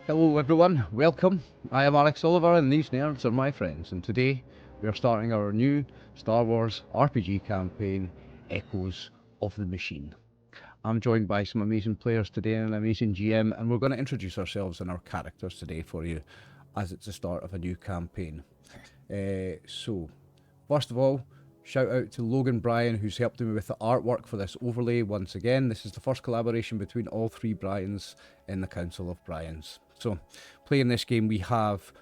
Hello everyone, welcome. I am RxOliver and these nerds are my friends, and today we are starting our new Star Wars RPG campaign, Echoes of the Machine. I'm joined by some amazing players today and an amazing GM, and we're going to introduce ourselves and our characters today for you as it's the start of a new campaign. So, first of all, shout out to Logan Bryan, who's helped me with the artwork for this overlay once again. This is the first collaboration between all three Bryans in the Council of Bryans. So, playing this game, we have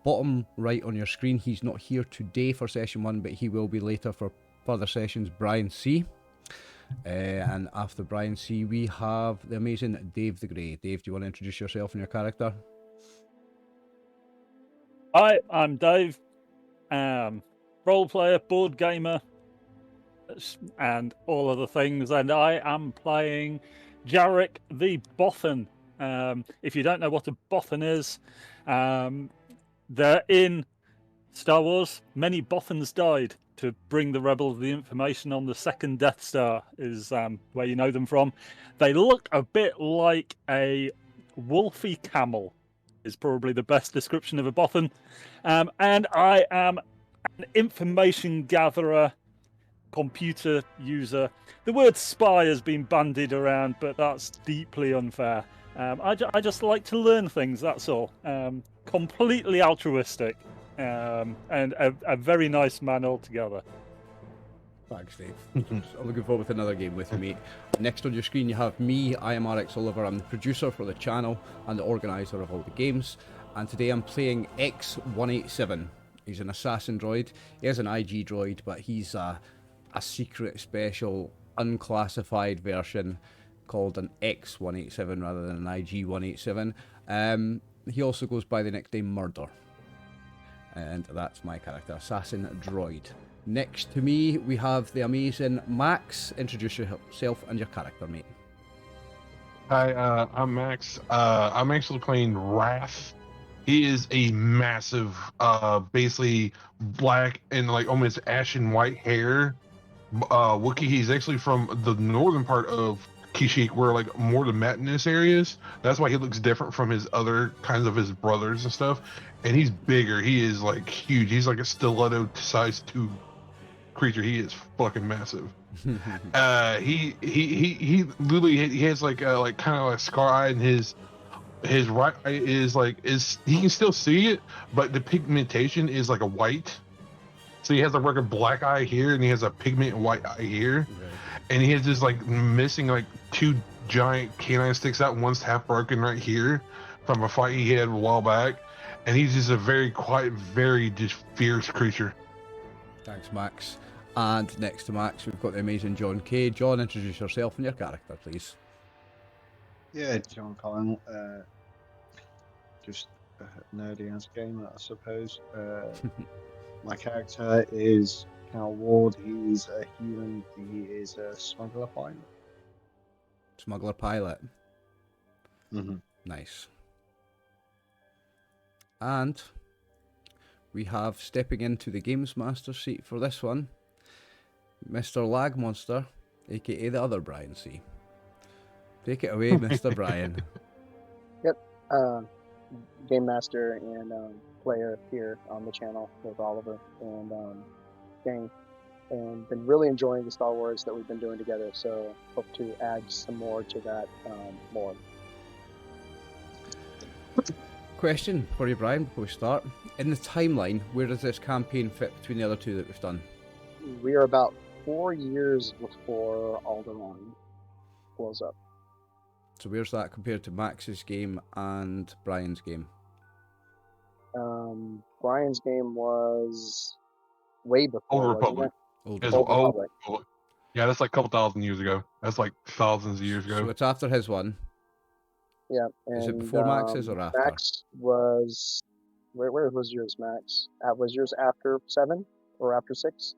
bottom right on your screen. He's not here today for session 1, but he will be later for further sessions. Brian C. And after Brian C, we have the amazing Dave the Grey. Dave, do you want to introduce yourself and your character? Hi, I'm Dave. Role player, board gamer, and all other things. And I am playing Jarek the Bothan. If you don't know what a Bothan is, they're in Star Wars. Many Bothans died to bring the rebels the information on the second Death Star, is where you know them from. They look a bit like a wolfy camel, is probably the best description of a Bothan. And I am an information gatherer, computer user. The word spy has been bandied around, but that's deeply unfair. I just like to learn things, that's all. Completely altruistic, and a very nice man altogether. Thanks, Dave. I'm looking forward to another game with you, mate. Next on your screen, you have me. I am RxOliver. I'm the producer for the channel and the organizer of all the games. And today I'm playing X187. He's an assassin droid. He is an IG droid, but he's a secret, special, unclassified version called an X187 rather than an IG187. He also goes by the nickname Murder. And that's my character, Assassin Droid. Next to me, we have the amazing Max. Introduce yourself and your character, mate. Hi, I'm Max. I'm actually playing Wrath. He is a massive, basically black and like almost ashen white hair Wookiee. He's actually from the northern part of Kashyyyk, where like more the mountainous areas. That's why he looks different from his other kinds of his brothers and stuff. And he's bigger. He is like huge. He's like a stiletto size 2 creature. He is fucking massive. He literally he has like kind of a scar eye, and his right eye is he can still see it, but the pigmentation is like a white. So he has a regular black eye here, and he has a pigment white eye here. Okay. And he has this like missing like 2 giant canine sticks out, and one's half broken right here from a fight he had a while back. And he's just a very quiet, very just fierce creature. Thanks, Max. And next to Max, we've got the amazing John K. John, introduce yourself and your character, please. Yeah, John Collin. Just a nerdy ass gamer, I suppose. My character is Cal Ward. He's a human. He is a smuggler pilot. Smuggler pilot. Mm-hmm. Nice. And we have, stepping into the Games Master seat for this one, Mr. Lag Monster, aka the other Brian C. Take it away, Mr. Brian. Yep. Game Master and player here on the channel with Oliver and Gang, and been really enjoying the Star Wars that we've been doing together, so hope to add some more to that more. Question for you, Brian, before we start. In the timeline, where does this campaign fit between the other two that we've done? We are about 4 years before Alderaan blows up. So where's that compared to Max's game and Brian's game? Brian's game was way before. Old Republic. Old Republic. Yeah, that's like a couple thousand years ago. That's like thousands of years ago. So it's after his one. Yeah. And, is it before Max's or after? Max was... Where was yours, Max? Was yours after 7 or after 6?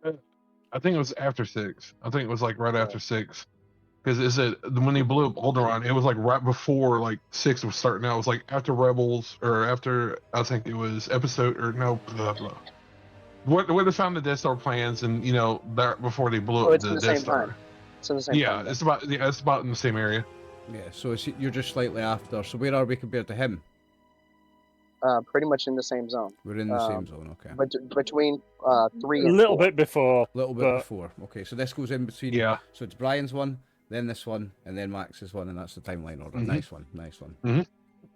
I think it was after 6. I think it was like right after 6. Because it said when they blew up Alderaan, it was like right before like 6 was starting out. It was like after Rebels, or after, I think it was episode, or no, blah, blah. Where they found the Death Star plans, and you know, that before they blew up the Death Star. Time. It's in the same yeah, time. It's about in the same area. Yeah, so you're just slightly after. So where are we compared to him? pretty much in the same zone. We're in the same zone, okay. But between 3 A and little 4. bit before. A little bit but- before. Okay, so this goes in between. Yeah. So it's Brian's one, then this one, and then Max's one, and that's the timeline order. Mhm. Nice one, nice one. Mhm.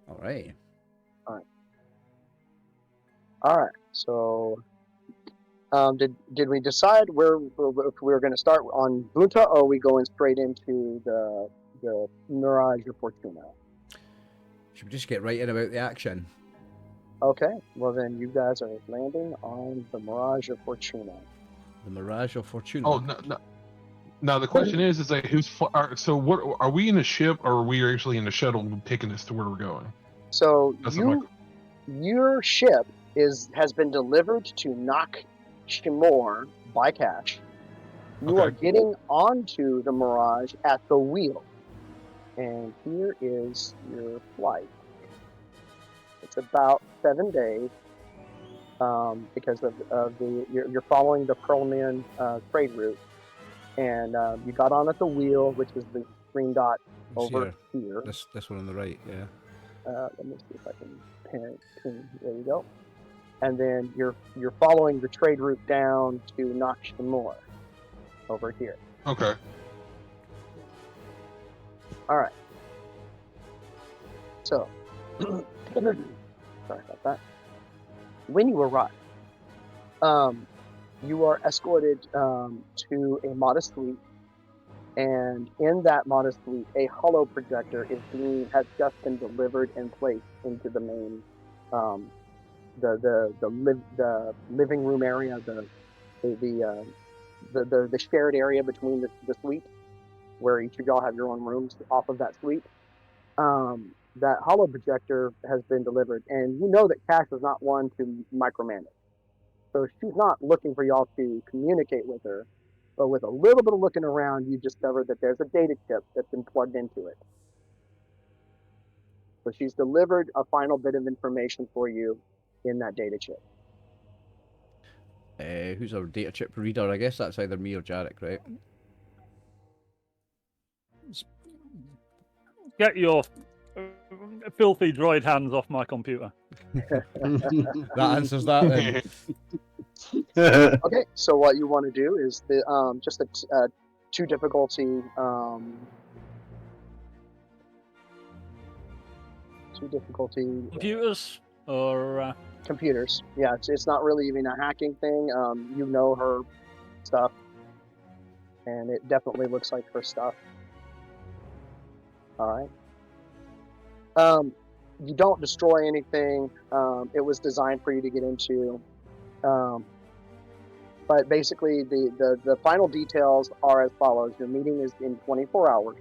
All right. All right. So, did we decide where if we were going to start on Bunta, or are we going straight into the Mirage or Fortuna? Should we just get right in about the action? Okay. Well, then you guys are landing on the Mirage or Fortuna. The Mirage or Fortuna? Oh no. Now the question is like so what are we in a ship or are we actually in a shuttle taking us to where we're going? So That's your ship has been delivered to Nak Shimor by Cash. You are Okay. getting onto the Mirage at the wheel, and here is your flight. It's about 7 days because of you're following the Pearlman trade route, and you got on at the wheel, which is the green dot It's over here. This one on the right, yeah. Let me see if I can pin. There you go. And then you're following the trade route down to Nakshimor over here. Okay. All right. So, sorry about that. When you arrive, you are escorted to a modest suite, and in that modest suite, a holo projector has just been delivered and placed into the main, the living room area, the shared area between the suite, where each of y'all have your own rooms off of that suite. That holo projector has been delivered, and you know that Cash is not one to micromanage. So she's not looking for y'all to communicate with her, but with a little bit of looking around, you discover that there's a data chip that's been plugged into it. So she's delivered a final bit of information for you in that data chip. Who's our data chip reader? I guess that's either me or Jarek, right? Get your filthy droid hands off my computer. That answers that then. Okay, so what you want to do is just a 2 difficulty 2 difficulty Computers or computers. Yeah, it's not really even a hacking thing. You know her stuff, and it definitely looks like her stuff. All right. You don't destroy anything. It was designed for you to get into. But basically, the final details are as follows. Your meeting is in 24 hours.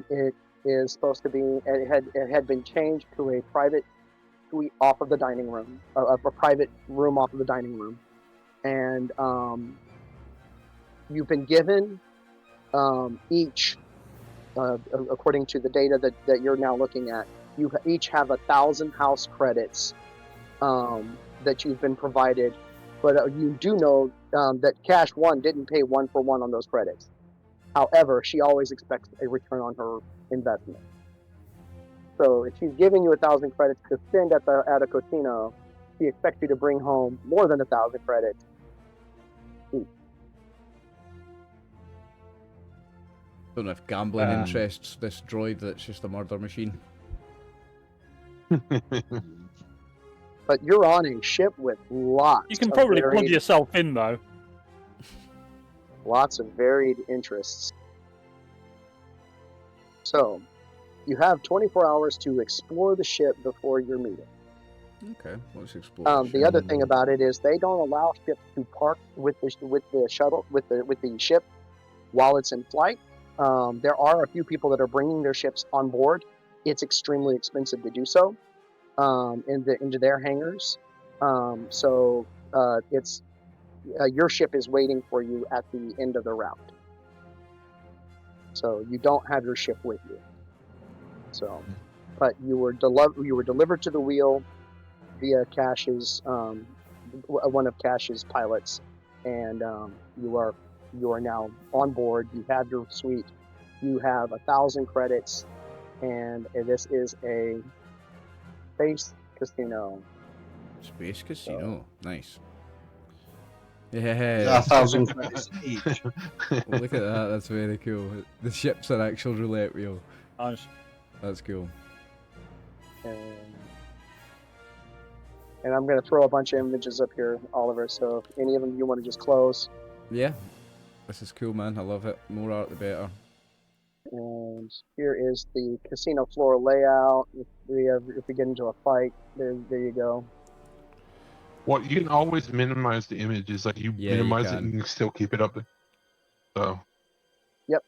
It is supposed to be. It had been changed to a private suite off of the dining room, a private room off of the dining room, and you've been given each. According to the data that you're now looking at, you each have 1,000 house credits that you've been provided, but you do know that Cash One didn't pay 1 for 1 on those credits. However, she always expects a return on her investment. So if she's giving you 1,000 credits to spend at a casino, she expects you to bring home more than 1,000 credits. Don't know if gambling interests this droid that's just a murder machine. But you're on a ship with lots. you can of probably varied, plug yourself in though. Lots of varied interests. So, you have 24 hours to explore the ship before your meeting. Okay, let's explore. The other thing about it is they don't allow ships to park with the shuttle with the ship while it's in flight. There are a few people that are bringing their ships on board. It's extremely expensive to do so into their hangars. So it's your ship is waiting for you at the end of the route. So you don't have your ship with you. So, but you were delivered to the wheel via Cash's one of Cash's pilots, and you are now on board. You have your suite. You have 1,000 credits, and this is a Space Casino. Space Casino. Nice. Is Yeah. that 1,000 credits each? Look at that. That's very cool. The ship's an actual roulette wheel. Nice. That's cool. And I'm going to throw a bunch of images up here, Oliver, so if any of them you want to just close. Yeah. This is cool, man. I love it. More art, the better. And here is the casino floor layout. If we get into a fight, there you go. Well, you can always minimize the images. Like you Yeah, you minimize it can. and you can still keep it up there. So. Yep.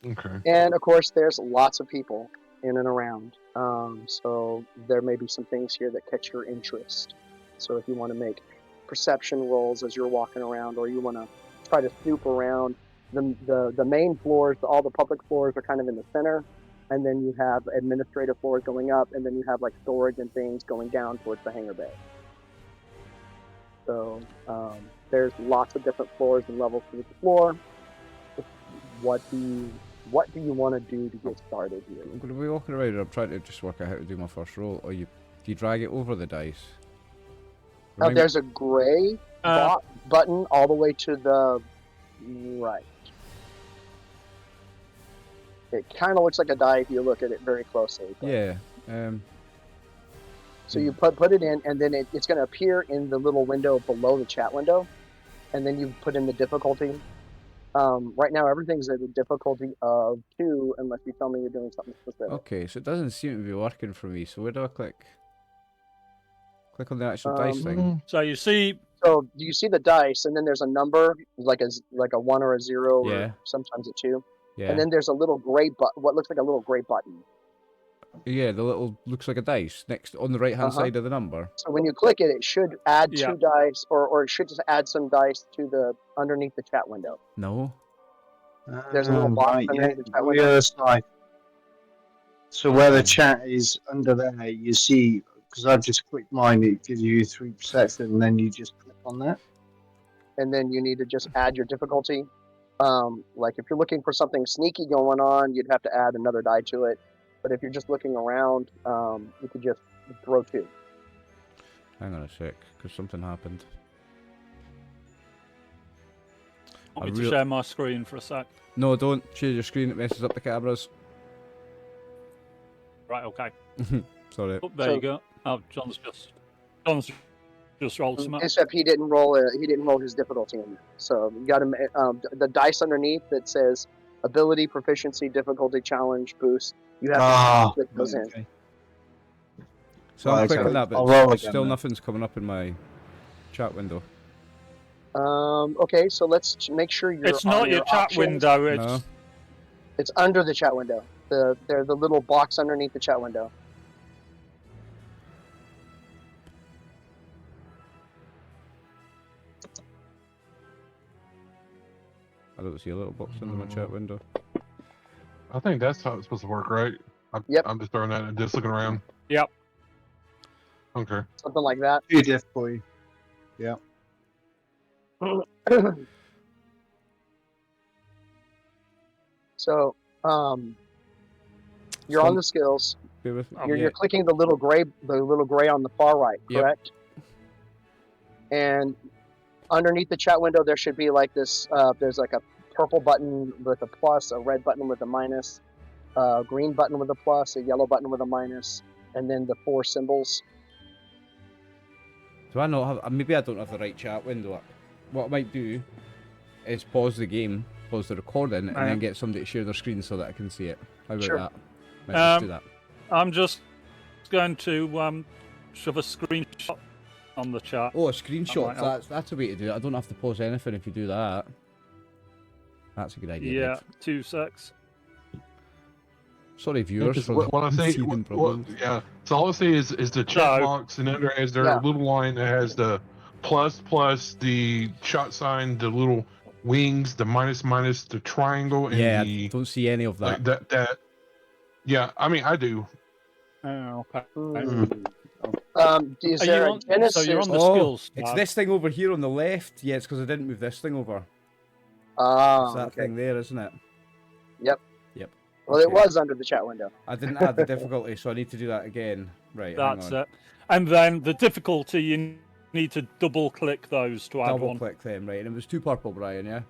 Okay. And of course, there's lots of people in and around. So there may be some things here that catch your interest. So if you want to make perception rolls as you're walking around, or you want to try to snoop around, the main floors, all the public floors are kind of in the center, and then you have administrative floors going up, and then you have like storage and things going down towards the hangar bay. So there's lots of different floors and levels to the floor. What do you want to do to get started here? I'm going to be walking around and I'm trying to just work out how to do my first roll. Or do you drag it over the dice? There's a gray button all the way to the right. It kind of looks like a die if you look at it very closely. Yeah. So you put it in, and then it's going to appear in the little window below the chat window, and then you put in the difficulty. Right now, everything's at a difficulty of 2, unless you tell me you're doing something specific. Okay, so it doesn't seem to be working for me. So where do I click? Click on the actual dice thing. So you see, So you see the dice, and then there's a number, like a 1 or a 0, Yeah. or sometimes a 2. Yeah. And then there's a little gray button, what looks like a little gray button. Yeah, the little looks like a dice next on the right hand side of the number. So when you click it, it should add Yeah. 2 dice, or it should just add some dice to the underneath the chat window. No. There's a little box right, underneath yeah, the chat on window. the other side. So where the chat is under there, you see, because I've just clicked mine, it gives you 3 perception, and then you just click on that. And then you need to just add your difficulty. Like if you're looking for something sneaky going on, you'd have to add another die to it. But if you're just looking around, you could just throw 2. Hang on a sec, because something happened. want me to share my screen for a sec? No, don't share your screen. It messes up the cameras. Right, okay. Sorry. Oh, there you go. Oh, John's just rolled some up. Except he didn't roll his difficulty in there. So you got to the dice underneath that says ability, proficiency, difficulty, challenge, boost. You have to click those in. Okay. So I'm Right, clicking okay. that, I'll but roll again still then. nothing's coming up in my chat window. Okay, so let's make sure you're. It's not on your chat options. window. It's No. It's under the chat window. There's the little box underneath the chat window. I don't see a little box under my chat window. I think that's how it's supposed to work, right? Yep. I'm just throwing that and just looking around. Yep. Okay. Something like that. Too diff for you. Yeah. So, you're on the skills. Bear with me. You're clicking the little gray on the far right, Yep. correct? And underneath the chat window, there should be like this. There's like a purple button with a plus, a red button with a minus, a green button with a plus, a yellow button with a minus, and then the 4 symbols. Do I not have? Maybe I don't have the right chat window up. What I might do is pause the game, pause the recording, and then get somebody to share their screen so that I can see it. How about Sure. that? Might just do that. I'm just going to shove a screenshot on the chat. Oh, a screenshot. might help. That's a way to do it. I don't have to pause anything if you do that. That's a good idea. Yeah, Dave. 2 secs. Sorry, viewers, for What I say, teething problems. yeah. So all I say is the chat No. box, and under is there Yeah. a little line that has the plus, the shot sign, the little wings, the minus, the triangle, and Yeah, I the don't see any of that. like that. Yeah, I mean I do. Oh, okay. Is Are there you a on, Genesis? so you're on the Oh, skills it's tab. this thing over here on the left. Yeah, it's because I didn't move this thing over. It's that Okay. thing there, isn't it? Well, it Okay. was under the chat window. I didn't add the difficulty, so I need to do that again. Right, That's hang on. it. And then the difficulty, you need to double click those to add Double one. click them, right? And it was 2 purple, Brian, yeah?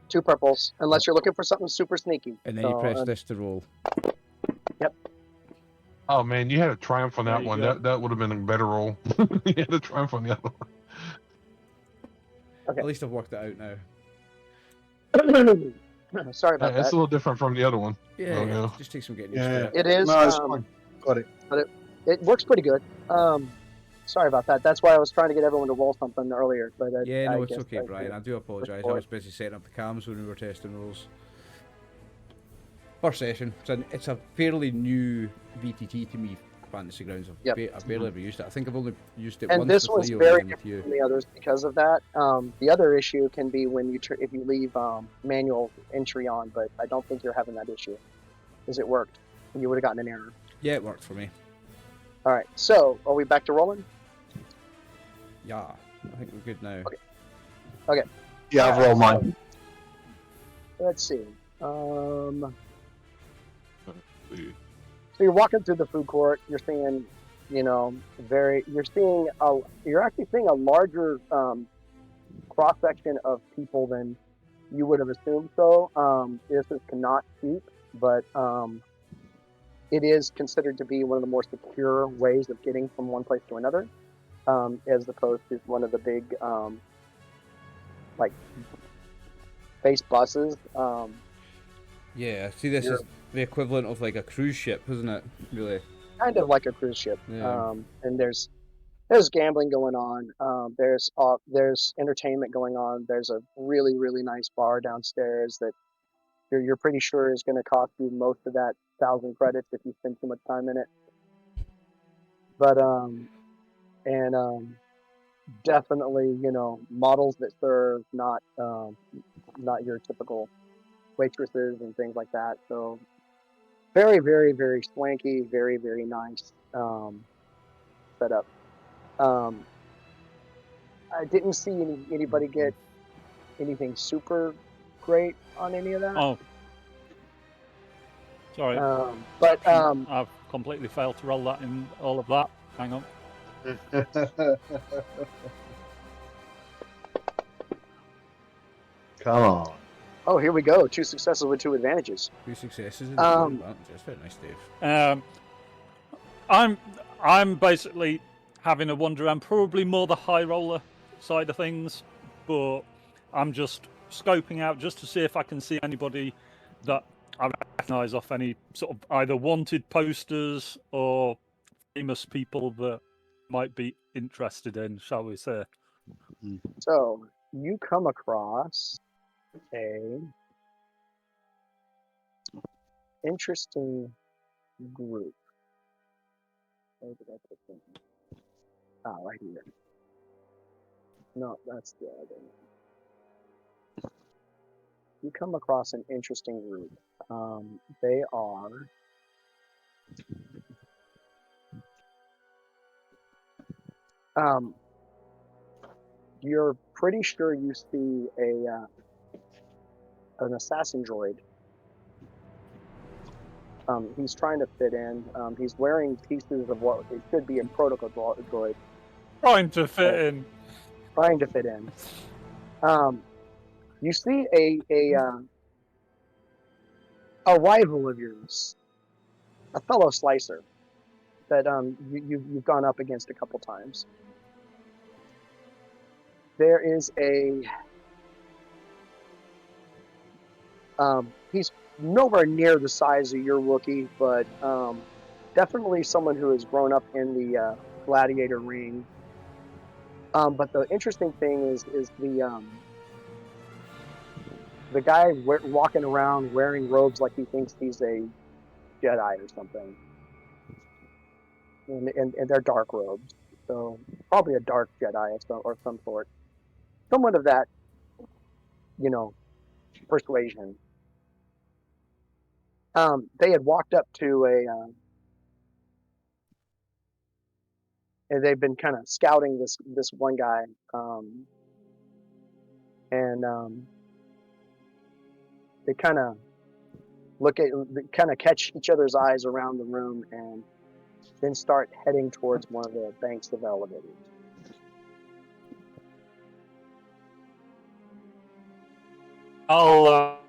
2 purples, unless you're looking for something super sneaky. And then So, you press this to roll. Oh man, you had a triumph on There that you one. go. That would have been a better roll. You had a triumph on the other one. Okay. At least I've worked it out now. Sorry about It's that. a little different from the other one. Yeah, Oh, yeah. no. Just takes some getting used Yeah, to it. It is. No, it's fine. Got it. It works pretty good. Sorry about that. That's why I was trying to get everyone to roll something earlier. But Yeah, I no, it's guess okay, Brian. I do apologise. I was busy setting up the cams when we were testing rolls. First session. It's a fairly new VTT to me, Fantasy Grounds. I've barely ever used it. I think I've only used it And once this with one's Leo very and with you. different from the others because of that. The other issue can be when if you leave manual entry on, but I don't think you're having that issue, because it worked. And you would have gotten an error. Yeah, it worked for me. All right. So are we back to rolling? Yeah, I think we're good now. Okay. Yeah, I've rolled mine. Let's see. So you're walking through the food court. You're seeing, you're actually seeing a larger cross section of people than you would have assumed. So this is not cheap, but it is considered to be one of the more secure ways of getting from one place to another, as opposed to one of the big like base buses. Yeah, see, this is the equivalent of like a cruise ship, isn't it? Really? Kind of like a cruise ship. Yeah. And there's gambling going on. There's entertainment going on. There's a really, really nice bar downstairs that you're pretty sure is going to cost you most of that 1,000 credits if you spend too much time in it. But definitely, models that serve not your typical waitresses and things like that. So very, very, very swanky, very, very nice setup. I didn't see anybody get anything super great on any of that. Oh, sorry. But I've completely failed to roll that in all of that. Hang on. Come on. oh, here we go. 2 successes with 2 advantages. 2 successes. That's very nice, Dave. I'm basically having a wander around, probably more the high roller side of things, but I'm just scoping out just to see if I can see anybody that I recognise off any sort of either wanted posters or famous people that might be interested in, shall we say. So you come across a interesting group. Where did I put them? Ah, right here. No, that's the other one. You come across an interesting group. They are you're pretty sure you see an assassin droid. He's trying to fit in. He's wearing pieces of what it should be a protocol droid. Trying to fit in. Trying to fit in. You see a rival of yours, a fellow slicer that you've gone up against a couple times. There is he's nowhere near the size of your Wookiee, but definitely someone who has grown up in the gladiator ring. But the interesting thing is the guy walking around wearing robes like he thinks he's a Jedi or something, and they're dark robes, so probably a dark Jedi or some sort, someone of that, persuasion. They had walked up to and they've been kind of scouting this one guy, and they kind of look at, kind of catch each other's eyes around the room, and then start heading towards one of the banks of elevators. I'll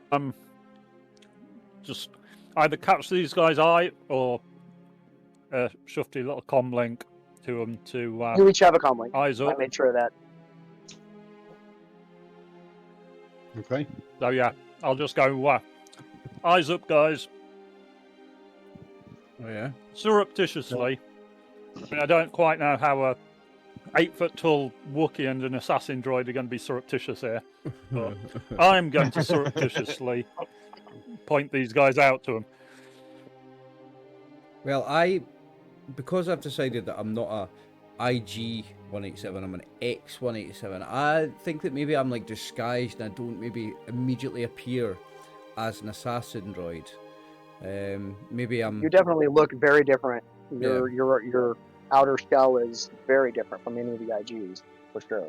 just either catch these guys' eye or shove a little comm link to them to You each have a comm link. eyes I up. made sure of that. Okay. So yeah, I'll just go eyes up, guys, Oh yeah. surreptitiously. I mean, I don't quite know how a 8-foot tall Wookiee and an assassin droid are going to be surreptitious here, but I'm going to surreptitiously point these guys out to them. Well, because I've decided that I'm not a IG 187, I'm an X 187. I think that maybe I'm like disguised and I don't maybe immediately appear as an assassin droid. Maybe I'm. You definitely look very different. Your outer shell is very different from any of the IGs, for sure.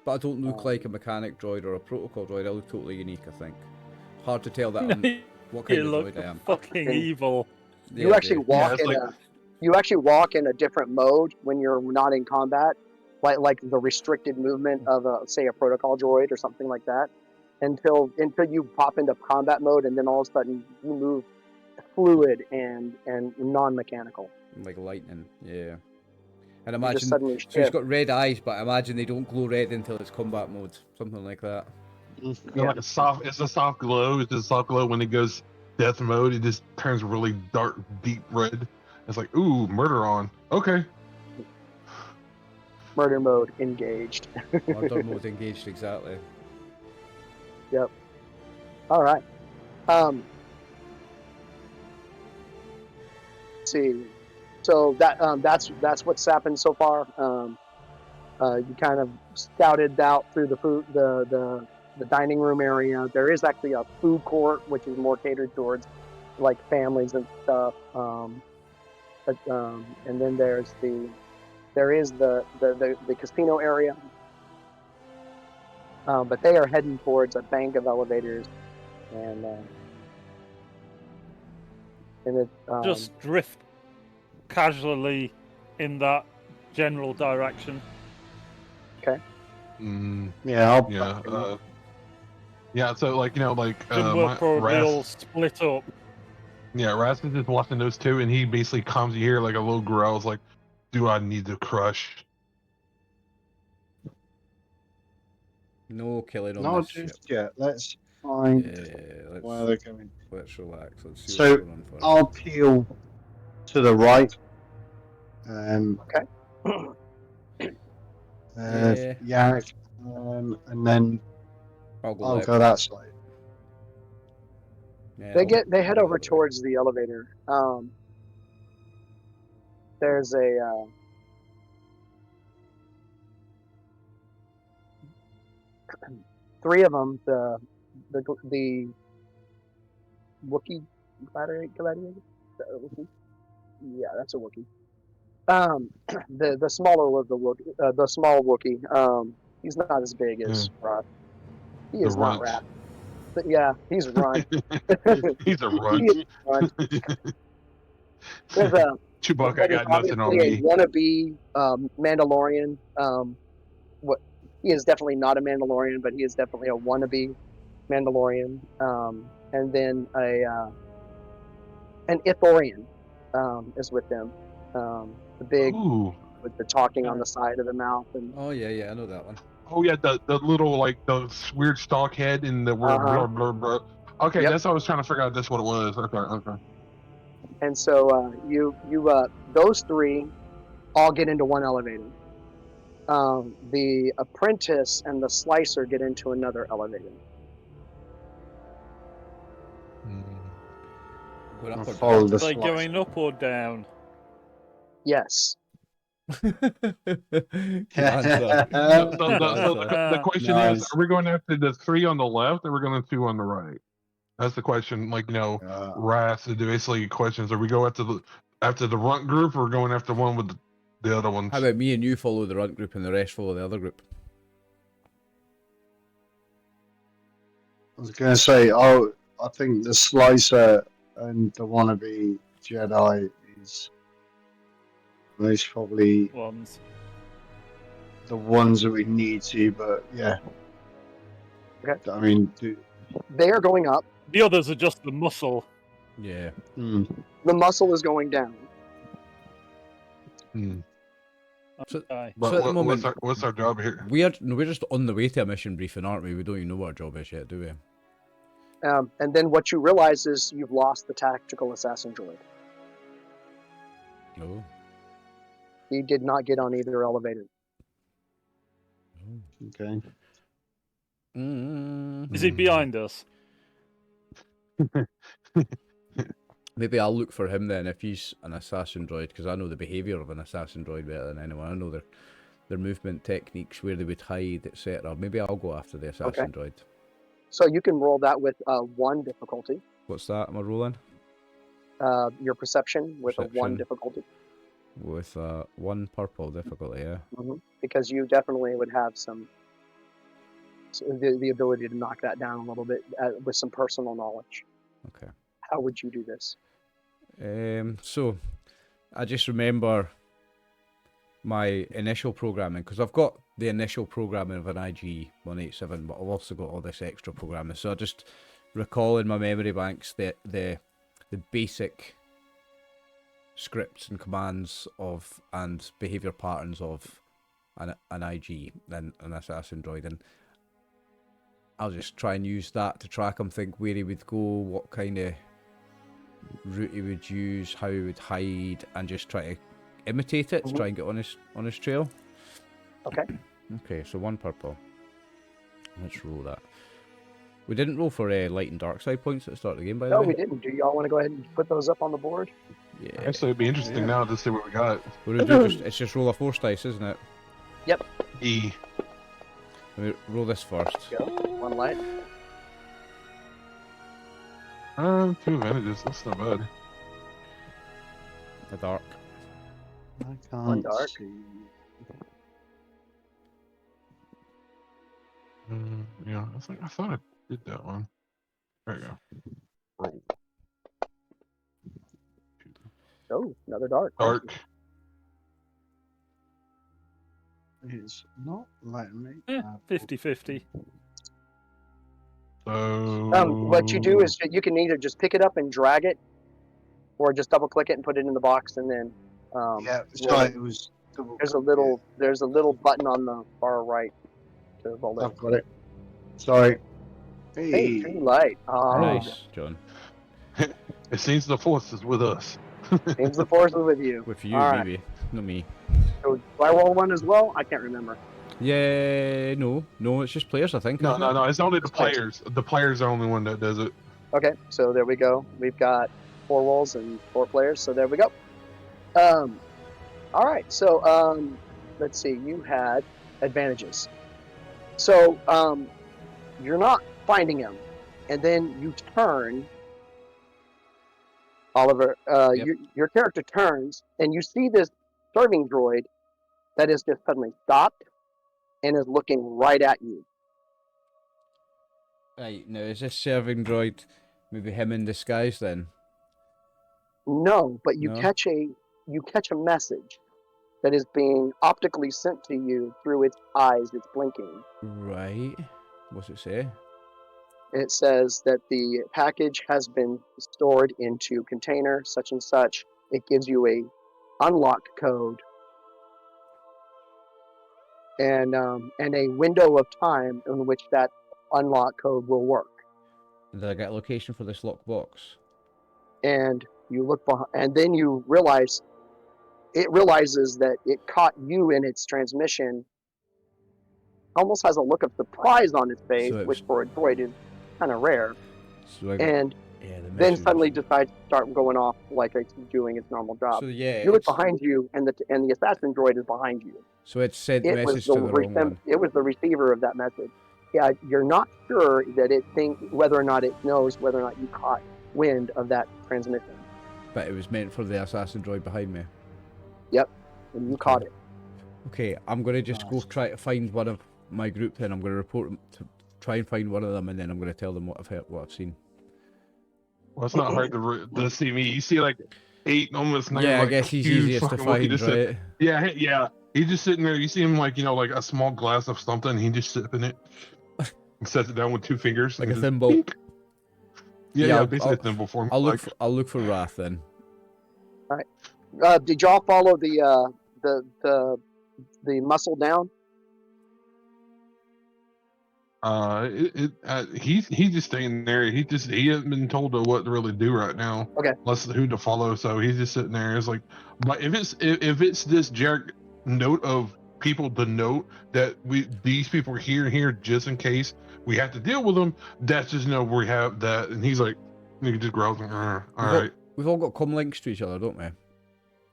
But I don't look like a mechanic droid or a protocol droid. I look totally unique, I think. Hard to tell that I'm what kind You of look droid I am. fucking evil. You actually walk in you actually walk in a different mode when you're not in combat, like the restricted movement of say a protocol droid or something like that, until you pop into combat mode, and then all of a sudden you move fluid and non-mechanical. Like lightning, yeah. And You just imagine, suddenly so he's shift. got red eyes, but I imagine they don't glow red until it's combat mode, something like that. They're like it's a soft glow. It's just a soft glow. When it goes death mode, it just turns really dark, deep red. It's like, ooh, murder on. Okay. Murder mode engaged. Murder mode engaged, exactly. Yep. All right. Let's see. So that's what's happened so far. You kind of scouted out through the dining room area. There is actually a food court, which is more catered towards like families and stuff. And then there is the casino area. But they are heading towards a bank of elevators, and it Just drift casually in that general direction. okay. Yeah, I'll Yeah. So like Then we're probably all split up. Yeah, Raz is just watching those two, and he basically calms you here like a little growls, like, "Do I need to crush?" No killing on not this ship. just yet. Let's find Yeah, where they're going. let's relax. Let's see So, what's going on first. I'll peel to the right. Yeah. Yannick, and then I'll go I'll left. go that side. Yeah, They head I'll over go that way. towards the elevator. There's a three of them. The Wookiee gladiator. Wookiee? Yeah, that's a Wookiee. The smaller of the Wookiee, the small Wookiee. He's not as big as Rod. He is not runt. Rat. But yeah, he's Runt. He's a He runt. is Runt. There's a Chewbacca that is got nothing on obviously a me. wannabe Mandalorian. What he is definitely not a Mandalorian, but he is definitely a wannabe Mandalorian. And then an Ithorian is with them. The big Ooh. with the talking on the side of the mouth and Oh yeah, I know that one. Oh yeah, the little like the weird stalk head and the word blah blah blah. Okay, Yep. that's what I was trying to figure out. That's what it was. Okay. and so you those three all get into one elevator. The apprentice and the slicer get into another elevator. Going up I'll or follow down? the Are they slice. going up or down? Yes. Good answer. So Good answer. the question Nice. is, are we going after the three on the left, or are we going to two on the right? That's the question. Like Wrath basically questions: are we go after the runt group, or going after one with the other ones? How about me and you follow the runt group and the rest follow the other group? I was going to say, I'll I think the Slicer and the wannabe Jedi is most probably Ones. the ones that we need to, but yeah. Okay. I mean, They are going up. The others are just the muscle. Yeah. The muscle is going down. So, Okay. But so at the moment, what's our job here? we're just on the way to a mission briefing, aren't we? We don't even know what our job is yet, do we? And then what you realize is you've lost the tactical assassin droid. No. He did not get on either elevator. okay. Is he behind us? Maybe I'll look for him then if he's an assassin droid, because I know the behaviour of an assassin droid better than anyone. I know their movement techniques, where they would hide, etc. Maybe I'll go after the assassin droid. So you can roll that with 1 difficulty. What's that? Am I rolling? Your perception with a 1 Perception. difficulty. With 1 purple difficulty, yeah. Because you definitely would have the ability to knock that down a little bit with some personal knowledge. Okay. How would you do this? So I just remember my initial programming, because I've got the initial programming of an IG 187, but I've also got all this extra programming. So I just recall in my memory banks the basic scripts and commands of and behavior patterns of an IG and an assassin droid, and I'll just try and use that to track him, think where he would go, what kind of route he would use, how he would hide, and just try to imitate it to try and get on his trail. Okay. Okay, so 1 purple. Let's roll that. We didn't roll for light and dark side points at the start of the game, by the No, way. we didn't. Do y'all want to go ahead and put those up on the board? Yeah. Actually, it'd be interesting now to see what we got. What do we do? It's just roll a force dice, isn't it? Yep. E. Let me roll this first. Go. 1 light. 2 advantages. That's not bad. A dark. I can't 1 dark. see. Yeah, I thought I did that one. There you go. Roll. Oh, another dark. Dark. It's not letting me. 50-50. So. What you do is you can either just pick it up and drag it, or just double click it and put it in the box, and then Yeah, roll sorry, it. it was. There's a little button on the far right to roll it. I've got it. Sorry. Hey, too light. Nice, John. It seems the force is with us. Seems the force is with you. With you, All right. maybe. Not me. So do I roll 1 as well? I can't remember. Yeah, no, it's just players, I think. No, isn't no, it? no. It's only the It's players. players. The players are the only one that does it. Okay, so there we go. We've got 4 rolls and 4 players, so there we go. All right, so let's see. You had advantages. So you're not finding him, and then you turn. Oliver, Yep. your character turns, and you see this serving droid that is just suddenly stopped and is looking right at you. Right, now is this serving droid maybe him in disguise then? No, but you No? catch a message that is being optically sent to you through its eyes. It's blinking. Right. What's it say? It says that the package has been stored into container such and such. It gives you a unlock code and a window of time in which that unlock code will work. Did I get a location for this locked box? And you look behind, and then you realize it realizes that it caught you in its transmission. Almost has a look of surprise on its face, So it which was- for a droid is kind of rare. So I And yeah, the then message suddenly was- decides to start going off like it's doing its normal job. So yeah, You look it's- behind you, and the assassin droid is behind you. So it sent It was message to the wrong one. it was the receiver of that message. Yeah, you're not sure that it whether or not it knows whether or not you caught wind of that transmission, But it was meant for the assassin droid behind me. and you caught it. Okay, I'm gonna just go Nice. try to find one of my group. Then I'm gonna report them to try and find one of them, and then I'm gonna tell them what I've heard, what I've seen. Well, it's not hard to see me. You see like 8, almost 9. Yeah, I like, guess he's huge easiest to fucking Wookiee find, just sit- right? Yeah, yeah. He's just sitting there. You see him like like a small glass of something. He just sipping it. And sets it down with 2 fingers. Like and a just thimble. bink. Yeah, I'll, basically a thimble form. I'll look like, for Wrath then. Did y'all follow the muscle down? He's just staying there. He hasn't been told what to really do right now. Okay. Unless who to follow. So he's just sitting there. It's like, but if it's this Jarek note of people to note that these people are here just in case we have to deal with them. That's just we have that, and he's like, you can just growls. All right. We've all got comm links to each other, don't we?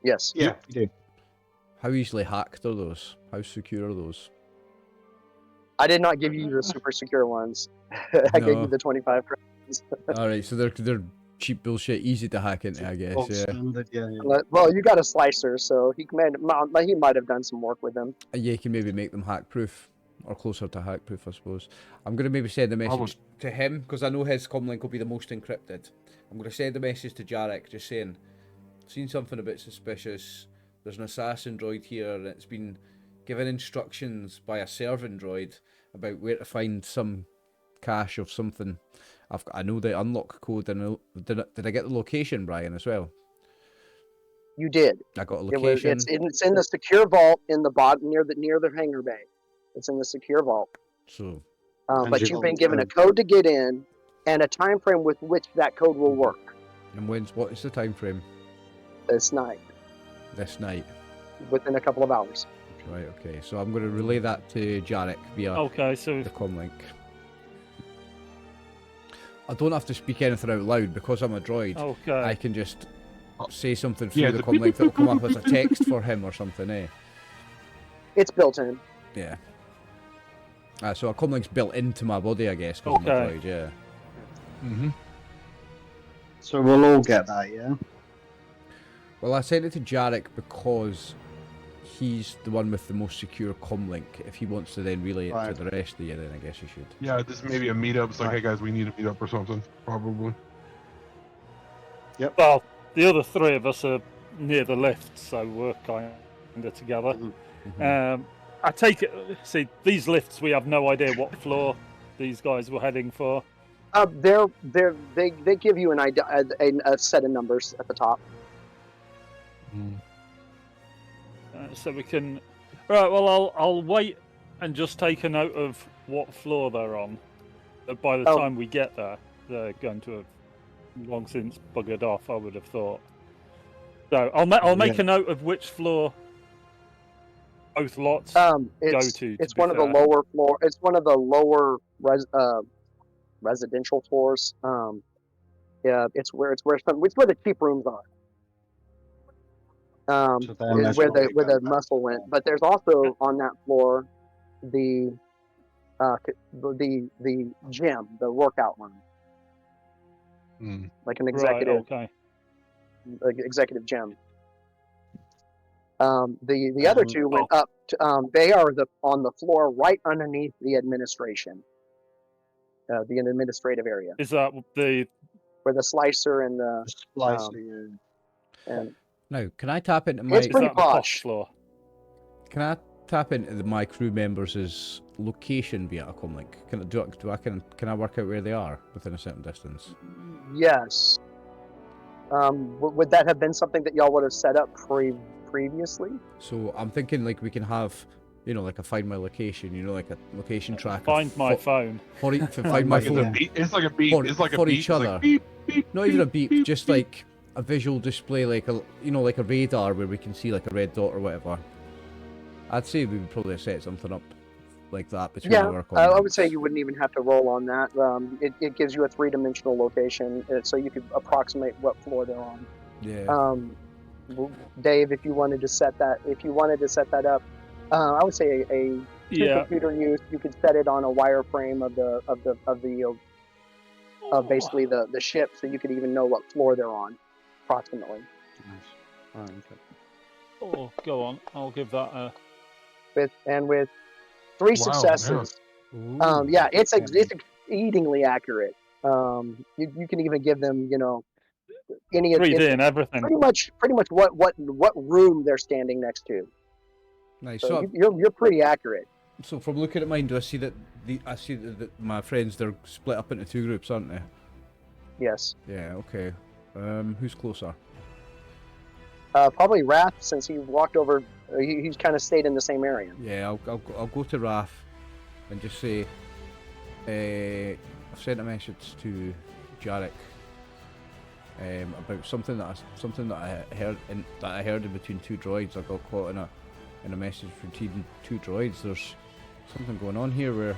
Yes. Yeah, you do. How easily hacked are those? How secure are those? I did not give you the super secure ones. I gave No. you the 25 credits. All right, so they're cheap bullshit, easy to hack into, I guess. Gold Yeah. standard, yeah. Well, you got a slicer, so he might have done some work with them. Yeah, you can maybe make them hack proof, or closer to hack proof, I suppose. I'm gonna maybe send a message to him because I know his comlink will be the most encrypted. I'm gonna send a message to Jarek just saying, seen something a bit suspicious. There's an assassin droid here, and it's been given instructions by a servant droid about where to find some cache of something. I know the unlock code, and did I get the location, Brian, as well? You did. I got a location. It's in the secure vault in the bottom near the hangar bay. It's in the secure vault. So, but you've been given a code to get in and a time frame with which that code will work. and what is the time frame? This night, within a couple of hours. Right, okay. So I'm going to relay that to Jarek via the comlink. I don't have to speak anything out loud because I'm a droid. Okay. I can just say something through the comlink that will come up as a text for him or something, eh? It's built in. Yeah. So a comlink's built into my body, I guess, because I'm a droid, yeah. Mm-hmm. So we'll all get that, yeah? Well, I sent it to Jarek because he's the one with the most secure comlink. If he wants to then relay it to the rest of you, then I guess he should. Yeah, this maybe a meetup. It's like, hey guys, we need a meetup or something, probably. Yep. Well, the other 3 of us are near the lift, so we're kind of together. Mm-hmm. I take it. See, these lifts, we have no idea what floor these guys were heading for. They give you an idea, a set of numbers at the top. So we can. Right. Well, I'll wait and just take a note of what floor they're on. By the time we get there, they're going to have long since buggered off, I would have thought. So I'll make a note of which floor both lots go to. It's one of the lower floor. It's one of the lower residential floors. Yeah, it's where the cheap rooms are. Where the muscle went. But there's also on that floor the gym, the workout room. Like an executive, like executive gym. The other 2 went up. They are on the floor right underneath the administration, the administrative area. Is that where the slicer and the slicer? And now, can I tap into my? It's pretty posh. Floor. Can I tap into my crew members' location via a comlink? Can I work out where they are within a certain distance? Yes. Would that have been something that y'all would have set up previously? So I'm thinking like we can have, like a find my location, like a location tracker. Find my phone. Find my phone. It's like a beep. It's like a for beep. each other. Like beep, beep, Not even a beep, just like a visual display, like like a radar where we can see like a red dot or whatever. I'd say we would probably set something up like that between our comlinks. I would say you wouldn't even have to roll on that. It gives you a 3-dimensional location, so you could approximate what floor they're on. Yeah. Dave, if you wanted to set that up, I would say a computer use. You could set it on a wireframe of basically the ship, so you could even know what floor they're on, approximately. Nice. Oh, go on. I'll give that a. With 3 successes. Yeah. It's exceedingly accurate. You can even give them, any 3D and everything. pretty much what room they're standing next to. Nice. So So, you're pretty accurate. so from looking at mine, do I see that that my friends, they're split up into 2 groups, aren't they? Yes. Yeah. Okay. Who's closer? Probably Wrath, since he walked over. He's kind of stayed in the same area. Yeah, I'll go to Raf and just say, I've sent a message to Jarek about something that I heard in between 2 droids. I got caught in a message between 2 droids. There's something going on here where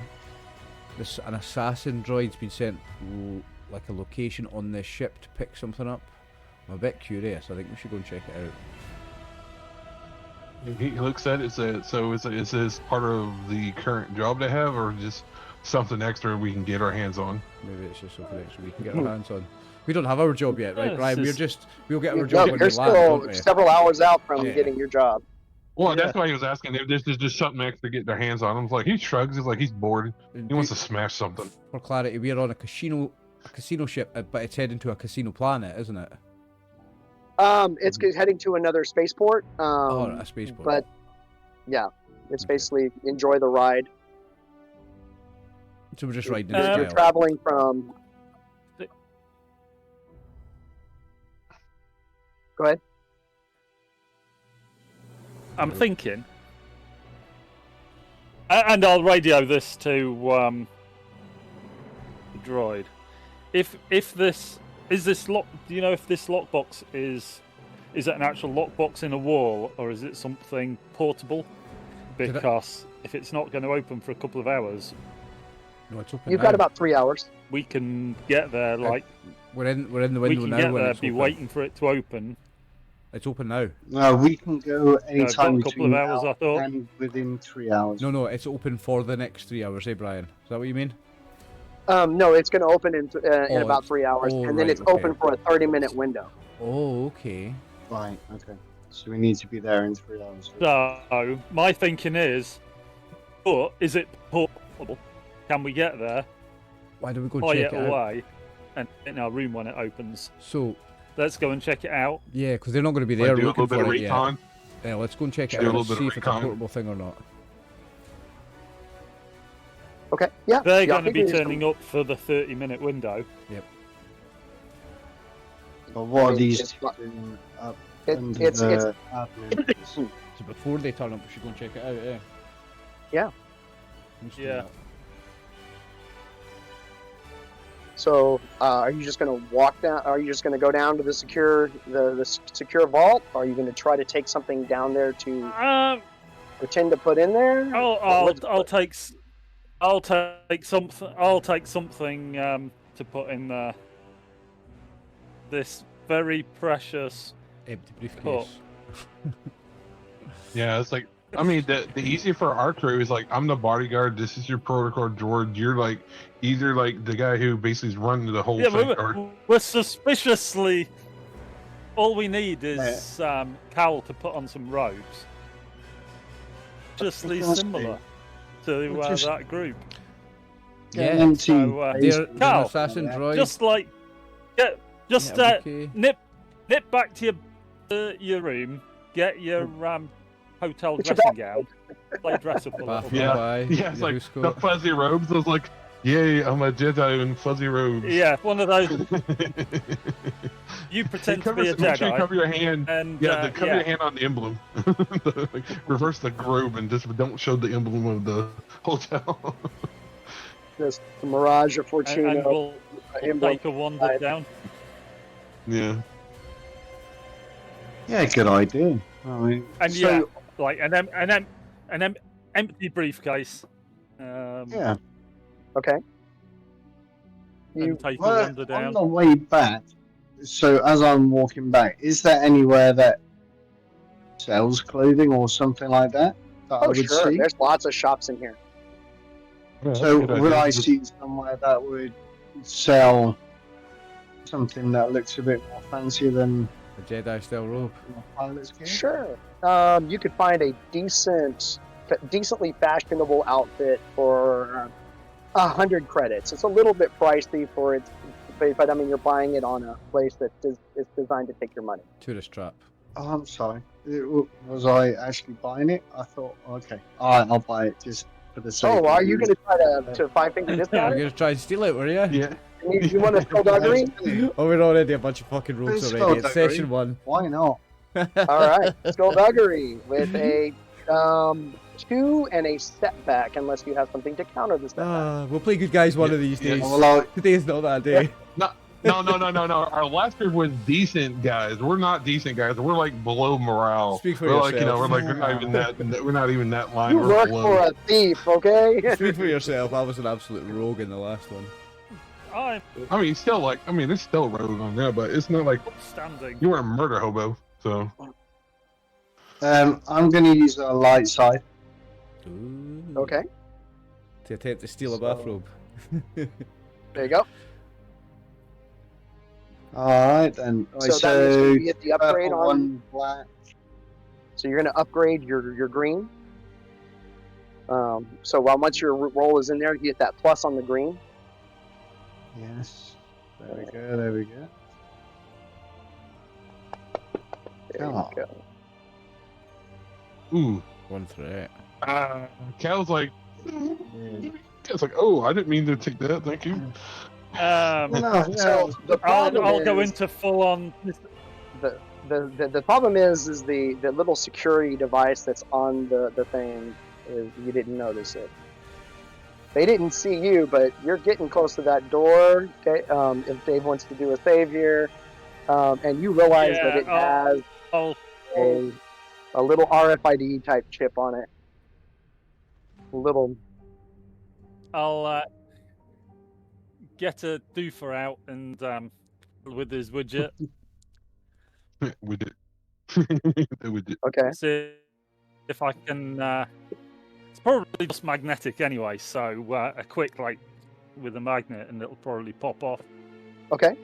an assassin droid's been sent like a location on this ship to pick something up. I'm a bit curious. I think we should go and check it out. He looks at it and says, so is this part of the current job they have, or just something extra we can get our hands on? Maybe it's just something extra we can get our hands on. We don't have our job yet, right, Yeah, Brian? it's We'll get our job when You're we land, still don't we? several hours out from Yeah. getting your job. Well, Yeah. that's why he was asking if this is just something extra to get their hands on. I was like, he shrugs. He's like, he's bored. He wants to smash something. For clarity, we're on a casino ship, but it's heading to a casino planet, isn't it? It's heading to another spaceport. Oh, a spaceport. But yeah, it's Okay. basically enjoy the ride. So we're just riding You're, this you're dial. traveling from. Go ahead. I'm thinking, and I'll radio this to the droid. If this is this lock, do you know if this lockbox is it an actual lockbox in a wall, or is it something portable? Because if it's not going to open for a couple of hours, No, it's open You've now. got about 3 hours. we can get there. Like We're in the we window can now get when there, it's be open. waiting for it to open. It's open now. No, we can go got anytime a couple between of hours, now I thought. and within 3 hours. No, it's open for the next 3 hours, eh, Brian? Is that what you mean? No, it's going to open in Oh, about it's- 3 hours, oh, and then right, it's okay. open for a 30-minute window. Oh, okay. Right, okay. So we need to be there in 3 hours. So my thinking is, but is it portable? Can we get there, Why don't we go buy check it it out? away, and in our room when it opens? So, Let's go and check it out. yeah, because they're not going to be Like, there do a looking little bit for of it yet. recon. Yeah, let's go and check it Do a out little and bit see of if it's a recon. portable thing or not. Okay, yeah. They're yeah, going to be figure turning up for the 30-minute window. But what are these It's- two doing up It, under it's the admin? So before they turn up, we should go and check it out, eh? Yeah. Let's do Yeah. that. So, are you just going to walk down? Are you just going to go down to the secure secure vault? Or are you going to try to take something down there to pretend to put in there? I'll take something to put in there. This very precious. Empty briefcase. Cool. Yeah, it's like, I mean, the easy for our crew is like, I'm the bodyguard. This is your protocol, George. You're like either like the guy who basically is running the whole Yeah, thing, or we're suspiciously. All we need is Cal to put on some robes. Suspiciously Must be. similar to Which is- that group. Yeah, empty so, base They're and Carl, an assassin yeah. droid. Just like, just Yeah, okay. nip back to your room, get your hotel Get your dressing gown, play dress up a little Bath bit. Yeah. by, yeah, it's your like hoose the coat. fuzzy robes. I was like, yay, I'm a Jedi in fuzzy robes. Yeah, one of those. You pretend to be a Make sure you Jedi, cover your hand. and Yeah, cover your yeah. hand on the emblem. Like, reverse the robe and just don't show the emblem of the hotel. Just the Mirage or and Fortuna we'll emblem. take a wander down. Yeah. Yeah, good idea. I mean, And So- yeah, like an empty briefcase. yeah. Okay. You And take a Well, wander on down. the way back, so as I'm walking back, is there anywhere that sells clothing or something like that that I oh would sure, see? there's lots of shops in here. Yeah, that's So a good would idea. I see somewhere that would sell something that looks a bit more fancy than A Jedi style robe. my pilot's gear? Sure. You could find a decently fashionable outfit for 100 credits. It's a little bit pricey for it, but I mean, you're buying it on a place that is designed to take your money. Tourist trap. Oh, I'm sorry. Was I actually buying it? I thought, okay, all right, I'll buy it just for the sake. Oh, are you going to try to 5-finger You're discount it? gonna try and steal it, were you? Yeah. You want to skullduggery? Oh, we're already a bunch of fucking rogues It's already. It's skullduggery. session 1. Why not? All right, skullduggery with a 2 and a setback, unless you have something to counter the setback. We'll play good guys one of these Yeah. days. Well, Today's not that day. No. Our last group was decent guys. We're not decent guys. We're like below morale. Speak for we're yourself. like, you know, we're not even that. We're not even that line. You We're work below. for a thief, okay? Speak for yourself. I was an absolute rogue in the last one. I'm I mean, still like, I mean, it's still rogue on there, but it's not like standing. you were a murder hobo. So I'm going to use a light side. Ooh. Okay, To attempt to steal a So- bathrobe. there you go. All right, then. So that means you get the upgrade purple, on. one black. So you're going to upgrade your green. So once your roll is in there, you get that plus on the green. Yes. There we go. There we go. There Oh. you go. ooh, 1 threat. Cal's like, it's like, oh, I didn't mean to take that. Thank you. No, So the problem I'll go is- into full on. The problem is the little security device that's on the thing is you didn't notice it. They didn't see you, but you're getting close to that door. Okay, if Dave wants to do a save here, and you realize that it has I'll a little RFID type chip on it. get a doofer out and with his widget. We did. We did. Okay. See if I can. It's probably just magnetic anyway, so a quick like with a magnet, and it'll probably pop off. Okay.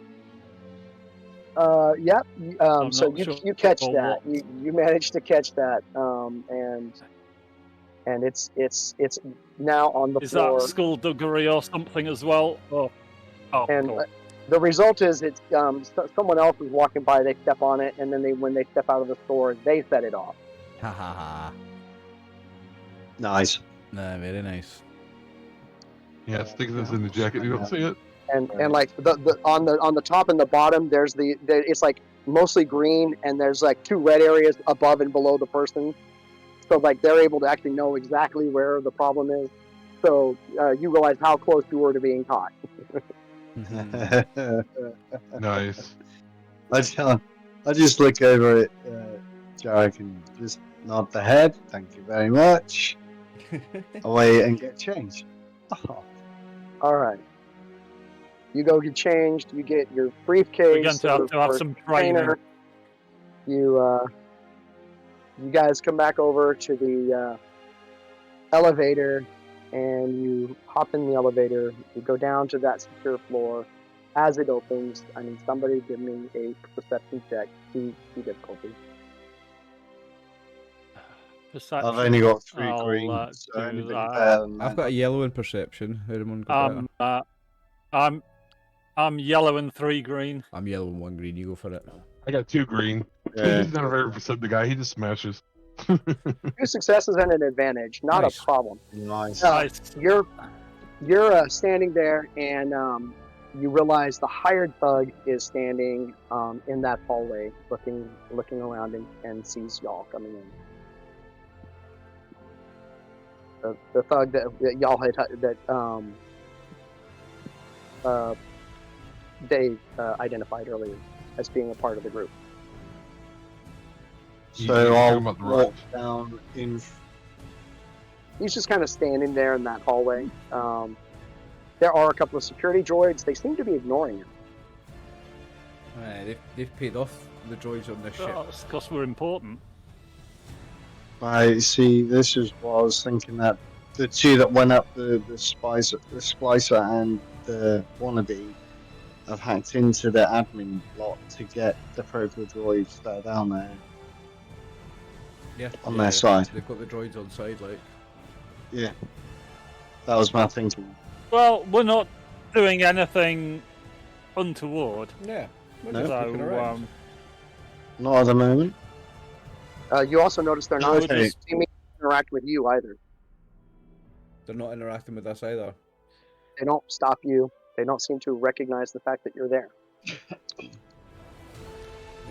Yeah. I'm So not you sure you catch what- that. You managed to catch that. And it's now on the Is floor. that skullduggery or something as well? Oh, And cool. the result is it's someone else is walking by, they step on it, and then when they step out of the store, they set it off. Ha ha ha. nice. Nah, very nice. Yeah, stick this in the jacket. You don't see it. And like the on the top and the bottom, there's it's like mostly green, and there's like 2 red areas above and below the person. So like they're able to actually know exactly where the problem is. So you realize how close you were to being caught. Nice. I just look over at Jarek and just nod the head. Thank you very much. Away and get changed. Oh, All right. You go get changed. You get your briefcase. We're going to have to have or some training. container. You guys come back over to the elevator, and you hop in the elevator. You go down to that secure floor. As it opens, I need somebody to give me a perception check. See difficulty. Perception. I've only got 3 I'll, greens. So do anything that. better than I've got a yellow in perception. How do one go better? I'm yellow and 3 green. I'm yellow and 1 green. You go for it. I got 2 green. Yeah. He's not a very perceptive guy. He just smashes. 2 successes and an advantage. Not Nice. a problem. Nice. Nice. You're standing there, and you realize the hired thug is standing in that hallway, looking around and sees y'all coming in. The thug that y'all had Dave identified earlier as being a part of the group. You're So talking I'll about the walk rocks. down in. He's just kind of standing there in that hallway. There are a couple of security droids. They seem to be ignoring him. They've paid off the droids on this ship. Oh, it's because we're important. I see. This is what I was thinking, that the 2 that went up the splicer and the wannabe have hacked into the admin lot to get the protocol droids that are down there. Yeah. On their side. They've got the droids on side, like. Yeah, that was my thinking. Well, we're not doing anything untoward. Yeah. We're No. just So, looking around. Not at the moment. You also notice they're not Okay. seeming to interact with you either. They're not interacting with us either. They don't stop you. They don't seem to recognize the fact that you're there. They've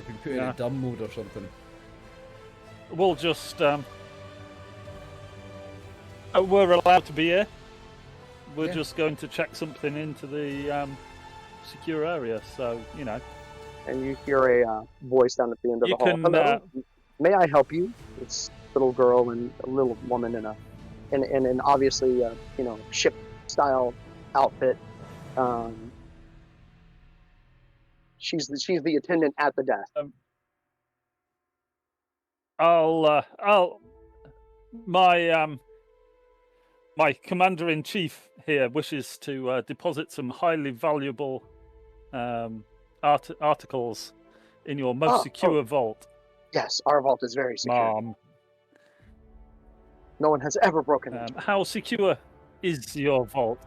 been put in Yeah. a dumb mode or something. We'll just we're allowed to be here. We're Yeah. just going to check something into the secure area. So And you hear a voice down at the end of You the hall. can, Hello, may I help you? It's a little girl and a little woman in an obviously ship style outfit. She's the attendant at the desk. My commander-in-chief here wishes to deposit some highly valuable articles in your most secure vault. Yes, our vault is very secure. Mom, No one has ever broken it. how secure is your vault?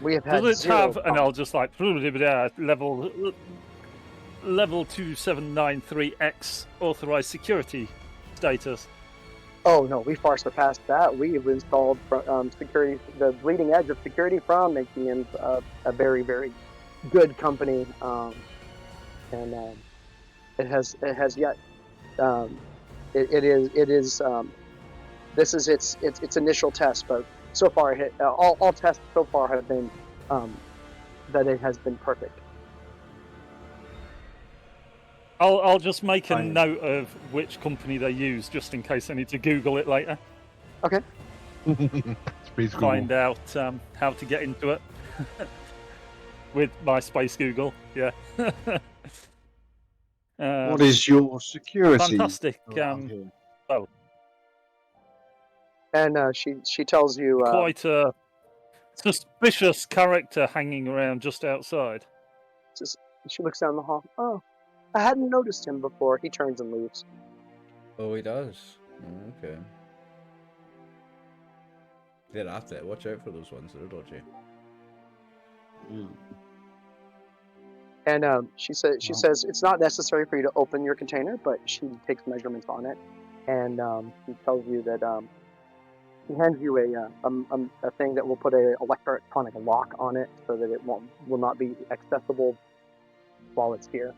We have had Does it zero have? And I'll just like level 2793X authorized security status. Oh no, we far surpassed that. We have installed security, the bleeding edge of security from making him a very, very good company, and it has yet. It is. This is its initial test, but so far, all tests so far have been that it has been perfect. I'll just make a Fine. note of which company they use, just in case I need to Google it later. Okay. Space Google. Find out how to get into it with my Space Google. Yeah. What is your security? fantastic? around here? And she tells you Quite a suspicious character hanging around just outside. she looks down the hall. Oh, I hadn't noticed him before. He turns and leaves. Oh, he does. Oh, okay. They're at it. Watch out for those ones. They're dodgy. Mm. And she says it's not necessary for you to open your container, but she takes measurements on it, and she tells you that he hands you a thing that will put an electronic lock on it so that it will not be accessible while it's here.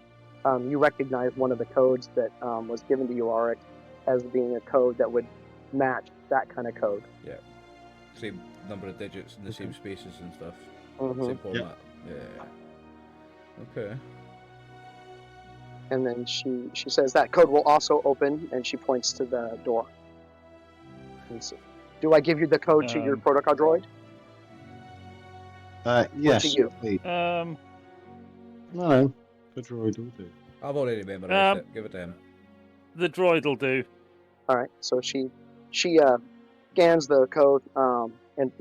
You recognize one of the codes that was given to you, Rx, as being a code that would match that kind of code. Yeah. Same number of digits in the same spaces and stuff. Mhm. Same format. Yeah. Okay. And then she says that code will also open, and she points to the door. Do I give you the code to your protocol droid? Yes, you? please. Um, No, the droid will do. I've already memorized it. Give it to him. the droid will do. All right. So she scans the code and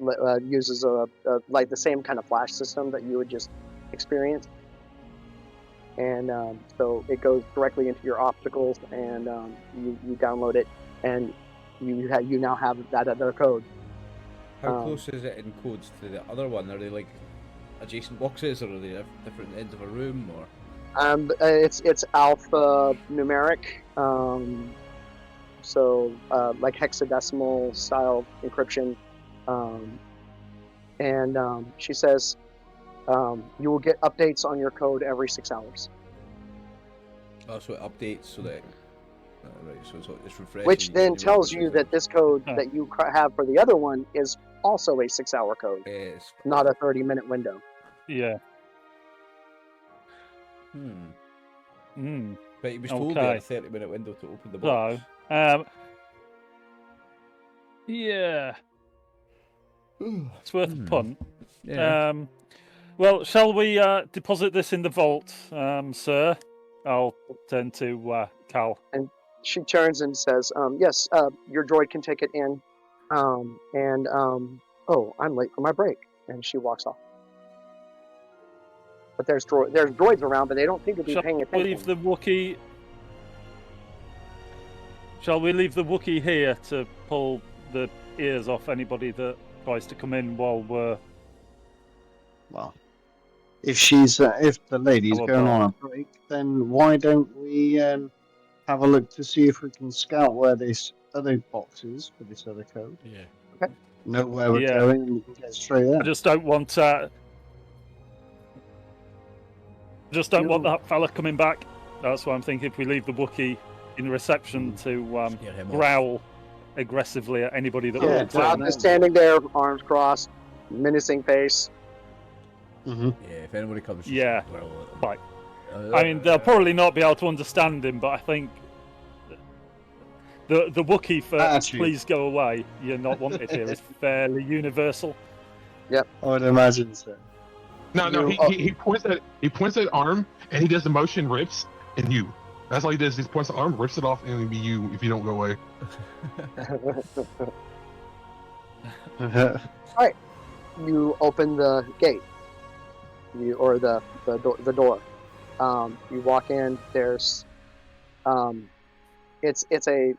uses like the same kind of flash system that you would just experience, and so it goes directly into your obstacles, and you download it, and you now have that other code. How close is it in codes to the other one? Are they like adjacent boxes, or are they at different ends of a room, or? It's alpha numeric, so like hexadecimal style encryption, and she says you will get updates on your code every 6 hours. Oh, so it updates so that. Right, so it's refreshing. Which then you tells remember you things. that this code that you have for the other one is also a 6-hour code, Yes. not a 30-minute window. Yeah. But he was told he had Okay. a 30-minute window to open the box. So, yeah, it's worth a punt. Yeah. Well, shall we deposit this in the vault, sir? I'll turn to Cal. And she turns and says, yes, your droid can take it in. Oh, I'm late for my break. And she walks off. But there's droids around, but they don't seem to be Shall paying we attention. leave the Wookiee? Shall we leave the Wookiee here to pull the ears off anybody that tries to come in while we're... Well, if the lady's How going on a about- break, then why don't we have a look to see if we can scout where this other box is for this other code? Yeah. Know where we're Yeah. going, and we can get straight there. I just don't want that fella coming back. That's why I'm thinking if we leave the Wookiee in reception to Scare him off. growl aggressively at anybody that Yeah, walks Cloud in. is standing there, arms crossed, menacing face. Mm-hmm. Yeah, if anybody comes, just Yeah. growl at them. Right. I mean, they'll probably not be able to understand him, but I think the Wookiee for Attitude. "please go away, you're not wanted here" is fairly universal. I would imagine so. No, he points that arm and he does the motion rips and you. That's all he does. He points the arm, rips it off, and it'll be you if you don't go away. You open the gate, or the door. You walk in. There's, it's a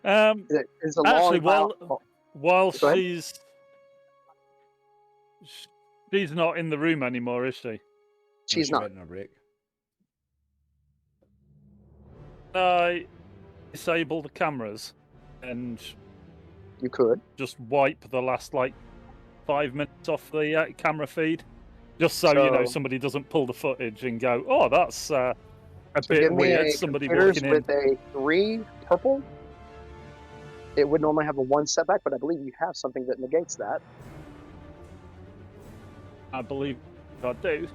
Actually, long. while Go ahead. she's not in the room anymore, is she? She's not. On a break. I disable the cameras and You could. just wipe the last 5 minutes off the camera feed, just so you know So- somebody doesn't pull the footage and go, "Oh, that's a So bit give me weird." a Somebody computers walking in. with a 3 purple. It would normally have a 1 setback, but I believe you have something that negates that. I believe I do.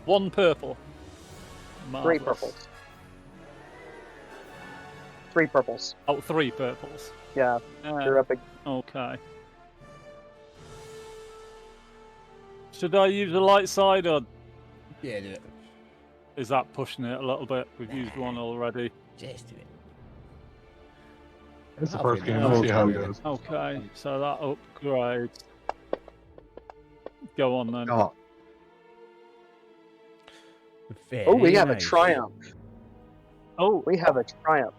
1 purple. 3 Marvellous. purples. 3 purples. Oh, 3 purples. Yeah, you're up. Okay. Should I use a light side, or Yeah, do it. is that pushing it a little bit? We've used one already. Just do it. That's the Okay, first game. now We'll it's see how it fine. goes. Okay, so that upgrades. Go on then. Come on. Oh, we have a Very nice. triumph. Oh, We have a triumph.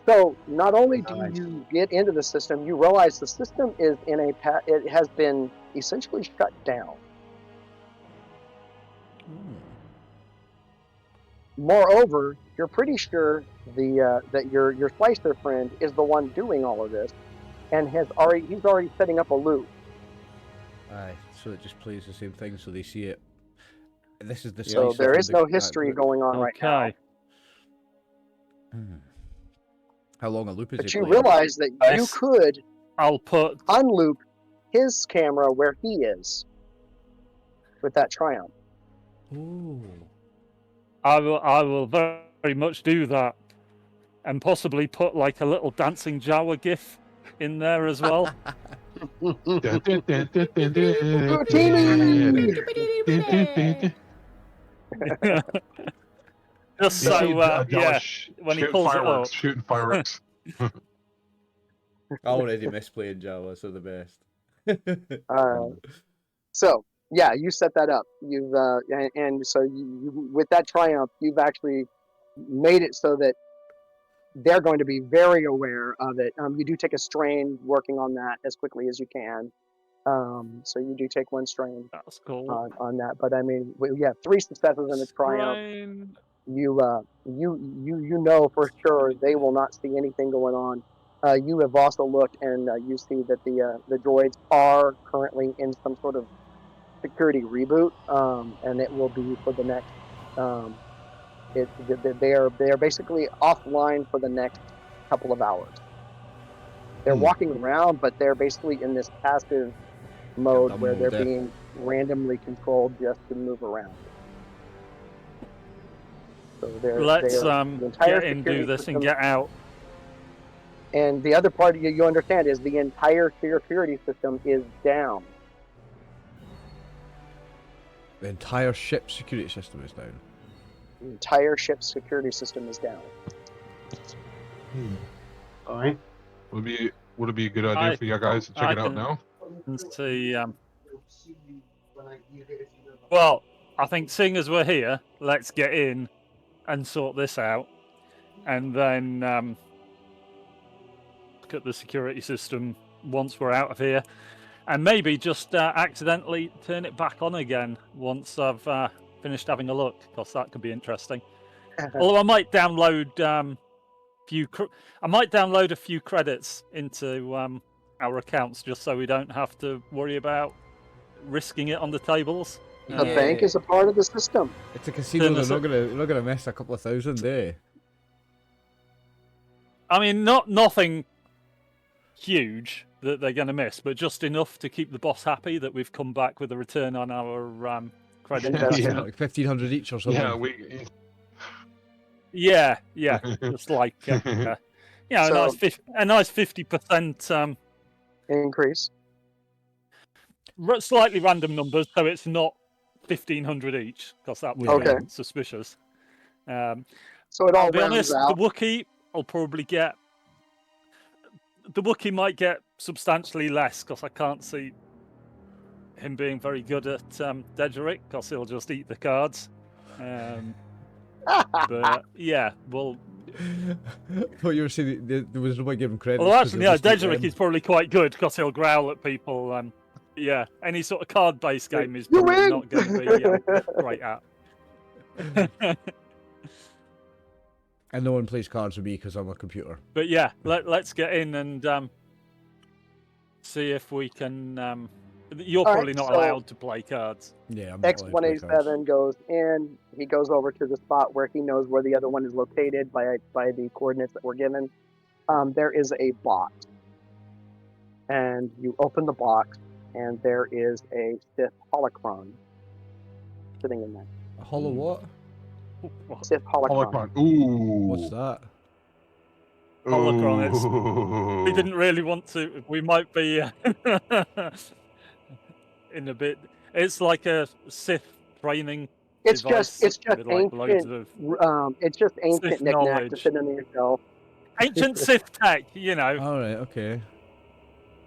So not only do Nice. you get into the system, you realize the system is in it has been essentially shut down. Moreover, you're pretty sure that your slicer friend is the one doing all of this, and he's already setting up a loop. Aye, so it just plays the same thing, so they see it. This is the So slicer there from is the no back history group. going on right now. okay. How long a loop is But it? you realize that you Yes. could I'll put. unloop his camera where he is with that triumph. Ooh. I will very much do that, and possibly put like a little dancing Jawa gif in there as well. Just You see so, Jawa yeah, when he shooting pulls it fireworks, up. shooting fireworks. I already miss playing Java, so the best. So yeah, you set that up. You've and so you with that triumph, you've actually made it so that they're going to be very aware of it. You do take a strain working on that as quickly as you can. So you do take 1 strain That's cool. on that. But I mean, we have 3 successes and a triumph. Strain. You know for sure they will not see anything going on. You have also looked and you see that the droids are currently in some sort of security reboot, and it will be for the next. They are basically offline for the next couple of hours. They're walking around, but they're basically in this passive mode dumb where they're mode, being randomly controlled just to move around. So Let's the entire get in, security do this, and system- get out. And the other part you understand is the entire security system is down. The entire ship security system is down. The entire ship's security system is down. Alright. Would it be a good idea for you guys to check it out now? Let's see. Well, I think seeing as we're here, let's get in and sort this out, and then look at the security system once we're out of here. and maybe just accidentally turn it back on again once I've finished having a look, because that could be interesting. Although I might download a few credits into our accounts just so we don't have to worry about risking it on the tables. The bank is a part of the system. It's a casino. They're not gonna miss a couple of thousand, eh? I mean, nothing huge that they're going to miss, but just enough to keep the boss happy that we've come back with a return on our credit. Yeah. Like 1,500 each or something. Yeah, Yeah, just like So- a nice 50% Increase. slightly random numbers, so it's not 1,500 each, because that would Okay. be suspicious. So it all I'll be rounds honest, out. the Wookiee will probably get. The Wookiee might get substantially less, because I can't see him being very good at Dedrick, because he'll just eat the cards. But yeah, well. Thought you were saying there was nobody giving credit. Well, actually, yeah, Dedrick is probably quite good, because he'll growl at people. Yeah, any sort of card-based game is You probably win! not going to be great at. And no one plays cards with me because I'm a computer. But yeah, let's get in and see if we can. You're All probably right, not so- allowed to play cards. Yeah, I'm not allowed to play cards. X187 goes in. He goes over to the spot where he knows where the other one is located by the coordinates that were given. There is a box, and you open the box, and there is a Sith holocron sitting in there. A hollow what? Sith holocron. Holocron. Ooh. What's that? Holocron, Ooh. We didn't really want to. We might be in a bit. It's like a Sith training. It's device just with, like, loads ancient. of It's just ancient Sith knickknack to knowledge. sit under your shelf. ancient Sith tech. You know, All right, okay.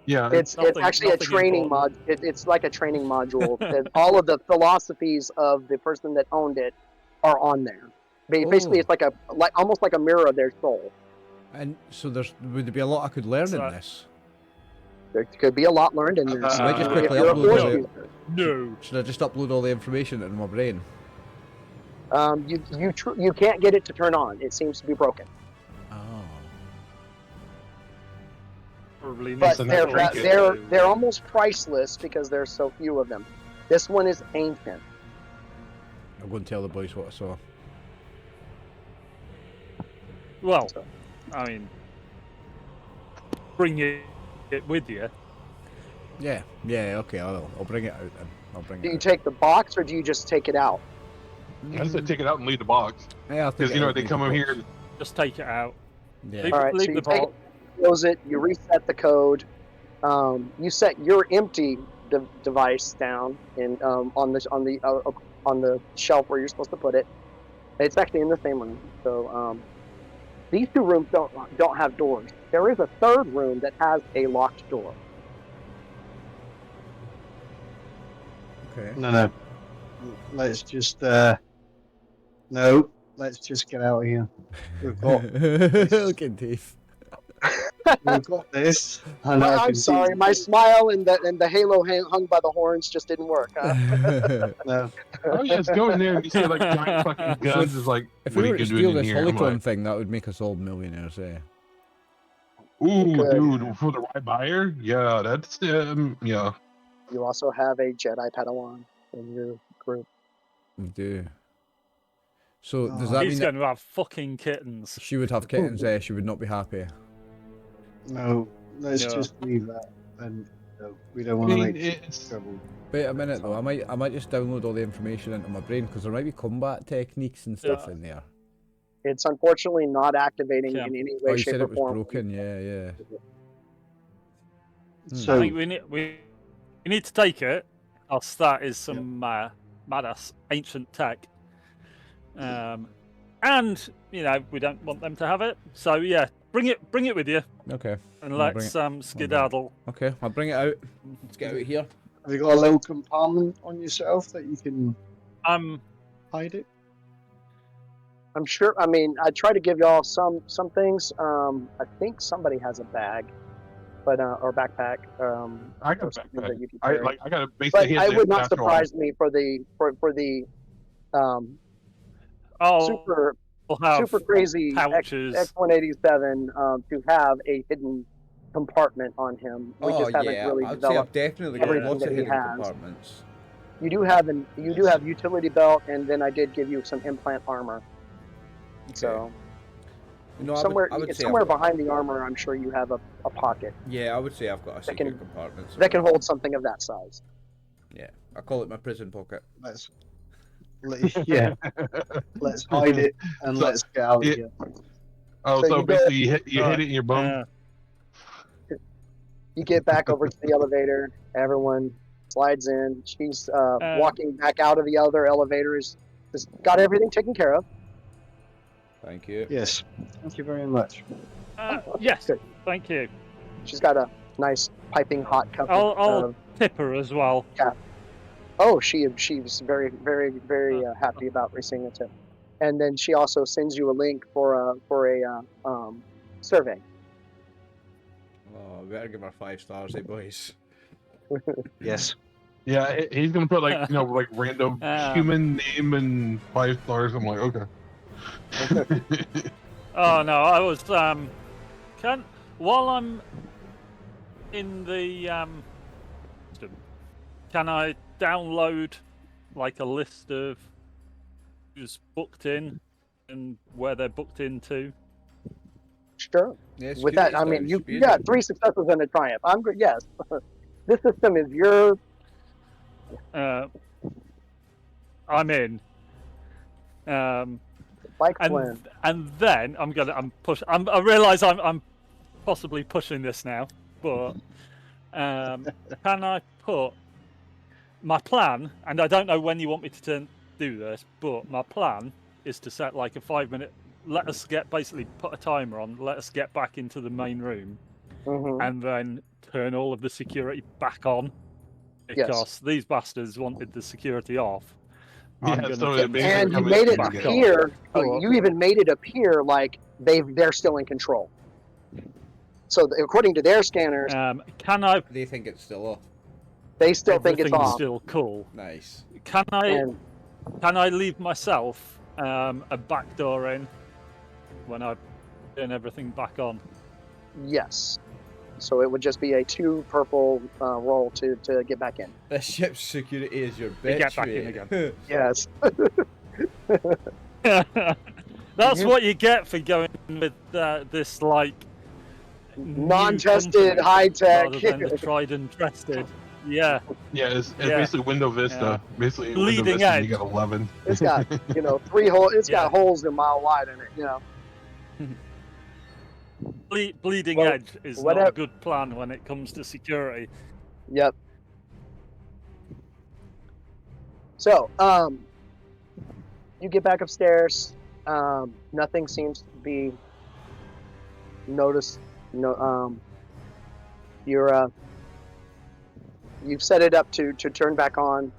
Yeah. It's Nothing- actually a nothing training mod. It's like a training module. That all of the philosophies of the person that owned it are on there. Basically, Oh. it's like almost like a mirror of their soul. And so would there be a lot I could learn So- in this? There could be a lot learned in there. Should I just If quickly you're a upload Force it? user. no. Should I just upload all the information into my brain? You can't get it to turn on. It seems to be broken. Oh. Probably But needs So to now know they're what to do. they're almost priceless because there's so few of them. This one is ancient. I'll go and tell the boys what I saw. Well, I mean, bring it with you. Yeah, okay, I'll bring it out then. I'll bring Do it you out. take the box or do you just take it out? I just said take it out and leave the box. Yeah, I'll take Because, it you know, out, they leave come the in box. here. Just take it out. Yeah. Leave, All right, leave so the you take vault. Close it. You reset the code. You set your empty device down on the shelf where you're supposed to put it. It's actually in the same room. So these two rooms don't have doors. There is a third room that has a locked door. Okay. No. Let's just no. Let's just get out of here. We've got Look at Dave. we've got this. And I I'm can see- sorry, my smile and the halo hung by the horns just didn't work. Huh? No. Oh, yeah, just go in there and you see, like, giant fucking guns. Is like, If what we are were you to doing steal in this here? I'm holocron like, thing, that would make us all millionaires, eh? ooh, Good. dude, for the right buyer? Yeah, that's, yeah. You also have a Jedi Padawan in your group. We do. So does Oh. that He's mean going to have fucking kittens. she would have kittens, she would not be happy? No. Let's Yeah. just leave that. And we don't I want to mean, make it's. trouble. Wait a minute though, I might just download all the information into my brain because there might be combat techniques and stuff Yeah. in there. It's unfortunately not activating Yeah. in any Oh, way, you shape, said or it was form. broken, yeah. I So think we need to take it, because that is some badass ancient tech. And you know, we don't want them to have it. So yeah, bring it with you, Okay. and I'll bring let's skedaddle. Okay, I'll bring it out. Let's get out of here. have you got a little compartment on yourself that you can hide it? I'm sure. I mean, I try to give y'all some things. I think somebody has a bag. but or backpack. I got or a something backpack. that you can I carry. got a But basically. I would not that's all. surprise me for the um, Oh, super we'll have super crazy pouches. X187 to have a hidden compartment on him. We Oh just haven't yeah, really I'd say I've developed. definitely got everything lots that of he hidden has. compartments. You do have utility belt, and then I did give you some implant armor. So You know, somewhere I would say somewhere I've got, behind the armor, I'm sure you have a pocket yeah, I would say I've got a secret can- compartment. that can somewhere. hold something of that size. Yeah, I call it my prison pocket. Let's let's hide it and So, let's get out of it- here. Oh, So so you go- basically you hit it in your bum. You get back over to the elevator. Everyone slides in. She's walking back out of the other elevators. Just got everything taken care of. Thank you. Yes, thank you very much. Yes, Good. thank you. She's got a nice piping hot cup. I'll tip her as well. Oh, she was very very happy about receiving a tip, and then she also sends you a link for a survey. Oh, we better give her 5 stars, eh, boys? Yes. Yeah, he's gonna put like like random human name and 5 stars. I'm like, okay. Oh no, I was while I'm in the system, can I download like a list of who's booked in and where they're booked into? Sure. Yeah, With that, I mean, you got 3 successes and a triumph. I'm good. Yes, this system is your. I'm in. Like Flynn. And then I realise I'm possibly pushing this now, but can I put my plan? And I don't know when you want me to do this, but my plan is to set like a 5-minute. Let us basically put a timer on. Let us get back into the main room, and then turn all of the security back on because these bastards wanted the security off. Yeah, and you made it appear. You even made it appear like they're still in control. So according to their scanners, They think it's still off. They still think it's off. Still cool. Nice. Can I leave myself a back door in when I turn everything back on? Yes. So it would just be a 2 purple roll to get back in. This ship's security is your bitch. Get back in again. Yes. That's what you get for going with this like non-tested high tech rather than the tried and trusted. Yeah. Yeah, it's basically Windows Vista. Yeah. Basically, bleeding Windows Vista, edge. you got 11. It's got 3 holes. It's got holes a mile wide in it. Bleeding edge is not a good plan when it comes to security. Yep. So, you get back upstairs. Nothing seems to be noticed. No, you've set it up to turn back on,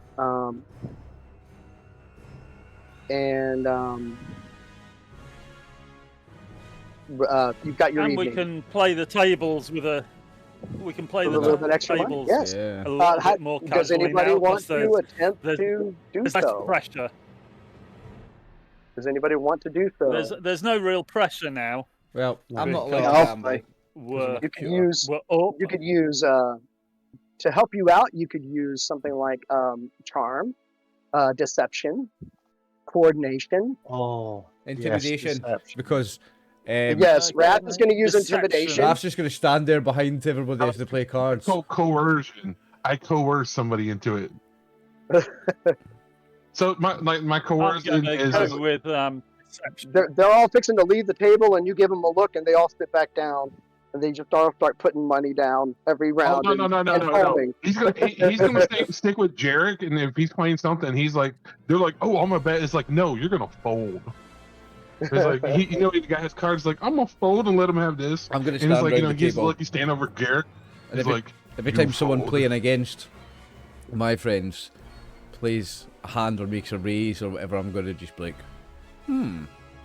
and you've got your. And evening. we can play the tables with a. We can play a little bit extra tables. Yes. A little bit more casually. Does anybody now, want to attempt to do there's so? Pressure. Does anybody want to do so? There's no real pressure now. Well, I'm not Because like gamble. You could use to help you out. You could use something like charm, deception, coordination. Oh, intimidation. Yes, because yes, Raph is going to use intimidation. Raph's just going to stand there behind everybody as they play cards. Coercion. I coerce somebody into it. So my coercion is with they're all fixing to leave the table, and you give them a look, and they all sit back down, and they just all start putting money down every round. Oh, no. He's gonna stick with Jarek, and if he's playing something, they're like, oh, I'm gonna bet. It's like, no, you're gonna fold. It's like the guy has cards like, I'm gonna fold and let him have this. I'm gonna stand around the he's table. like, you stand over Jarek. And every time someone playing against my friends plays a hand or makes a raise or whatever, I'm going to just be like,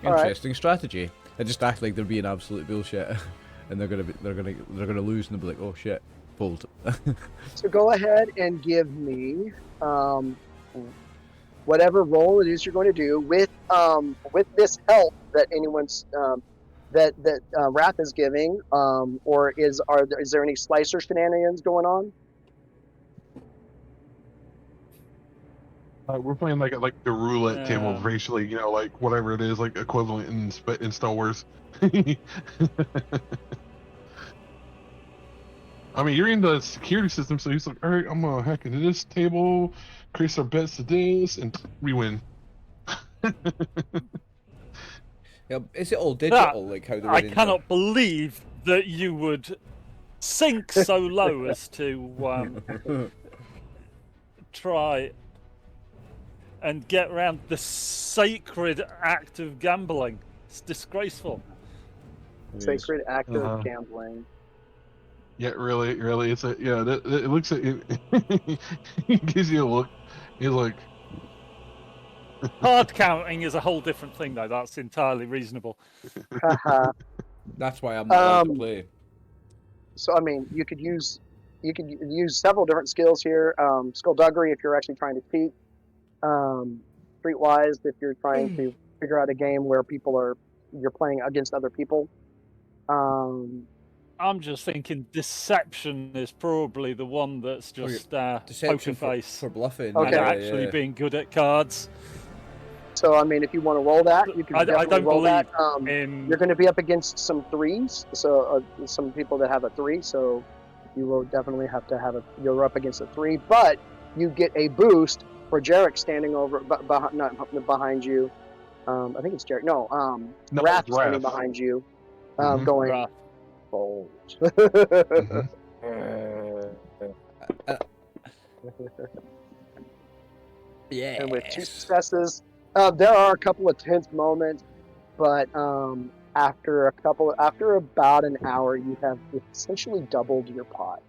interesting strategy. I just act like they're being absolute bullshit. and they're gonna lose, and they'll be like, oh shit, fold. So go ahead and give me whatever roll it is you're going to do with this help that anyone's that Wrath is giving, or is there any slicer shenanigans going on? We're playing like the roulette table, Yeah. racially, like whatever it is, like equivalent in Star Wars. I mean, you're in the security system, so he's like, all right, I'm gonna hack into this table, increase our bets to this, and we win. Yeah, is it all digital? Like how the I winnings cannot believe that you would sink so low as to try and get around the sacred act of gambling. It's disgraceful. Sacred act of gambling. Yeah, really, it's it looks at it. He gives you a look. He's like, Card counting is a whole different thing, though. That's entirely reasonable. That's why I'm not allowed to play. So I mean, you could use several different skills here. Skullduggery if you're actually trying to cheat. Streetwise if you're trying to figure out a game where you're playing against other people. I'm just thinking deception is probably the one that's just poker face for bluffing. and actually being good at cards. So I mean, if you want to roll that, you can definitely roll that. You're going to be up against some threes, so some people that have a 3. So you will definitely have to you're up against a 3, but you get a boost for Jarek standing not behind you. I think it's Jarek. No, Wrath standing behind you, going. Wrath. Fold. Yeah. And with 2 successes, there are a couple of tense moments, but after about an hour, you have essentially doubled your pot.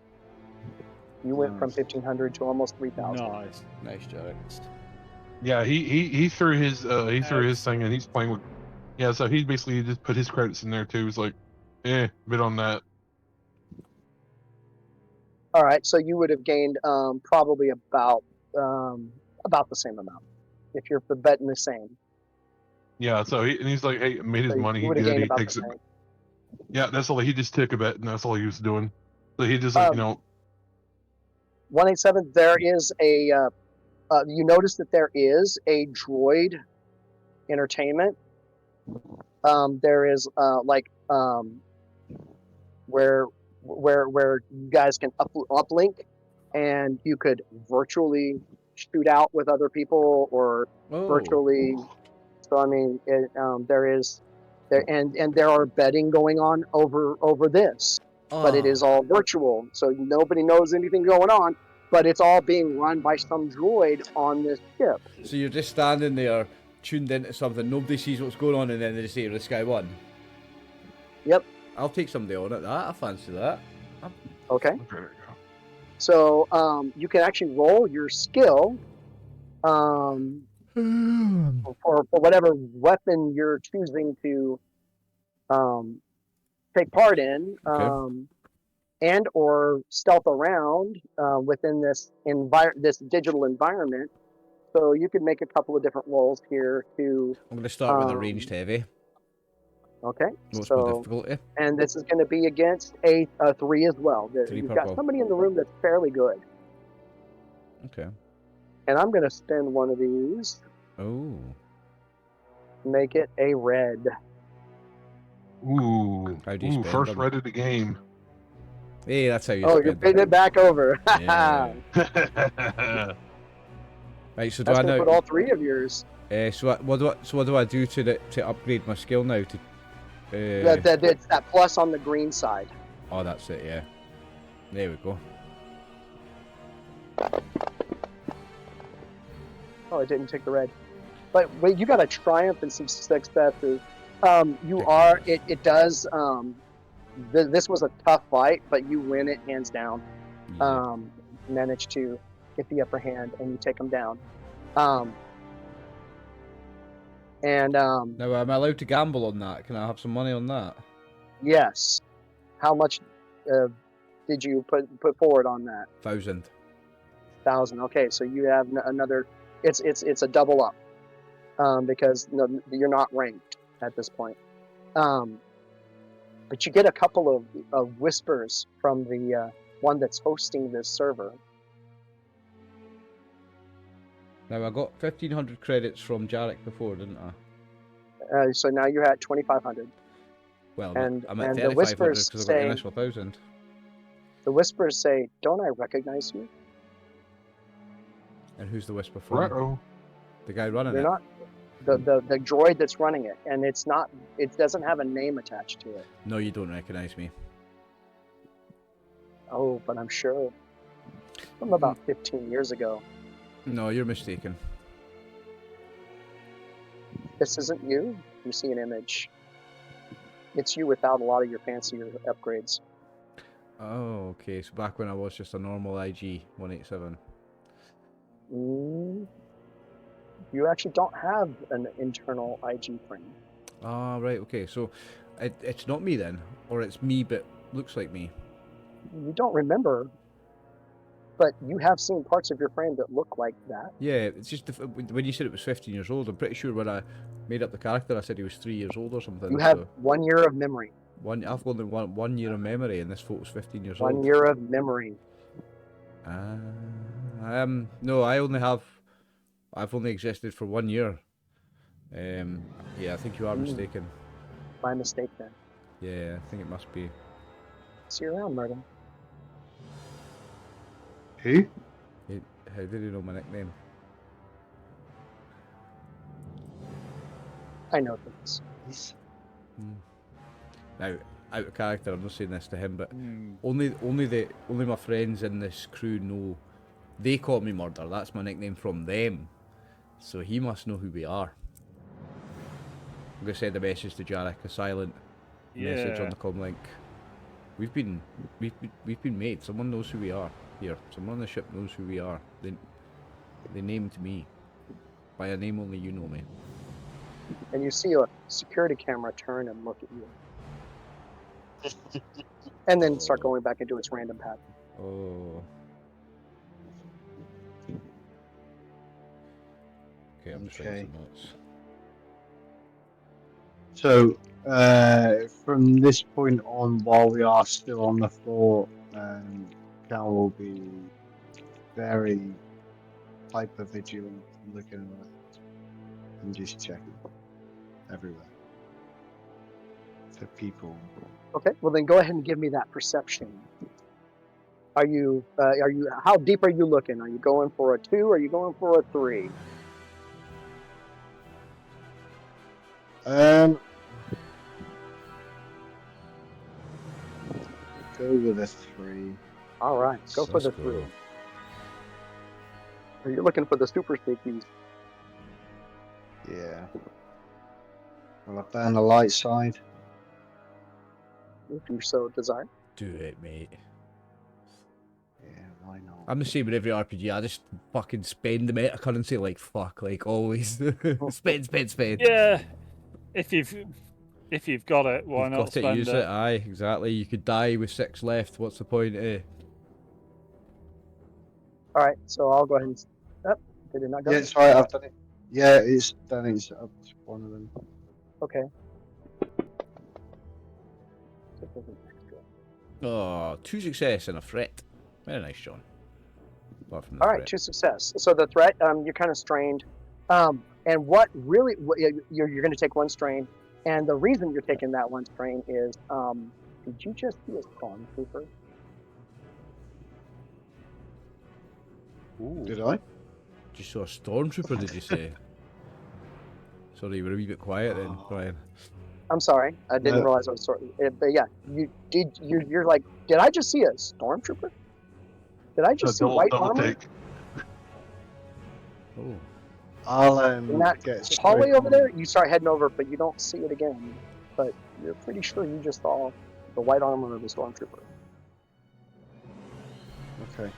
You went from 1,500 to almost 3,000. Nice, Jarek. yeah, he threw his thing, and he's playing with. Yeah, so he basically just put his credits in there too. He's like, bit on that. All right, so you would have gained probably about the same amount if you're betting the same. Yeah, so he's like, hey, made his money. He good. He takes it. Yeah, that's all. He just took a bet, and that's all he was doing. So he just 187. There is a. You notice that there is a droid entertainment. There is where you guys can uplink, and you could virtually shoot out with other people or virtually. So I mean, there are betting going on over this, but it is all virtual, so nobody knows anything going on. But it's all being run by some droid on this ship. So you're just standing there, tuned into something. Nobody sees what's going on, and then they just say, "This guy won." Yep. I'll take somebody on it. I fancy that. Okay. So you can actually roll your skill for whatever weapon you're choosing to take part in, and or stealth around within this digital environment. So you could make a couple of different rolls here to. I'm going to start with a ranged heavy. Okay. What's my difficulty? And this is going to be against a 3 as well. You've got somebody in the room that's fairly good. Okay. And I'm going to spend one of these. Oh. Make it a red. Ooh. How do you spend first them? red of the game. Hey, that's how you. Oh, you're putting it back over. Yeah. Right. So do I now put all 3 of yours? So what do I do to upgrade my skill now? It's that plus on the green side. Oh, that's it. Yeah. There we go. Oh, I didn't take the red. But wait, you got a triumph and some successes. It does. This was a tough fight, but you win it hands down. Yeah. Managed to get the upper hand, and you take them down. Now, am I allowed to gamble on that? Can I have some money on that? Yes. How much did you put forward on that? 1,000. 1,000. Okay, so you have another. It's a double up, because you're not ranked at this point. But you get a couple of whispers from the one that's hosting this server. Now, I got 1,500 credits from Jarek before, didn't I? So now you're at 2,500. Well, And I'm at the 3,500 whispers because I got the say- initial 1,000. The whispers say, "Don't I recognize you? And who's the whisper from? Ruh-oh. The guy running You're it. not the droid that's running it, and it's not. It doesn't have a name attached to it. No, you don't recognize me. Oh, but I'm sure from about 15 years ago. No, you're mistaken. This isn't you. You see an image. It's you without a lot of your fancier upgrades. Oh, okay. So back when I was just a normal IG 187. You actually don't have an internal IG frame. Ah, right. Okay. So it's not me then, or it's me but looks like me. You don't remember, but you have seen parts of your frame that look like that. Yeah, it's just when you said it was 15 years old, I'm pretty sure when I made up the character, I said he was 3 years old or something. You have so 1 year of memory. I've only one year of memory, and this photo's 15 years 1 old. year of memory. No, I've only existed for 1 year. Yeah, I think you are mistaken. My mistake then. Yeah, I think it must be. See you around, Merton. Who? How did he know my nickname? I know things. Now, out of character, I'm not saying this to him, but only my friends in this crew know. They call me Murder. That's my nickname from them. So he must know who we are. I'm gonna send a message to Jarek, a silent message on the comm link. We've been made. Someone knows who we are here. Someone on the ship knows who we are. They named me by a name only you know me. And you see a security camera turn and look at you. And then start going back into its random path. Oh. Okay, I'm just writing some notes. So, from this point on, while we are still on the floor, Cal will be very hyper vigilant, looking around and just checking everywhere for people. Okay, well then go ahead and give me that perception. Are you how deep are you looking? Are you going for a 2 or are you going for a 3? Go with a 3. All right, go for the 3. Are you looking for the super sneakies? Yeah. Will I burn the light side? If you so desire. Do it, mate. Yeah, why not? I'm the same with every RPG. I just fucking spend the meta currency like fuck, like always. spend. Yeah, if you've got it, why You've not got to spend use it? Aye, exactly. You could die with 6 left. What's the point, eh? All right, so I'll go ahead and. Did it not go? Yeah, it's right. I've done it. Yeah, it's done. It's up to one of them. Okay. Oh, 2 success and a threat. Very nice, John. Apart from the All right, threat. 2 success. So the threat, you're kind of strained, and what really you're going to take 1 strain, and the reason you're taking that 1 strain is, did you just see a stormtrooper? Ooh. Did I? You saw a stormtrooper, did you say? Sorry, you were a wee bit quiet then, Brian. I'm sorry, I didn't realize I was sort of. But yeah, you're like, did I just see a stormtrooper? Did I just see white armor? Take. Oh. I'll In that get hallway straight over on. there, you start heading over, but you don't see it again. But you're pretty sure you just saw the white armor of the stormtrooper. Okay.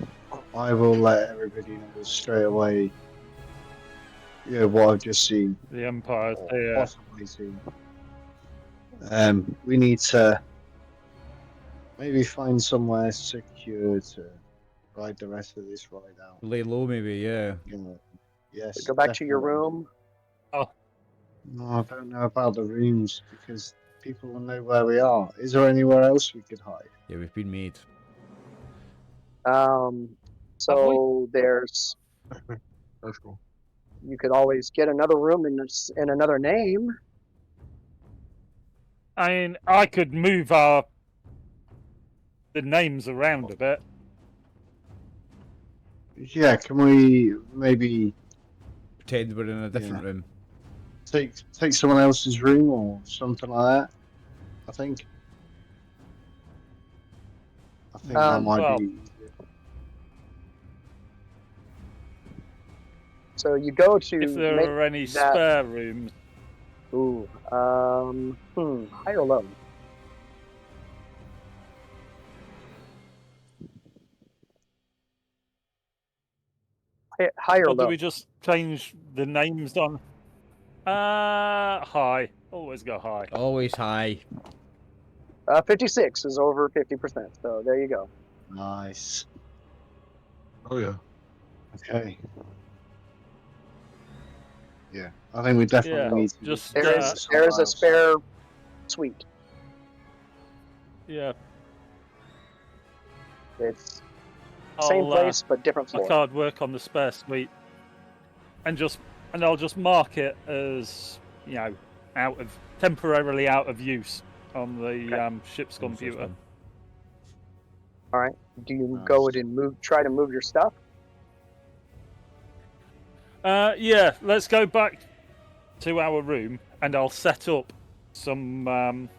I will let everybody know straight away. Yeah, what I've just seen. The Empire's Or here. possibly seen. We need to Maybe find somewhere secure to ride the rest of this ride out. Lay low, maybe. Yeah. You know, yes. Go back to your definitely. room. No, I don't know about the rooms because people will know where we are. Is there anywhere else we could hide? Yeah, we've been made. So there's. That's cool. You could always get another room in another name. I mean, I could move the names around a bit. Yeah, can we maybe Pretend we're in a different room. take someone else's room or something like that? I think that might well- be easier. So you go to If there make are any that- spare rooms. high or low? High or Or do low? we just change the names on? High. Always go high. Always high. 56 is over 50%. So there you go. Nice. Oh yeah. Okay. Yeah, I think we definitely Yeah, need to. just, There is a spare suite. Yeah. It's same place but different My floor. card work on the spare suite, and I'll just mark it as temporarily out of use on the ship's computer. All right. Do you Nice. go and try to move your stuff? Yeah, let's go back to our room, and I'll set up some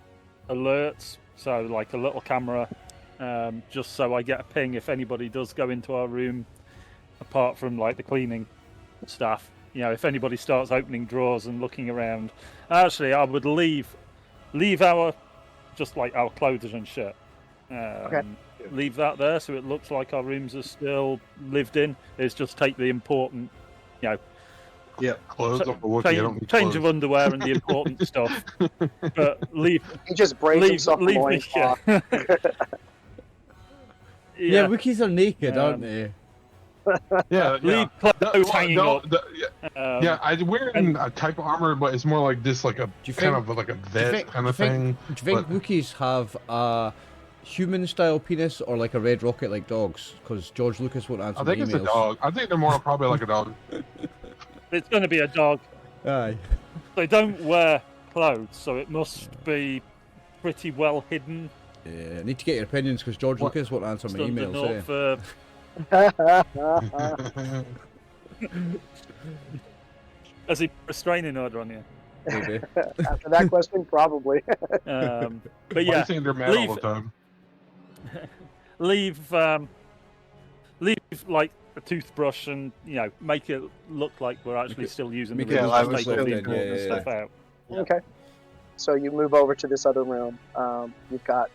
alerts, so like a little camera, just so I get a ping if anybody does go into our room, apart from like the cleaning staff. If anybody starts opening drawers and looking around. Actually, I would leave our clothes and shit. Okay. Leave that there so it looks like our rooms are still lived in. It's just take the important, Yeah. Clothes off the Wookiee. I don't need change of clothes. underwear and the important stuff. But leave He just breaks himself a me. loincloth. Yeah, Wookiees are naked, aren't Um, they? Yeah, leave yeah. clothes hanging up. Yeah, I wear a type of armor, but it's more like this, like a you kind think- of like a Do you vet think- kind of do you thing. think- Do you think but- Wookiees have a human-style penis or like a red rocket like dogs? Because George Lucas won't answer I think my it's emails. a dog. I think they're more probably like a dog. It's going to be a dog. Aye. They don't wear clothes, so it must be pretty well hidden. Yeah, I need to get your opinions because George What? Lucas won't answer my Standard emails. note Eh? for has he put a restraining order on you? Maybe. After that question, probably. But Why do yeah, you think they're mad all the time? leave like a toothbrush and make it look like we're actually still using the make it room. look Just like take all we're the still in, important yeah, stuff out. Yeah. Okay. So you move over to this other room. You've got.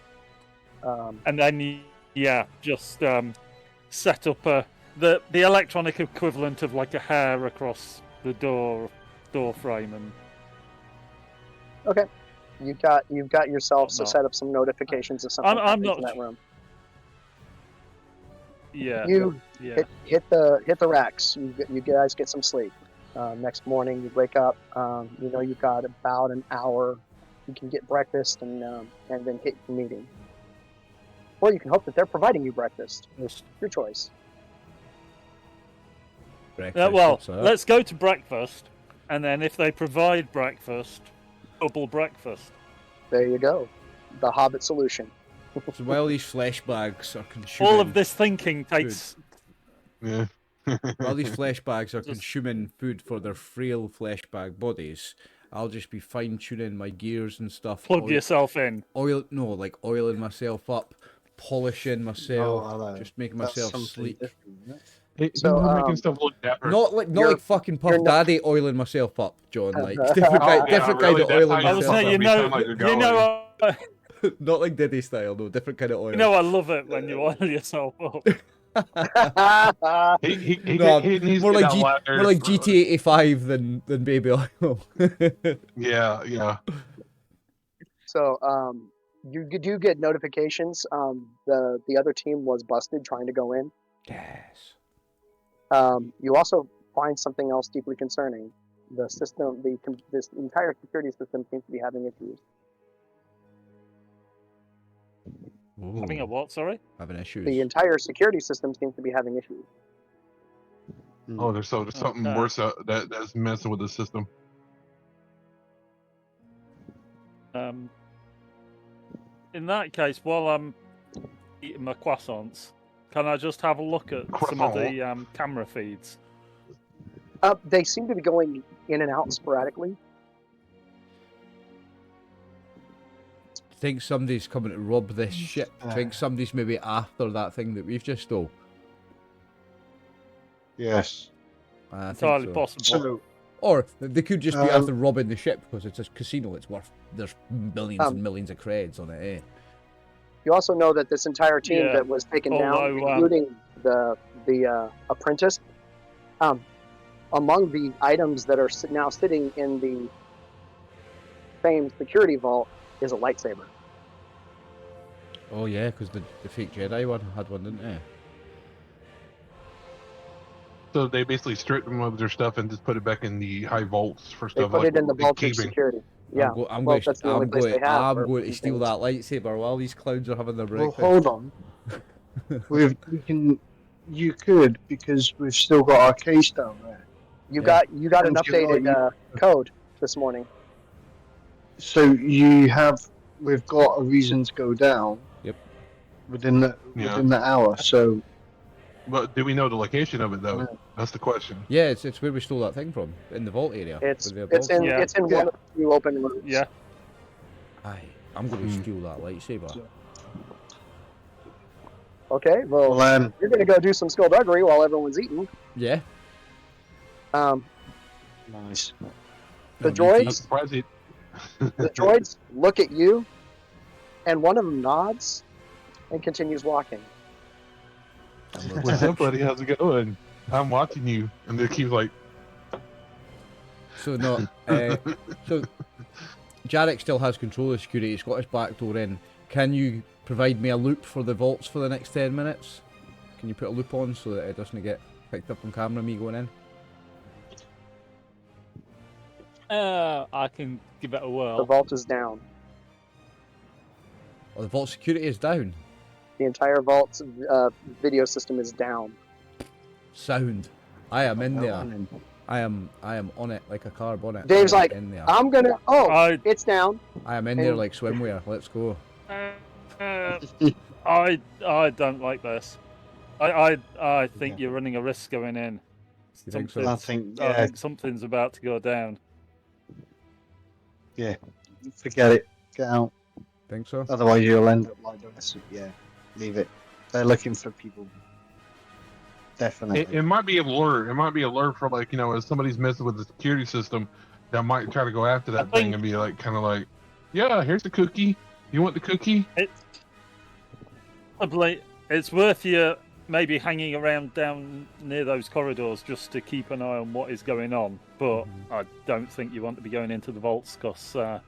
And then just set up the electronic equivalent of like a hair across the door frame and You've got yourself No. set up some notifications of something I'm happening not- in that room. yeah. You Yeah. hit the racks. You guys get some sleep. Next morning you wake up. You've got about an hour. You can get breakfast and then hit your meeting. Or you can hope that they're providing you breakfast. Your choice. Breakfast, Well, what's that? let's go to breakfast, and then if they provide breakfast, double breakfast. There you go. The Hobbit solution. So while these flesh bags are consuming, All of this thinking takes. Yeah. while these flesh bags are Just- consuming food for their frail flesh bag bodies, I'll just be fine tuning my gears and stuff. Plug yourself in. Oiling myself up, polishing myself, Oh, just making that's myself something sleek. different, isn't it? So, making stuff look dapper. Not You're- like fucking Puff you're not- Daddy oiling myself up, John. Like Oh, different yeah, kind really, of that's oiling how I was yourself myself saying, up. up. You sound like you're you know, Not like Diddy style, no, different kind of oil. I love it when you oil yourself up. He No, needs more to like get that ladder more like for- GT85 than baby oil. Yeah. So You do get notifications. The other team was busted trying to go in. Yes. You also find something else deeply concerning. The system, this entire security system seems to be having issues. Having a Ooh, what? Sorry. having issues. The entire security system seems to be having issues. Oh, there's something Okay. worse that's messing with the system. In that case, while I'm eating my croissants, can I just have a look at some of the camera feeds? They seem to be going in and out sporadically. Think somebody's coming to rob this ship. Think somebody's maybe after that thing that we've just stole. Yes. I think Entirely so. possible. So, Or they could just be after robbing the ship because it's a casino. It's worth there's millions and millions of creds on it. Eh? You also know that this entire team Yeah, that was taken down, although, including the apprentice, among the items that are now sitting in the same security vault is a lightsaber. Oh yeah, because the fake Jedi one had one, didn't they? So they basically stripped them of their stuff and just put it back in the high vaults for They stuff put like it in the vault of keeping. security. Yeah, I'm that's the only place they have. I'm for going to steal things. that lightsaber while these clowns are having their well, breakfast. hold on. You could, because we've still got our case down there. You Yeah. got an And you know, updated code this morning. So we've got a reason to go down. Yep. Within the hour. So, But do we know the location of it though? Yeah. That's the question. Yeah, it's where we stole that thing from, in the vault area. It's where the it's in Yeah. it's in one of the few open rooms. Yeah. Aye, I'm going to steal that lightsaber. So- Okay, well, you're gonna go do some skullduggery while everyone's eating. Yeah. nice. The I'm droids? I'm surprised it. The droids look at you, and one of them nods and continues walking. What's up, buddy? How's it going? I'm watching you, and they keep like. So no, so Jarek still has control of security. He's got his back door in. Can you provide me a loop for the vaults for the next 10 minutes? Can you put a loop on so that it doesn't get picked up on camera, me going in? I can give it a The whirl. vault is down. Oh, the vault security is down. The entire vault's video system is down. Sound. I am in there. I am on it like a carb on it. Dave's I am like, in there. I'm gonna. Oh, I it's down. I am in there like swimwear. Let's go. I don't like this. I think Yeah. you're running a risk going in. You think so? I think, I think something's about to go down. forget it. Get out. Think so? Otherwise, you'll end up like this. Yeah, leave it. They're looking for people. Definitely. It might be a lure. It might be a lure for like if somebody's messing with the security system, that might try to go after that thing and be like, kind of like, yeah, here's the cookie. You want the cookie? It's worth you maybe hanging around down near those corridors just to keep an eye on what is going on. But I don't think you want to be going into the vaults because, yeah.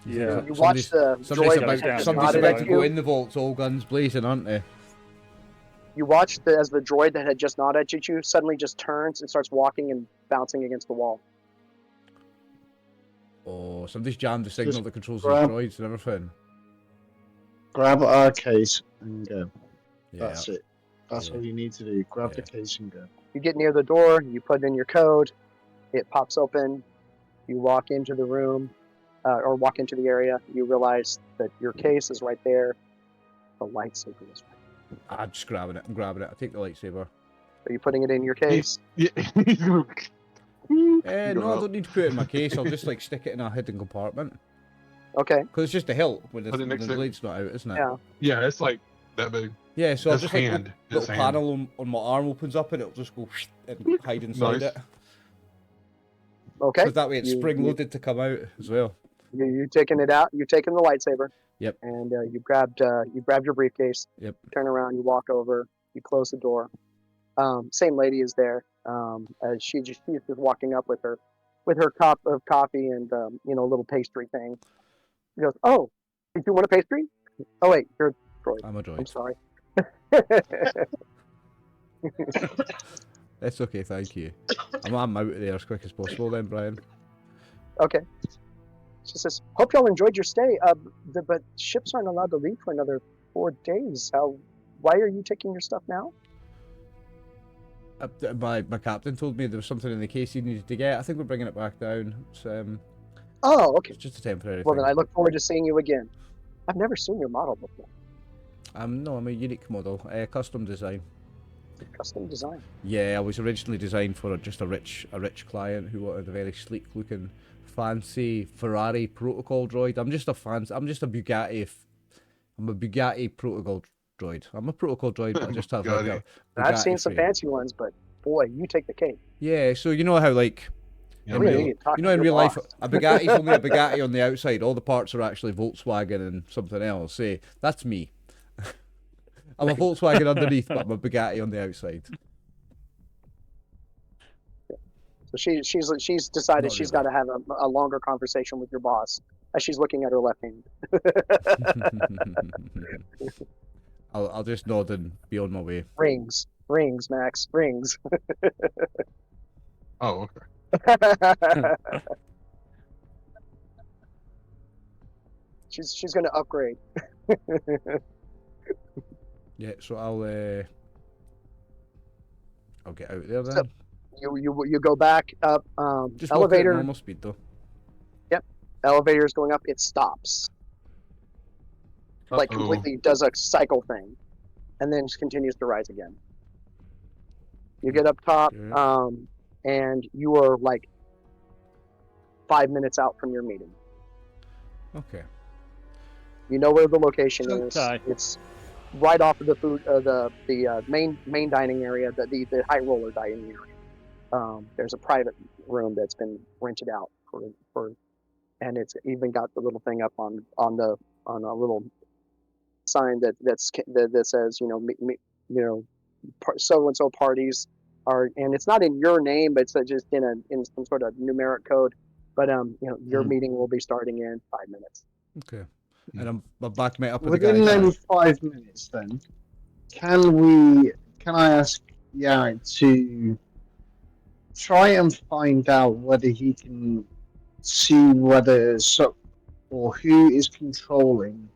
You watch the Somebody's droid down. somebody's nodded about at to go you. in the vaults, all guns blazing, aren't they? You watch as the droid that had just nodded at you suddenly just turns and starts walking and bouncing against the wall. Oh, somebody's jammed the signal Just that controls the grab- droids and everything. Grab our case and go. Yeah. That's it. That's Yeah. all you need to do. Grab the Yeah. case and go. You get near the door, you put in your code, it pops open, you walk into the room, or walk into the area, you realize that your case is right there, the lightsaber is right. I'm just grabbing it. I'm grabbing it. I take the lightsaber. Are you putting it in your case? Yeah. No, Go I out. don't need to put it in my case. I'll just like stick it in a hidden compartment. Okay. Because it's just a hilt when Put it the next to- blade's not out, isn't it? Yeah. Yeah, it's like that big. Yeah, so I'll His just like hand. little His hand. panel on my arm opens up and it'll just go and hide inside Nice. it. Okay. Because that way it's You- spring loaded to come out as well. You're taking it out. You're taking the lightsaber. Yep. And you grabbed your briefcase. Yep. Turn around. You walk over. You close the door. Same lady is there. As she's just walking up with her cup of coffee and a little pastry thing. She goes, "Oh, Did you want a pastry? Oh wait, you're a droid. I'm a droid. I'm sorry. That's okay, thank you. I'm out of there as quick as possible then, Brian. Okay. She says, "Hope y'all enjoyed your stay. But ships aren't allowed to leave for another 4 days. Why are you taking your stuff now?" My captain told me there was something in the case he needed to get. I think we're bringing it back down. It's Oh, okay. it's just a temporary Well, thing. then I look forward to seeing you again. I've never seen your model before. No, I'm a unique model, custom design. Custom design. Yeah, I was originally designed for just a rich client who wanted a very sleek looking, fancy Ferrari protocol droid. I'm just a Bugatti. I'm a Bugatti protocol droid. I'm a protocol droid, but I just have like a Bugatti I've seen some frame. fancy ones, but boy, you take the cake. Yeah, so you know how like Yeah, in really real, need to talk you to know in your real life boss. a Bugatti's only a Bugatti on the outside. All the parts are actually Volkswagen and something else. Say that's me. I'm a Volkswagen underneath, but I'm a Bugatti on the outside. So she's decided Not she's really. got to have a longer conversation with your boss as she's looking at her left hand. I'll just nod and be on my way. Rings, Max, rings. Oh, okay. She's gonna upgrade. Yeah, so I'll get out there then. So, you go back up. Just walk at Elevator. normal speed though. Elevator's going up. It stops. Like Uh-oh. completely does a cycle thing, and then continues to rise again. You get up top, Okay. and you are like 5 minutes out from your meeting. Okay. You know where the location is. Okay. It's right off of the food, the main dining area, the high roller dining area. There's a private room that's been rented out for, and it's even got the little thing up on a little sign that says, you know, so and so parties are, and it's not in your name, but it's just in some sort of numeric code. But your meeting will be starting in 5 minutes. Okay. And I'm back met up with the Within guy. them 5 minutes, then, can I ask Yarrick to try and find out whether he can see whether or who is controlling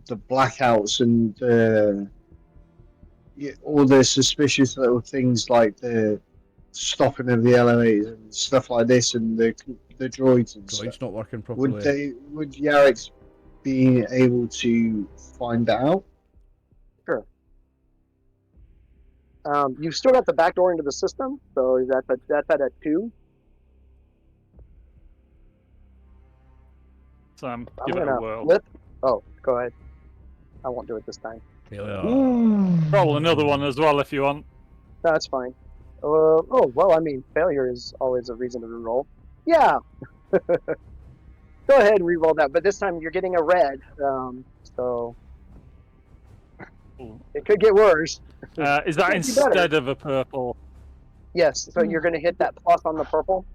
the blackouts and all the suspicious little things like the stopping of the elevators and stuff like this, and the droids and stuff. Droid's not working properly. Would Yarrick be able to find out? Sure. You've still got the back door into the system, so that's at a 2. So I'm give it a gonna whirl. flip. Oh, go ahead. I won't do it this time. Roll another one as well if you want. No, that's fine. Oh, well, I mean, failure is always a reason to reroll. Yeah. Go ahead and reroll that, but this time you're getting a red, so it could get worse. Is that Could be better. instead of a purple? Yes, so you're going to hit that plus on the purple.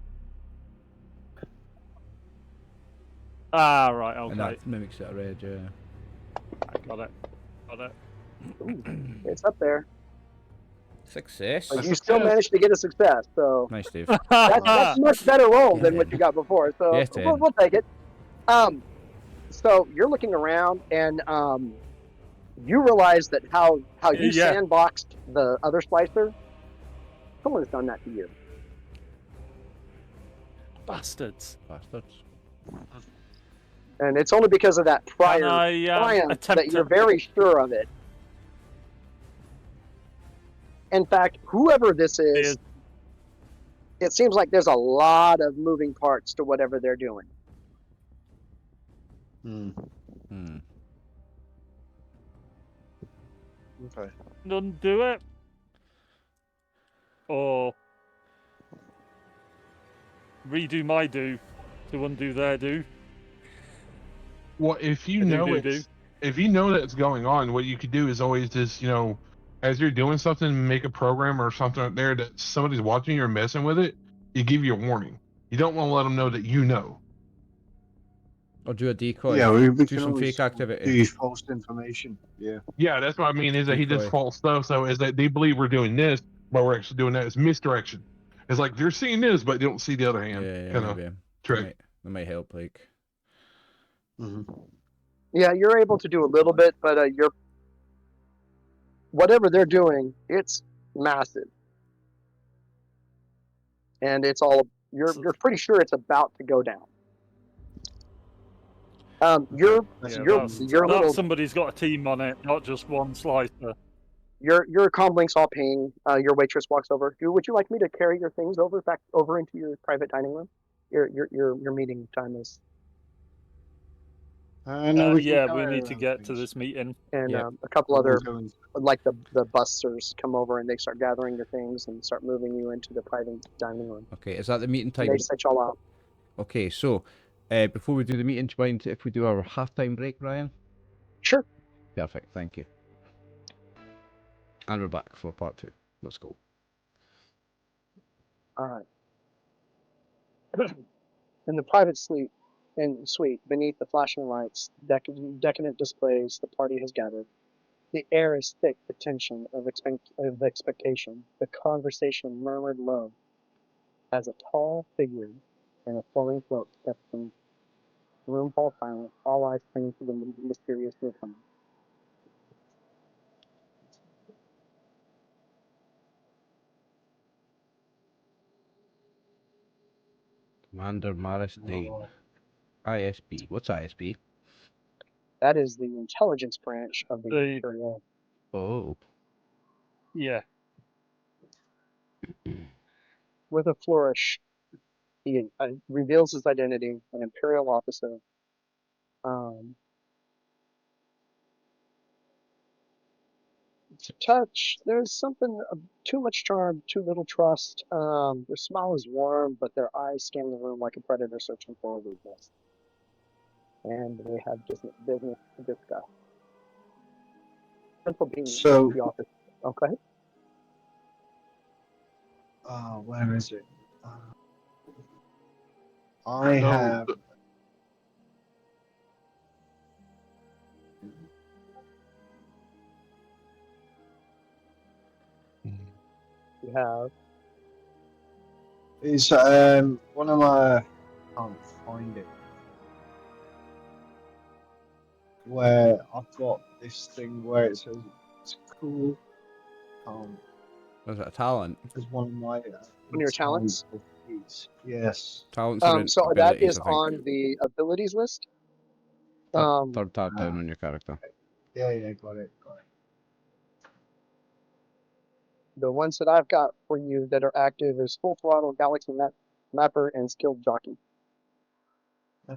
Ah, right, And okay. that mimics it a red, yeah. Got it. Ooh, it's up there. Success. But you still managed to get a success, so Nice, Dave. that's a much better roll than what you got before. So Yes, we'll take it. So you're looking around, and you realize that how you Yeah. sandboxed the other splicer. Someone has done that to you. Bastards. Bastards. And it's only because of that prior Can I triumph attempt that you're to... very sure of it. In fact, whoever this is, it seems like there's a lot of moving parts to whatever they're doing. Okay. undo it? Or redo my do to undo their do? Well, if you I know do. if you know that it's going on, what you could do is always just, as you're doing something, make a program or something up there that somebody's watching you or messing with it. You give you a warning. You don't want to let them know that you know. Or do a decoy. Yeah, we Do can some always fake activity. do false information. Yeah. Yeah, that's what I mean. Is that he does Decoy. false stuff? So is that they believe we're doing this, but we're actually doing that. It's misdirection. It's like they're seeing this, but they don't see the other hand. Yeah, Kind of maybe. That trick. might help. Like, Yeah, you're able to do a little bit, but you're whatever they're doing, it's massive, and it's all you're pretty sure it's about to go down. Your that's little somebody's got a team on it, not just one slicer. your comm links all ping. Your waitress walks over. Would you like me to carry your things back over into your private dining room? Your meeting time is. No, Yeah, we need to get to this meeting. And Yep. a couple other, Going like the busters come over and they start gathering your things and start moving you into the private dining room. okay, is that the meeting And time? they set y'all out. Okay, so before we do the meeting, do you mind if we do our halftime break, Ryan? Sure. Perfect, thank you. And we're back for part 2. Let's go. All right. In the private suite, beneath the flashing lights, decadent displays, the party has gathered. The air is thick with tension of expectation. The conversation murmured low as a tall figure in a flowing cloak steps in. The room falls silent, all eyes turning to the mysterious newcomer. Commander Maris Dane. ISB. What's ISB? That is the intelligence branch of the The- Imperial. Oh. Yeah. With a flourish, he reveals his identity, an Imperial officer. To touch, there's something too much charm, too little trust. Their smile is warm, but their eyes scan the room like a predator searching for a weakness. And they have business to discuss. Central being So- the office. Okay. where is it? I So, have. You have. It's one of my. I can't find it. Where I've got this thing where it says it's cool. Was it a talent? As one of my. One of your talents? Yes. Talents are in So that abilities, is I think. on the abilities list. Third tab down on your character. Yeah, got it. The ones that I've got for you that are active is Full Throttle, Galaxy Mapper, and Skilled Jockey. I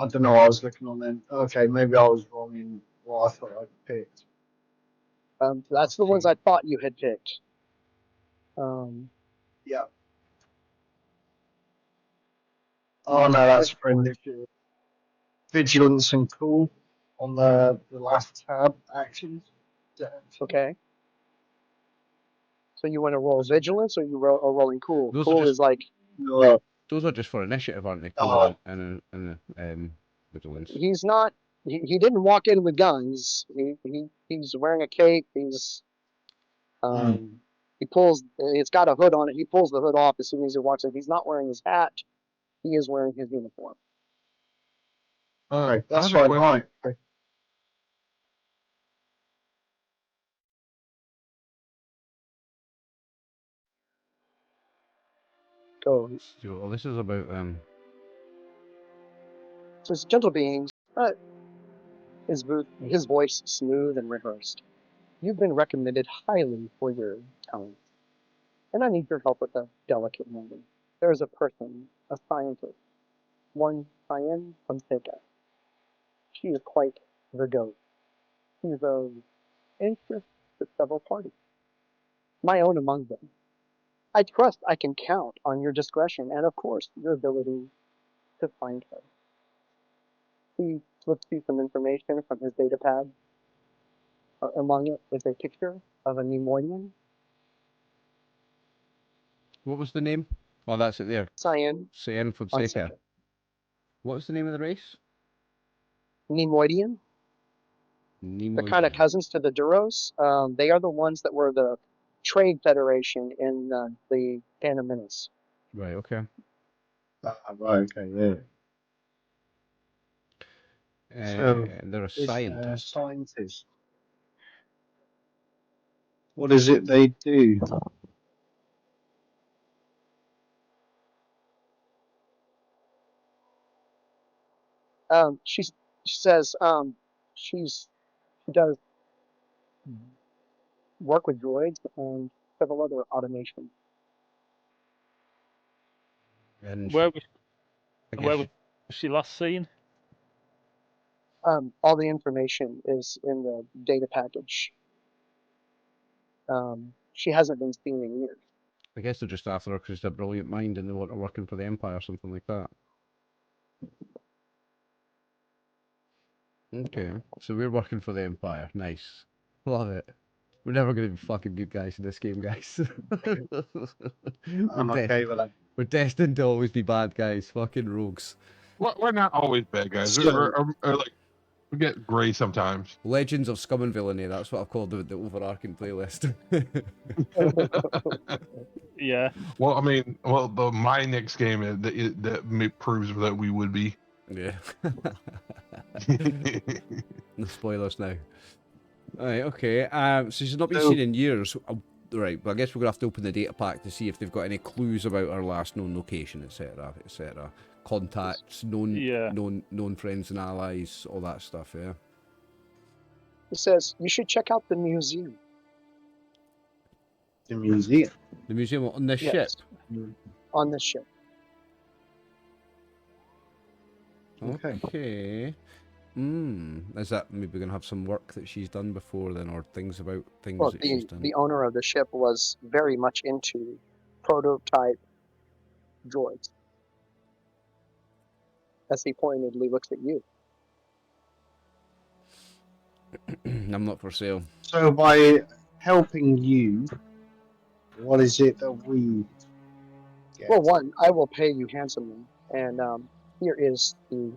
don't know. I was looking on them. Okay, maybe I was wrong in what I thought I'd picked. That's the ones I thought you had picked. Yeah. Oh no, that's for initiative. Vigilance and cool on the last tab. Actions. Okay. So you want to roll vigilance, or you are rolling cool? Those are Cool just- is like No, Those are just for initiative, aren't they? Oh. And vigilance. he's not. He didn't walk in with guns. He's wearing a cape. He's he pulls. It's got a hood on it. He pulls the hood off as soon as he walks in. He's not wearing his hat. He is wearing his uniform. okay, that's I have a fine. question. Go. So, well, this is about So it's gentle beings. His voice smooth and rehearsed. You've been recommended highly for your talents, and I need your help with a delicate matter. There is a person, a scientist, one Cyan Fonseca. She is quite the goat. She's of interest to several parties, my own among them. I trust I can count on your discretion and, of course, your ability to find her. He flips you some information from his data pad. Among it is a picture of a Nemoidian, what was the name? Oh, that's it there. Cyan Cyan Fonseca. Fonseca. What was the name of the race? Nemoidian. They're kind of cousins to the Duros. They are the ones that were the trade federation in the Phantom Menace. Right, okay. Right, okay, yeah. So, They're a This scientist. scientist. What is it they do? She says she does work with droids and several other automation. And Where was I guess where was she last seen? All the information is in the data package. She hasn't been seen in years. I guess they're just after her because she's a brilliant mind and they want her working for the Empire or something like that. Okay, so we're working for the Empire. Nice. Love it. We're never going to be fucking good guys in this game, guys. I'm okay with that. We're destined to always be bad guys. Fucking rogues. We're not always bad guys. So- Like we get gray sometimes. Legends of Scum and Villainy. That's what I've called the overarching playlist. Yeah. Well, I mean, my next game proves that we would be. Yeah. No spoilers now. Right, okay. So she's not been So- seen in years. Right, but I guess we're gonna have to open the data pack to see if they've got any clues about her last known location, etc., etc. Contacts, known friends and allies, all that stuff. Yeah. It says you should check out the museum. The museum. The museum on this ship. Yes, on the ship. Okay. Okay. Is that maybe gonna have some work that she's done before then, or things about things Well, that she's done? the owner of the ship was very much into prototype droids. As he pointedly looks at you. I'm not for sale. So by helping you, what is it that we get? Well, one, I will pay you handsomely, and here is the.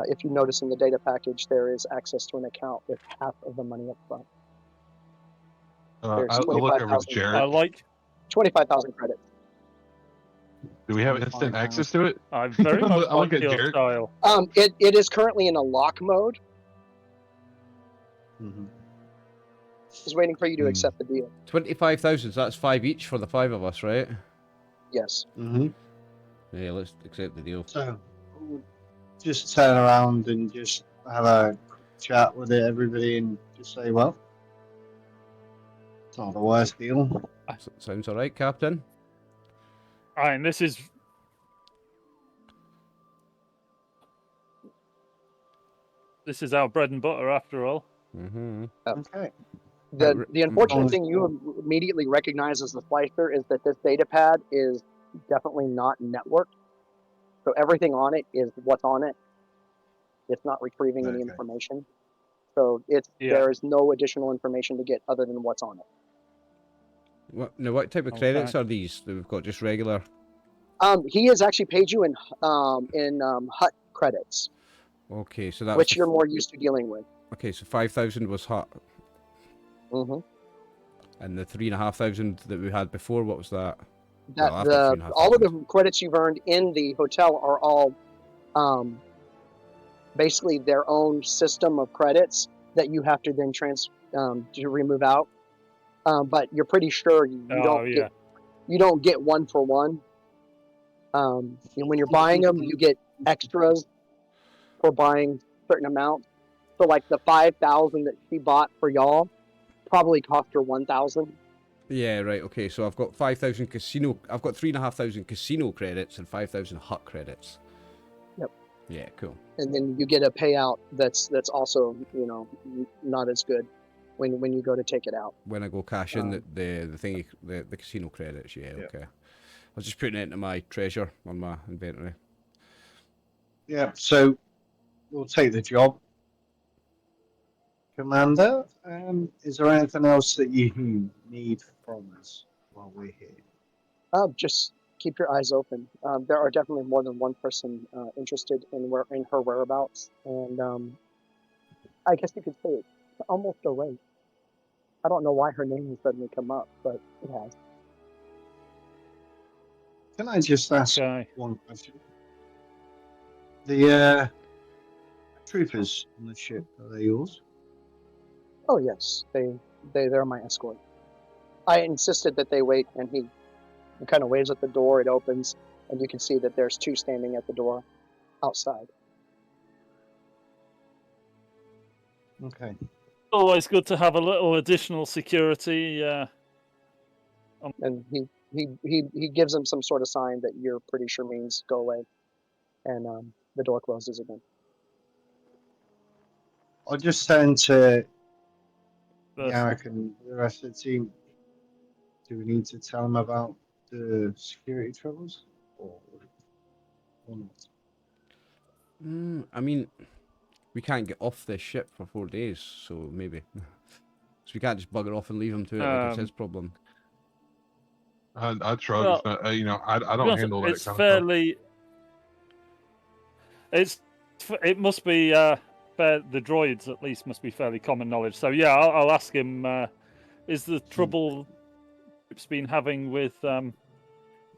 If you notice in the data package, there is access to an account with half of the money up front. There's I look over to 25,000. I Jared. like. 25,000 credits. Do we have instant access to it? I very I much look like at your Jared. style. It is currently in a lock mode. Mhm. Just waiting for you to accept the deal. 25,000. So that's 5 each for the 5 of us, right? Yes. Mhm. Yeah, let's accept the deal. So we'll just turn around and just have a chat with everybody and just say, well, it's not the worst deal. Sounds all right, Captain. And this is our bread and butter after all. Mm-hmm. Okay. The unfortunate thing you immediately recognize as the slicer is that this data pad is definitely not networked. So everything on it is what's on it. It's not retrieving any Okay. information. So there is no additional information to get other than what's on it. What type of credits are these that we've got? Just regular? He has actually paid you in HUT credits, Okay, so that's which you're more used to dealing with. okay. So 5,000 was hot, Mm-hmm. and the 3,500 that we had before. What was that? That Well, after all of 3,500. the credits you've earned in the hotel are all basically their own system of credits that you have to then to remove out. But you're pretty sure you don't get one for one. And when you're buying them, you get extras for buying certain amounts. So like the 5,000 that she bought for y'all probably cost her 1,000. Yeah, right. Okay, so I've got 5,000 casino. I've got 3,500 casino credits and 5,000 hut credits. Yep. Yeah, cool. And then you get a payout that's also not as good when you go to take it out. When I go cash in the casino credits, yeah, Yeah. okay. I was just putting it into my treasure on my inventory. Yeah, so we'll take the job. Commander, is there anything else that you need from us while we're here? Just keep your eyes open. There are definitely more than one person interested in her whereabouts, and I guess you could say it's almost a race. I don't know why her name has suddenly come up, but it has. Can I just ask Okay. one question? The troopers on the ship, are they yours? Oh yes, they're my escort. I insisted that they wait, and he kind of waves at the door. It opens, and you can see that there's two standing at the door outside. Okay. Always good to have a little additional security. And he gives him some sort of sign that you're pretty sure means go away, and the door closes again. I'll just turn to But Garrick and the rest of the team. Do we need to tell them about the security troubles? Or not? I mean, we can't get off this ship for 4 days, so maybe. So we can't just bugger off and leave him to it like it's his problem. I shrug. Well, It's not, I to be don't honest, handle that it's kind fairly. It must be the droids at least must be fairly common knowledge. So yeah, I'll ask him. Is the trouble it's been having with the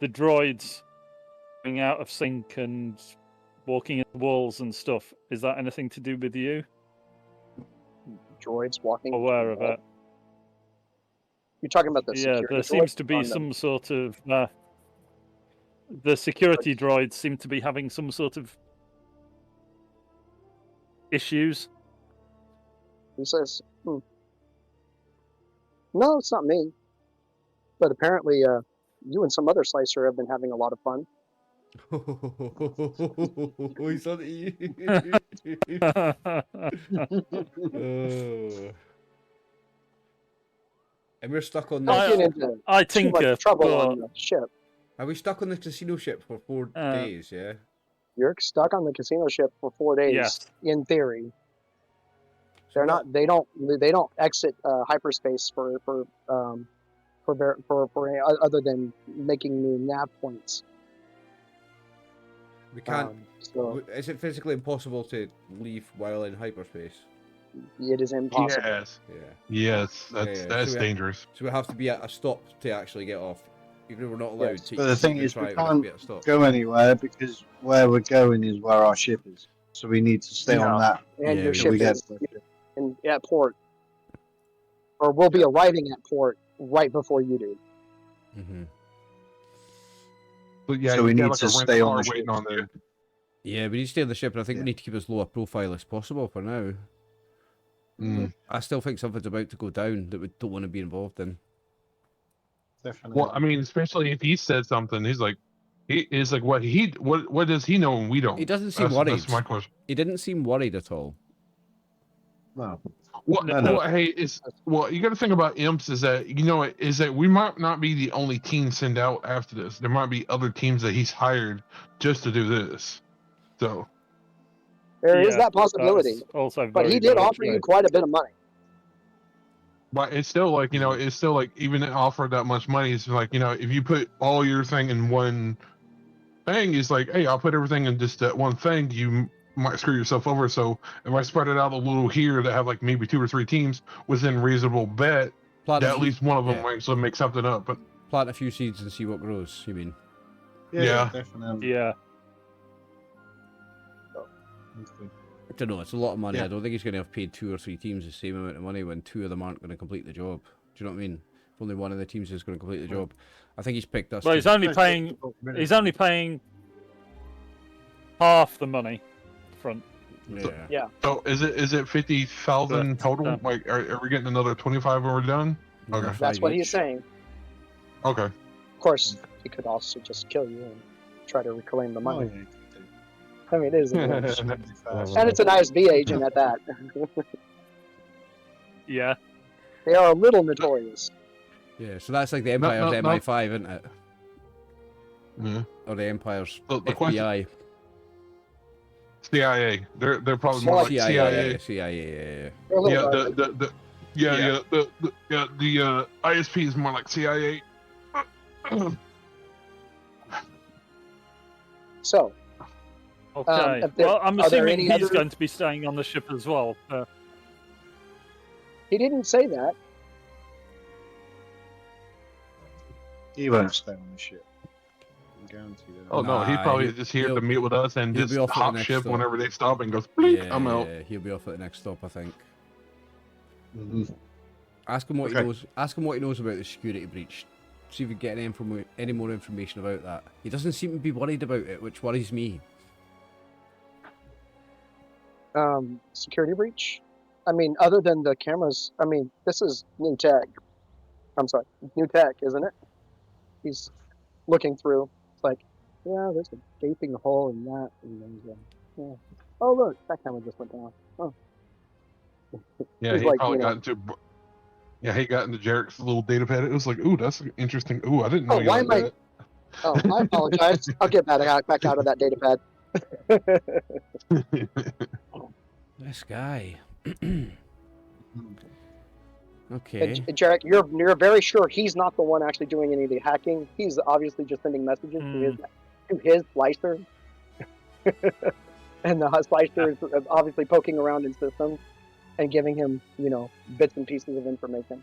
droids being out of sync and walking in the walls and stuff? Is that anything to do with you? Droids walking. Aware of it? You're talking about the Yeah, security there droids seems to be on the- some sort of. The security droids seem to be having some sort of issues. He says, No, it's not me. But apparently, you and some other slicer have been having a lot of fun. He's on to you. And we're stuck on Don't this. get into I too much tinker, trouble but on the ship. Are we stuck on the casino ship for 4 days? Yeah. You're stuck on the casino ship for 4 days. Yes. In theory, So they're what- not. They don't exit hyperspace for any other than making new nav points. We can't. So Is it physically impossible to leave while in hyperspace? it is of. impossible. Yes, Yeah. yes, that's Yeah, that's so we- dangerous. So we have to be at a stop to actually get off. Even if we're not allowed Yes. to. But the thing to is, try we it, have to can't be at a stop. go anywhere because where we're going is where our ship is. So we need to stay on that. And Yeah, your we ship we get is at port, or we'll be arriving at port right before you do. Mm-hmm. But yeah, So we you got need like to a stay rental on car the waiting ship. on there. Yeah, we need to stay on the ship, and I think Yeah. we need to keep as low a profile as possible for now. Mm. I still think something's about to go down that we don't want to be involved in. Definitely. Well, I mean, especially if he said something, he's like, what does he know and we don't? He doesn't seem That's worried. my question. He didn't seem worried at all. No. Well, No. hey, you got to think about imps is that we might not be the only team sent out after this. There might be other teams that he's hired just to do this. So There is Yeah, that possibility, that's also but very, he did very offer you true. quite a bit of money. but it's still like, it's still like, even offered that much money, it's like, if you put all your thing in one thing, it's like, hey, I'll put everything in just that one thing, you might screw yourself over. So if I spread it out a little here that have like maybe 2 or 3 teams within reasonable bet, Plant that a at few- least one of them yeah. might actually make something up. But Plant a few seeds and see what grows, you mean? Yeah. Definitely. Yeah. Okay. I don't know, it's a lot of money. Yeah. I don't think he's going to have paid 2 or 3 teams the same amount of money when 2 of them aren't going to complete the job. Do you know what I mean? If only one of the teams is going to complete the job. I think he's picked us. Well, to- he's only paying half the money front. Yeah. so is it 50,000 total? Yeah. Like, are we getting another 25 when we're done? Another Okay. That's 5 what each. he's saying. Okay. Of course, he could also just kill you and try to reclaim the Oh, money. yeah. I mean, it is, and Fast. it's an ISB agent at that. Yeah. They are a little notorious. Yeah, so that's like the Empire's no. MI5, isn't it? Yeah. Or the Empire's The FBI. CIA. They're probably More more like like CIA, CIA. They're a little Yeah, darker. the ISP is more like CIA. So, Okay. if there- Well, I'm are there assuming any he's other- going to be staying on the ship as well. he didn't say that. He won't stay on the ship. I can guarantee that. Oh no, he's Nah, probably just here to meet with us and he'll just be off at the hop next ship stop. whenever they stop and goes, blink, I'm out. Yeah, he'll be off at the next stop, I think. Mhm. Ask him what Okay. he knows. Ask him what he knows about the security breach. See if we get any more information about that. He doesn't seem to be worried about it, which worries me. Security breach. I mean, other than the cameras. I mean, this is new tech. I'm sorry, new tech, isn't it? He's looking through. It's like, yeah, there's a gaping hole in that, and there's yeah. Oh look, that camera just went down. Oh, Yeah, He's he like, probably you know- got into. Yeah, he got into Jarek's little data pad. It was like, ooh, that's interesting. Ooh, I didn't know Oh, you why like am oh, I apologize. I'll get back out of that data pad. that. This guy. And Okay. Jarek, you're very sure he's not the one actually doing any of the hacking. He's obviously just sending messages to his slicer, and the slicer is obviously poking around in systems and giving him, bits and pieces of information.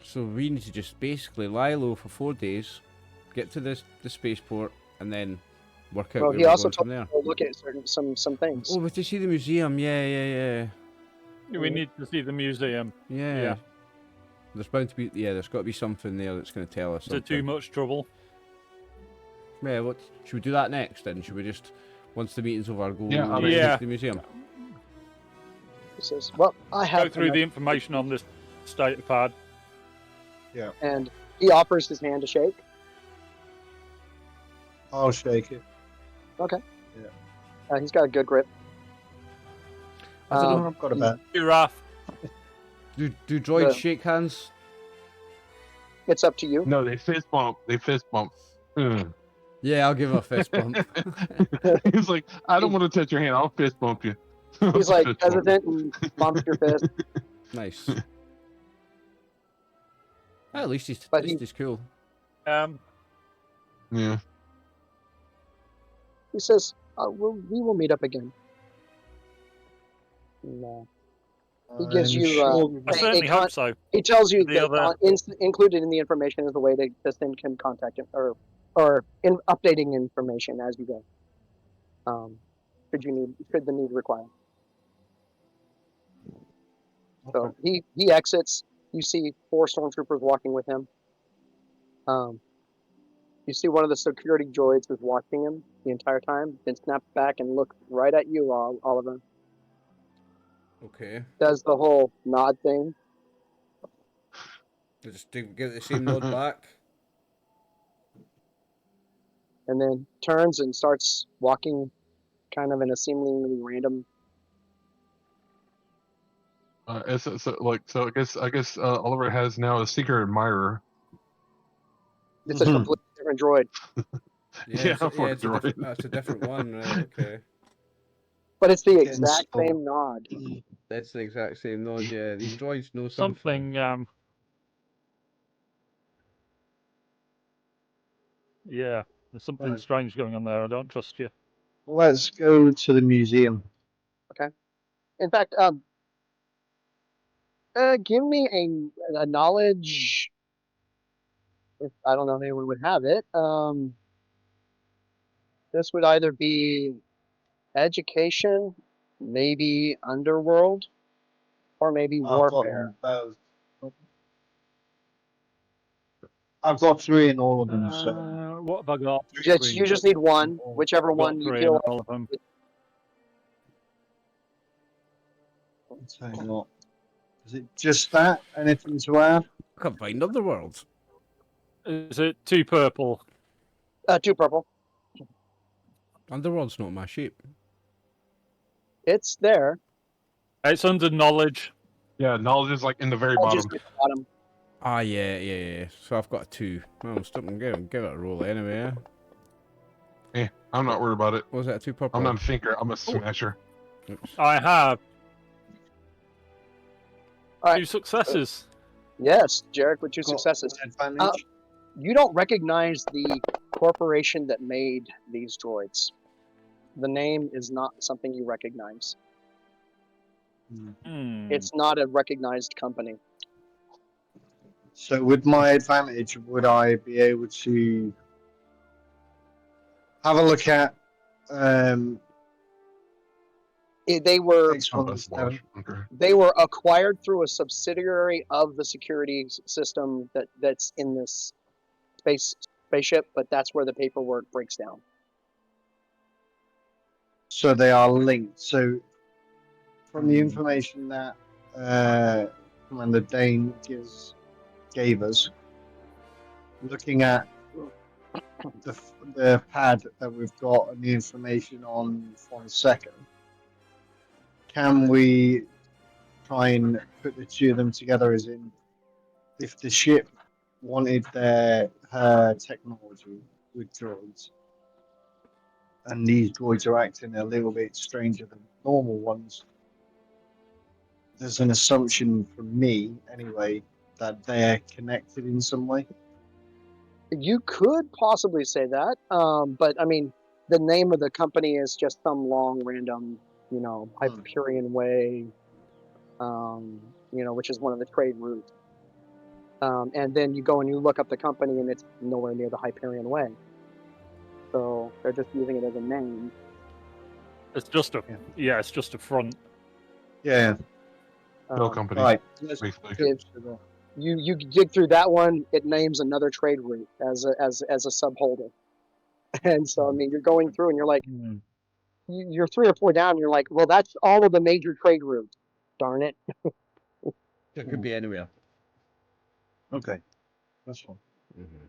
So we need to just basically lie low for 4 days, get to the spaceport, and then work out Well, where he we're also going told from there. me to look at some things. Oh, but to see the museum, yeah. We need to see the museum. Yeah. There's bound to be, there's got to be something there that's going to tell us Is it something. too much trouble? Yeah, what, should we do that next then? Should we just, once the meeting's over, go Yeah, I mean- Yeah. to the museum? He says, "Well, I have Go through the information on this data pad. and he offers his hand to shake. I'll shake it. He's got a good grip. I don't know. I've got a bet. Giraffe. Do droids the- shake hands? It's up to you. No, they fist bump. Mm. Yeah, I'll give him a fist bump. He's like, I don't want to touch your hand. I'll fist bump you. He's like Fist bump. hesitant and bumps your fist. Nice. At least But he's cool. Yeah. He says, we will meet up again. No. He gives I'm you, sure I certainly hope so. He tells you The that other- included in the information is the way that the SIN can contact him, or updating information as you go. Should the need require. So he exits. You see 4 stormtroopers walking with him. You see one of the security droids is watching him the entire time, then snaps back and looks right at you, Oliver. Okay. Does the whole nod thing. Just give it the same nod back. And then turns and starts walking kind of in a seemingly random. So I guess Oliver has now a secret admirer. It's a completely different droid. Yeah, for it's a droid. that's a different one, right? Okay. But it's the Getting exact spoiled. same nod. That's the exact same nod, yeah. These droids know something. Something, yeah, there's something Right. strange going on there. I don't trust you. Let's go to the museum. In fact, give me a knowledge. If I don't know if anyone would have it. This would either be education, maybe underworld, or maybe warfare. I've got 3 in all of them. So. What have I got? You just need one, whichever one you Got 3 feel in all of them. I'll tell you what. Is it just that? Anything to add? I can't find Underworld. Is it 2 purple? 2 purple. Underworld's not my shape. It's there. It's under knowledge. Yeah, knowledge is like in the very I'll bottom. just get the bottom. Ah, yeah. So I've got a 2. Well, I'm still give it a roll anyway, yeah? I'm not worried about it. Was it a 2 purple? I'm not a thinker. I'm a smasher. Oops. I have All right. 2 successes. Yes, Jarek with 2 Got successes. an advantage. You don't recognize the corporation that made these droids. The name is not something you recognize. It's not a recognized company. So with my advantage, would I be able to have a look at They were Okay. they were acquired through a subsidiary of the security system that's in this spaceship, but that's where the paperwork breaks down. So they are linked. So from the information that Commander Dane gave us, looking at the pad that we've got and the information on Fonseca, can we try and put the two of them together? As in, if the ship wanted her technology with droids, and these droids are acting a little bit stranger than normal ones, there's an assumption from me, anyway, that they're connected in some way. You could possibly say that, but I mean, the name of the company is just some long random, Hyperion Way, which is one of the trade routes. And then you go and you look up the company, and it's nowhere near the Hyperion Way. So they're just using it as a name. It's just it's just a front. Yeah. No company. Right. Basically. You dig through that one, it names another trade route as a subholder. And so I mean, you're going through and you're like, you're 3 or 4 down. And you're like, well, that's all of the major trade routes. Darn it. It could be anywhere. Okay, that's fine.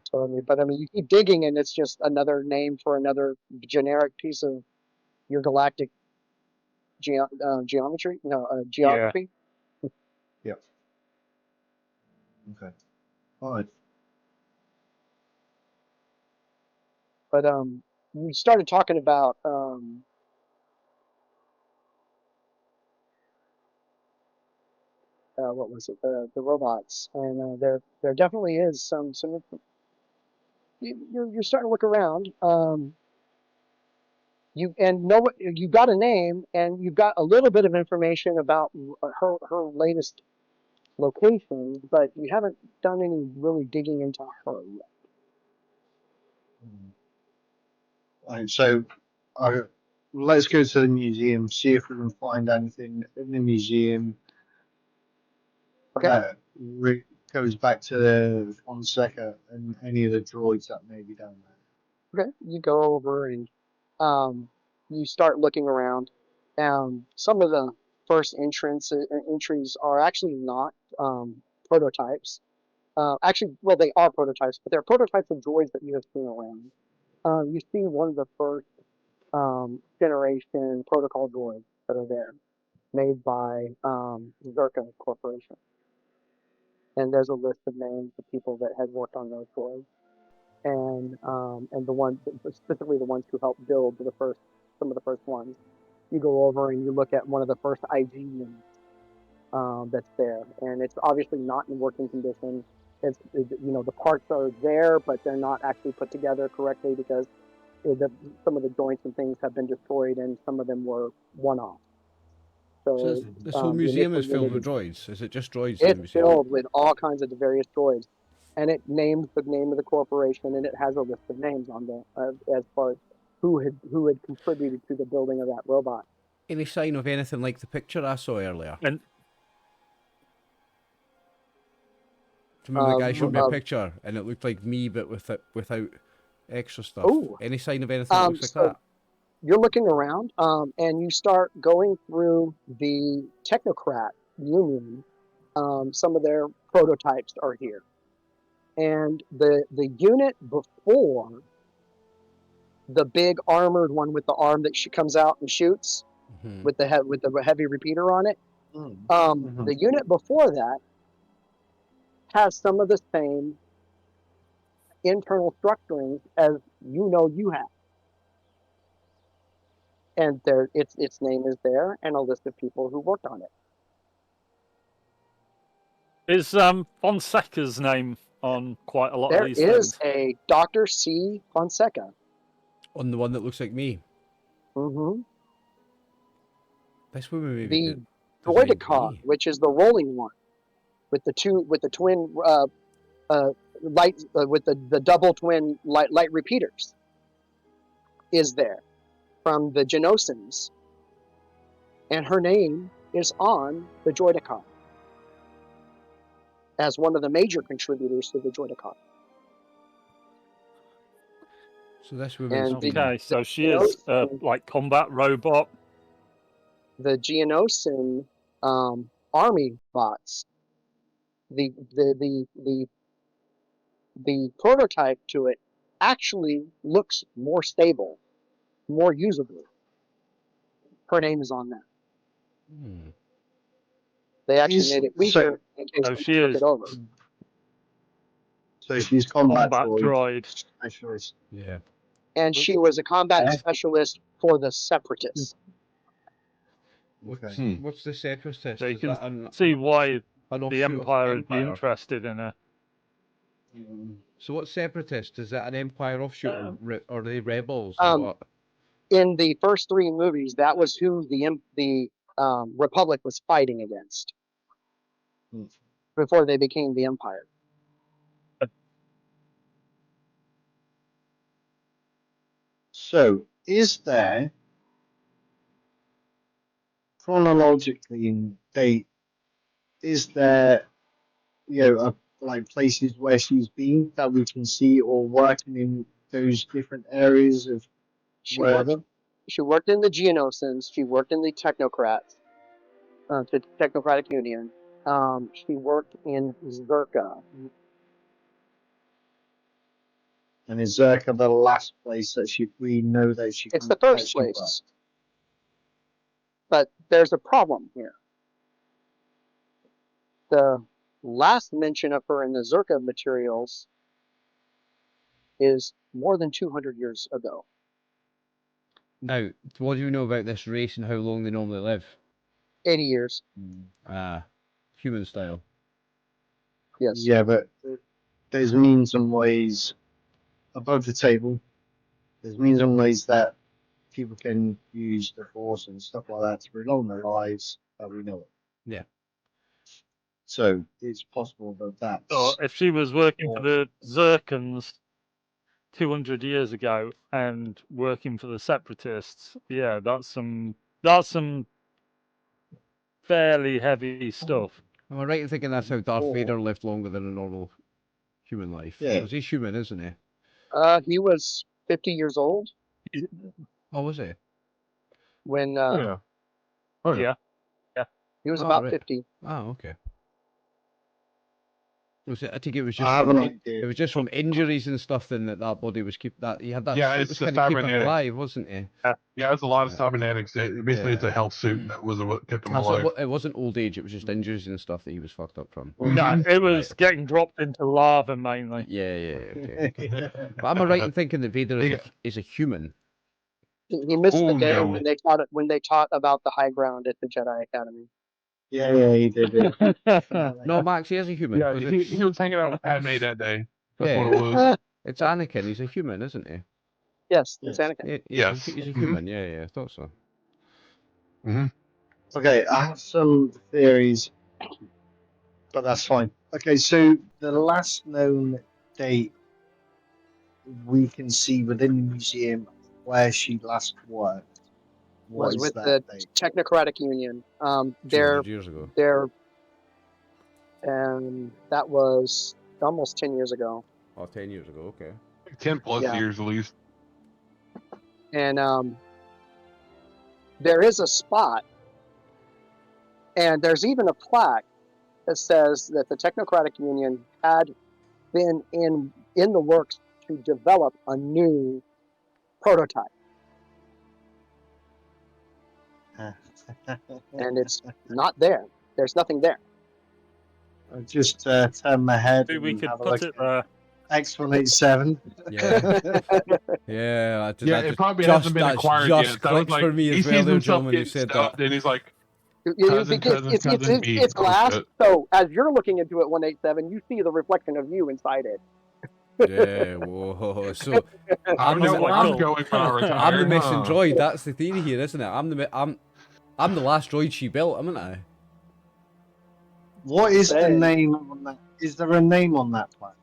So I mean, you keep digging, and it's just another name for another generic piece of your galactic geometry. No, geography. Yep. Okay. All right. But we started talking about what was it? The robots, and there definitely is some. You're starting to look around. You got a name, and you've got a little bit of information about her latest location, but you haven't done any really digging into her yet. Right, so let's go to the museum, see if we can find anything in the museum that goes back to the Fonseca and any of the droids that may be down there. Okay, you go over and you start looking around. Some of the first entries are actually not prototypes. Actually, well, they are prototypes, but they're prototypes of droids that you have seen around. You see one of the first generation protocol droids that are there, made by Zerka Corporation. And there's a list of names of people that had worked on those droids, and the ones, specifically the ones who helped build some of the first ones. You go over and you look at one of the first IG units that's there, and it's obviously not in working condition. The parts are there, but they're not actually put together correctly because some of the joints and things have been destroyed, and some of them were one-off. So this whole museum is filled with droids. Is it just droids in the It's museum? filled with all kinds of various droids, and it names the name of the corporation, and it has a list of names on there as far as who had contributed to the building of that robot. Any sign of anything like the picture I saw earlier? And Do you remember the guy showed me a picture and it looked like me but without extra stuff? Ooh. Any sign of anything that looks like that? You're looking around, and you start going through the Technocrat Union. Some of their prototypes are here, and the unit before the big armored one with the arm that comes out and shoots with the heavy repeater on it. The unit before that has some of the same internal structuring as you have. And its name is there, and a list of people who worked on it. is Fonseca's name on quite a lot There of these is things. a Dr. C. Fonseca. On the one that looks like me. Mm-hmm. This woman maybe The designed Droidicon, me. which is the rolling one, with the twin light with the double twin light repeaters, is there from the Genosins, and her name is on the Droidicon as one of the major contributors to the Droidicon. So this woman's And been... Okay, so she is like combat robot. The Geonosin army bots. The prototype to it actually looks more stable, more usable. Her name is on that. They actually made it weaker in case So they she took is it over. So she's combat droid. specialist. Yeah. And she was a combat specialist for the Separatists. Okay. What's the Separatist? So you Is can that an see why offshoot the of Empire would be interested in her. So what's Separatist? Is that an Empire offshoot, or are they rebels? What? In the first 3 movies, that was who the Republic was fighting against before they became the Empire. So, is there, chronologically in date, is there, like places where she's been that we can see, or working in those different areas of wherever? She worked in the Geonosins. She worked in the Technocrats, the Technocratic Union. She worked in Zerka. And is Zerka the last place that we know that she? It's the first place. But there's a problem here. The last mention of her in the Zerka materials is more than 200 years ago. Now, what do you know about this race and how long they normally live? 80 years. Human style. Yes. Yeah, but there's means and ways above the table. There's means and ways that people can use the Force and stuff like that to prolong their lives, that we know it. Yeah. So it's possible that Or if she was working for the Zerkans 200 years ago and working for the Separatists, yeah, that's some fairly heavy stuff. Am I right in thinking that's how Darth Vader lived longer than a normal human life? Yeah. Because he's human, isn't he? He was 50 years old Oh, was he? when Oh yeah. he was about right. 50. Oh, okay. Was it? I think it was I just. have an idea. It was just from injuries and stuff. Then that body was he had that. Yeah, suit it's was the kind of keeping him cybernetic. alive, wasn't he? Yeah, it's a lot of cybernetics. Basically, it's a health suit that was what kept him alive. It wasn't old age. It was just injuries and stuff that he was fucked up from. No, it was getting dropped into lava mainly. Yeah. Okay. But am I right in thinking that Vader is a human? He missed the day no. when they taught about the high ground at the Jedi Academy. Yeah, he did. No, Max, he is a human. Yeah, he was hanging out with Padme that day. That's what it was. It's Anakin. He's a human, isn't he? Yes, it's Anakin. Yes. He's a human. Yeah, I thought so. Okay, I have some theories, but that's fine. Okay, so the last known date we can see within the museum where she last worked Was with the date? Technocratic Union. 200 years ago. That was almost 10 years ago. Oh, 10 years ago. Okay. 10 plus years at least. And there is a spot, and there's even a plaque that says that the Technocratic Union had been in the works to develop a new prototype. And it's not there. There's nothing there. I'll just turn my head Maybe we and could have a put look it there. at X187. Yeah. It probably hasn't been acquired just yet. So I was clicked for me as he well sees there, himself John, when you getting said stuff, that. and he's like, Because cousin B. it's Oh, glass. shit. So as you're looking into it, 187, you see the reflection of you inside it. Yeah, whoa. So I I'm know the, where quite I'm cool. going when I retire. I'm the missing huh? droid. That's the theory here, isn't it? I'm the last droid she built, am I? What is the Say. name on that? Is there a name on that plaque?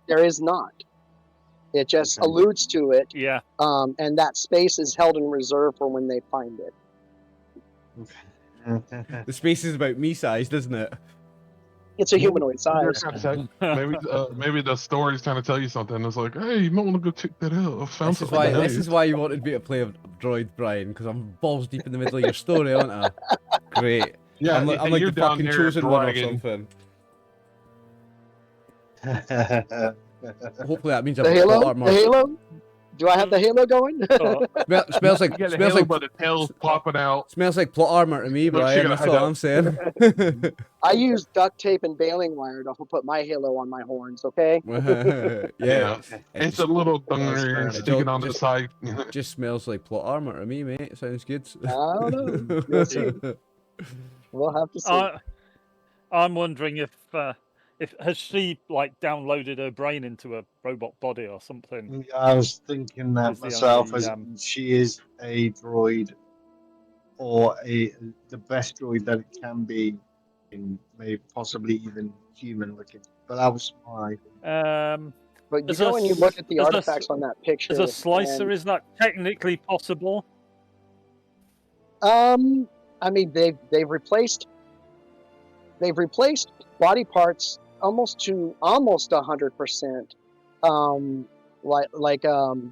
There is not. It just Okay. alludes to it, Yeah. and that space is held in reserve for when they find it. The space is about me sized, isn't it? It's a humanoid They're size. trying to tell- maybe the story's trying to tell you something. It's like, hey, you might want to go check that out. I found something nice. This is why you wanted me to play a droid, Brian, because I'm balls deep in the middle of your story, aren't I? Great. Yeah, I'm like you're the down fucking there chosen one or dragging. something. Hopefully that means The I've got plot halo? armor. The halo? Do I have the halo going? Oh, Smells like You got a smells halo, like but the tail's popping out. smells like plot armor to me, Look, she Brian. gotta That's hide all out. I'm saying. I use duct tape and baling wire to put my halo on my horns, okay? Yeah. It's a little That's sticking on the just- side. Just smells like plot armor to me, mate. Sounds good. I don't know. You'll see. We'll have to see. I'm wondering if has she like downloaded her brain into a robot body or something. I was thinking that Is the myself, only, as she is a droid, or the best droid that it can be, in maybe possibly even human looking. But that was my. But you There's go a and you look at the there's a- artifacts on that picture. As a slicer, and, is that technically possible? I mean, they've replaced body parts almost to 100%.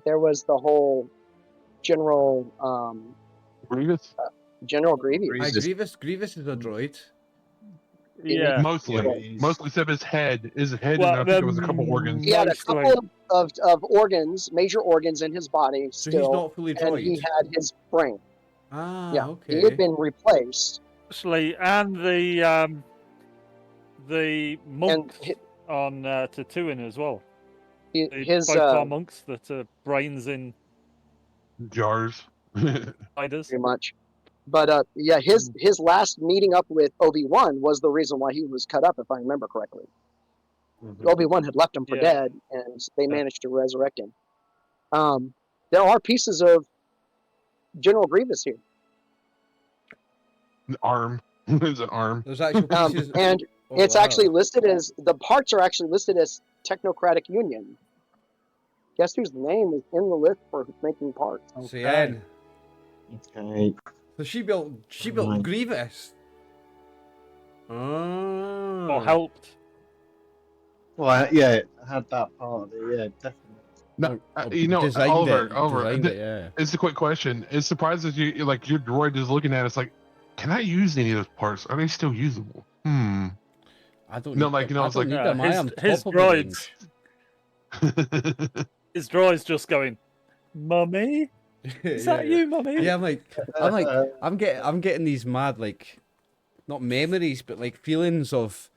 There was the whole General Grievous? General Grievous. Grievous is a droid. Yeah. Mostly except his head. His head, Well, and I think it was a couple organs. He had a Mostly. couple of organs, major organs in his body So still, he's not fully and he droid. had his brain. Ah, Yeah, okay. he had been replaced. Actually, and the monks on Tatooine as well. His Both are monks that are brains in Jars. spiders. pretty much. But yeah, his last meeting up with Obi-Wan was the reason why he was cut up, if I remember correctly. Obi-Wan had left him for Yeah. dead, and they managed to resurrect him. There are pieces of General Grievous here, An arm. It's an arm. There's actual pieces. and Oh, it's wow. actually listed as the parts are actually listed as Technocratic Union. Guess whose name is in the list for making parts? Cyan. Okay. So she built Right. Grievous. Or Oh. helped. Well, yeah, it had that part of it. Yeah, definitely. No, Designed Oliver, it, yeah. it's a quick question. It surprises you, like your droid is looking at it, it's like, can I use any of those parts? Are they still usable? I don't No, need like, them. you know, I it's don't like- need them. I am his top of the droids. range. His droid's just going, Mummy? Is that you, Mummy? Yeah, I'm getting these mad, like, not memories, but like feelings of,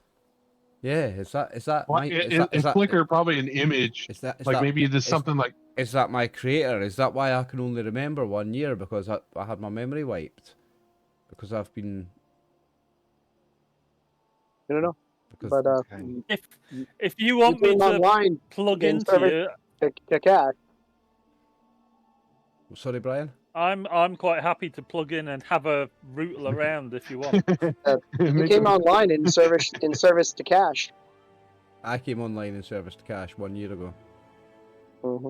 yeah. Is that Well, my? in Flickr, probably an image. Is that Like maybe there's is- something like Is that my creator? Is that why I can only remember 1 year because I had my memory wiped? Because I've been. I don't know, Because but Okay. If you want me came to online plug in into service- you, to cash. sorry, Brian. I'm quite happy to plug in and have a rootle around if you want. You came online in service to cash. I came online in service to cash 1 year ago. Mm-hmm.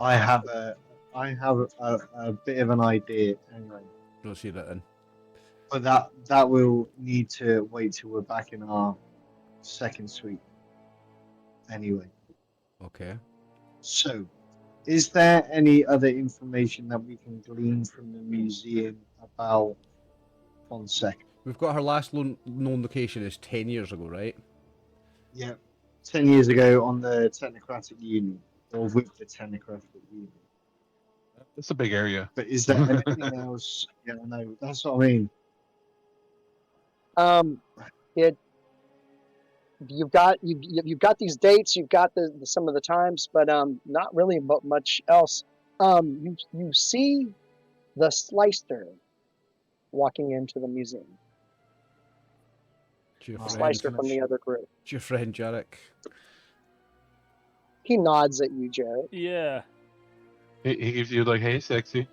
I have a bit of an idea anyway, Don't see that in. but that will need to wait till we're back in our second suite. Anyway, Okay. so is there any other information that we can glean from the museum about Fonseca? We've got her last known location is 10 years ago, right? Yeah, 10 years ago on the Technocratic Union, or with the Technocratic Union. it's a big area. But is there anything else? Yeah, no, that's what I mean. You've got these dates, you've got the some of the times, but not really much else. You see the Slicer walking into the museum. It's your The friend. Slicer from the other group. It's your friend Jarek. He nods at you, Jared. Yeah. He gives you like, hey, sexy.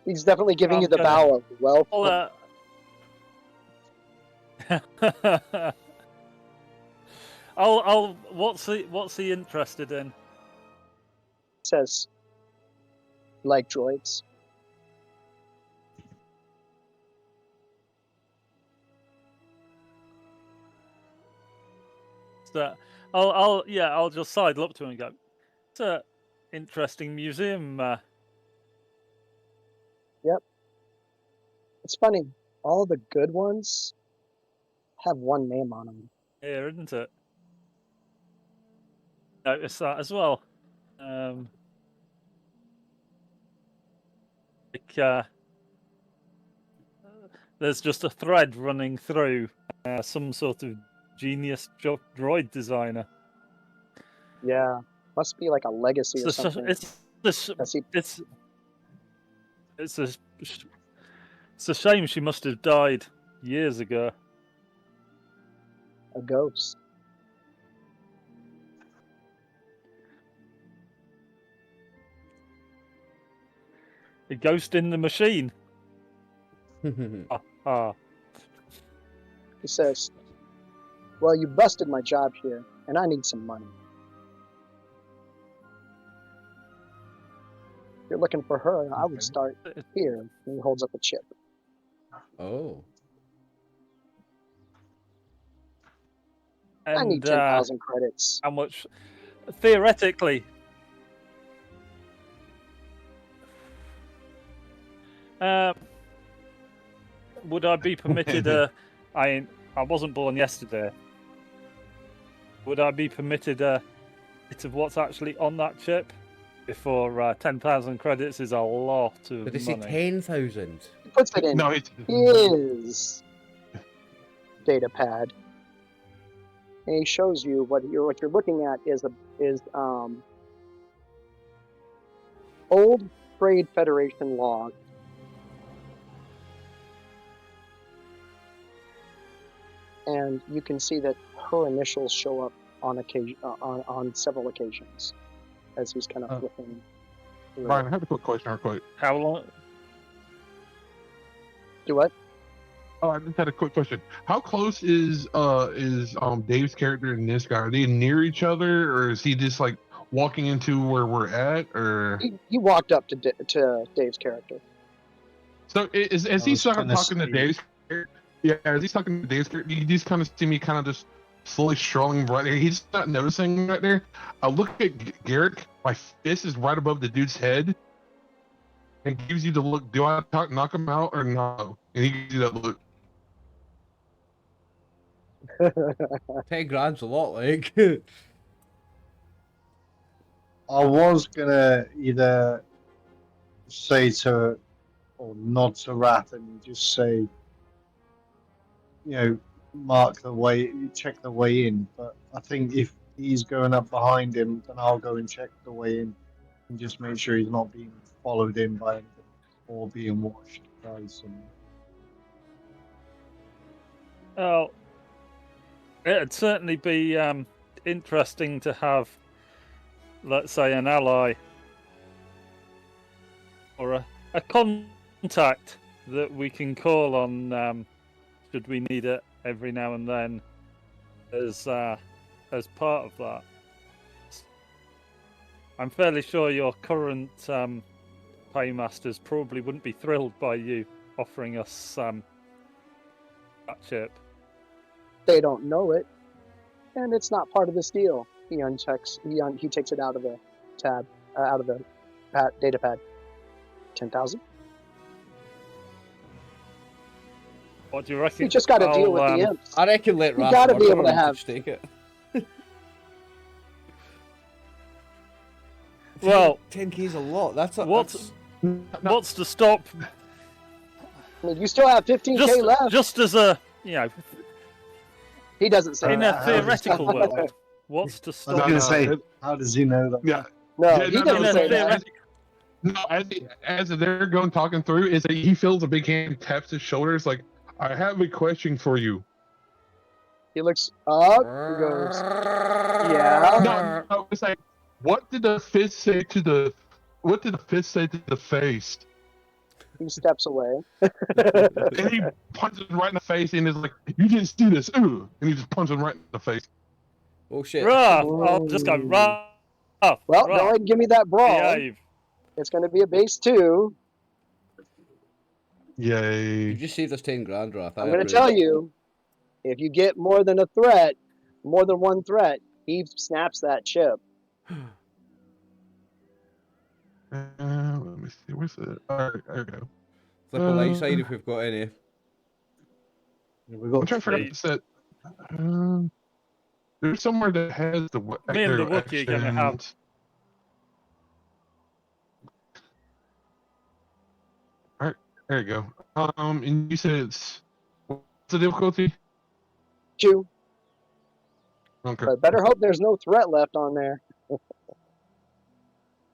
He's definitely giving I'm you the gonna- bow of welcome. Well, what's he interested in? Says, like droids. So I'll just sidle up to him and go, it's a interesting museum. It's funny. All the good ones have one name on them. Here, isn't it? Notice that as well. There's just a thread running through some sort of genius droid designer. Yeah, must be like a legacy or something. It's a shame she must have died years ago. A ghost. A ghost in the machine. Ah. He says, well, you busted my job here, and I need some money. If you're looking for her, I would start here. And he holds up a chip. Oh. I need 10,000 credits. How much? Theoretically. Would I be permitted I wasn't born yesterday. Would I be permitted a bit of what's actually on that chip? Before 10,000 credits is a lot of Did they say money. 10,000? He puts it in No, it's his data pad. And he shows you what you're looking at is old Trade Federation log. And you can see that her initials show up on several occasions as he's kind of flipping. Brian, I have a quick question real quick. How long? Do what? Oh, I just had a quick question. How close is Dave's character and this guy? Are they near each other, or is he just like walking into where we're at, or? He walked up to Dave's character. So is he talking to see. Dave's character? Yeah, is he talking to Dave's character? You just kind of see me kind of just slowly strolling right there. He's not noticing right there. I look at Garrick. My fist is right above the dude's head, and gives you the look. Do I knock him out or no? And he gives you that look. 10 grand's a lot, like. I was gonna either say to or nod to Wrath and just say, mark the way, check the way in. But I think if he's going up behind him, then I'll go and check the way in and just make sure he's not being followed in by anything or being watched by someone. Oh, it'd certainly be interesting to have, let's say, an ally or a contact that we can call on should we need it every now and then as part of that. I'm fairly sure your current paymasters probably wouldn't be thrilled by you offering us that chip. They don't know it, and it's not part of this deal. He unchecks. He takes it out of the tab, out of the data pad. 10,000. What do you reckon? You just got to deal with the imps. I reckon let You Raph gotta be murder able to him have- just take it. Well, 10k's a lot. That's what's to stop? I mean, you still have 15K left. Just as a He doesn't say in a that. theoretical world. What's to I was stop? going to say, it- how does he know that? Yeah. No, Yeah, he no, doesn't no, say no, that. No, as they're going talking through, is that he feels a big hand, taps his shoulders, like, I have a question for you. He looks up. He goes, "Yeah." No, it's like, what did the fist say to the face? He steps away. And he punches him right in the face and is like, you didn't do this, ooh. And he just punches him right in the face. Oh shit. Rough. I'll just go Ooh. rough. Well, go rough. ahead and give me that brawl. Behave. It's going to be a base 2. Yay. You just saved us 10 grand, Wrath. I'm going to tell you, if you get more than a threat, more than one threat, he snaps that chip. Let me see, where's it? Alright, there we go. Flip a light side if we've got any. We I'm got trying to figure out this set. There's somewhere that has the Me and the their Wookiee are going to have. actions. Alright, there you go. And you said it's, what's the difficulty? 2. Okay. But better hope there's no threat left on there.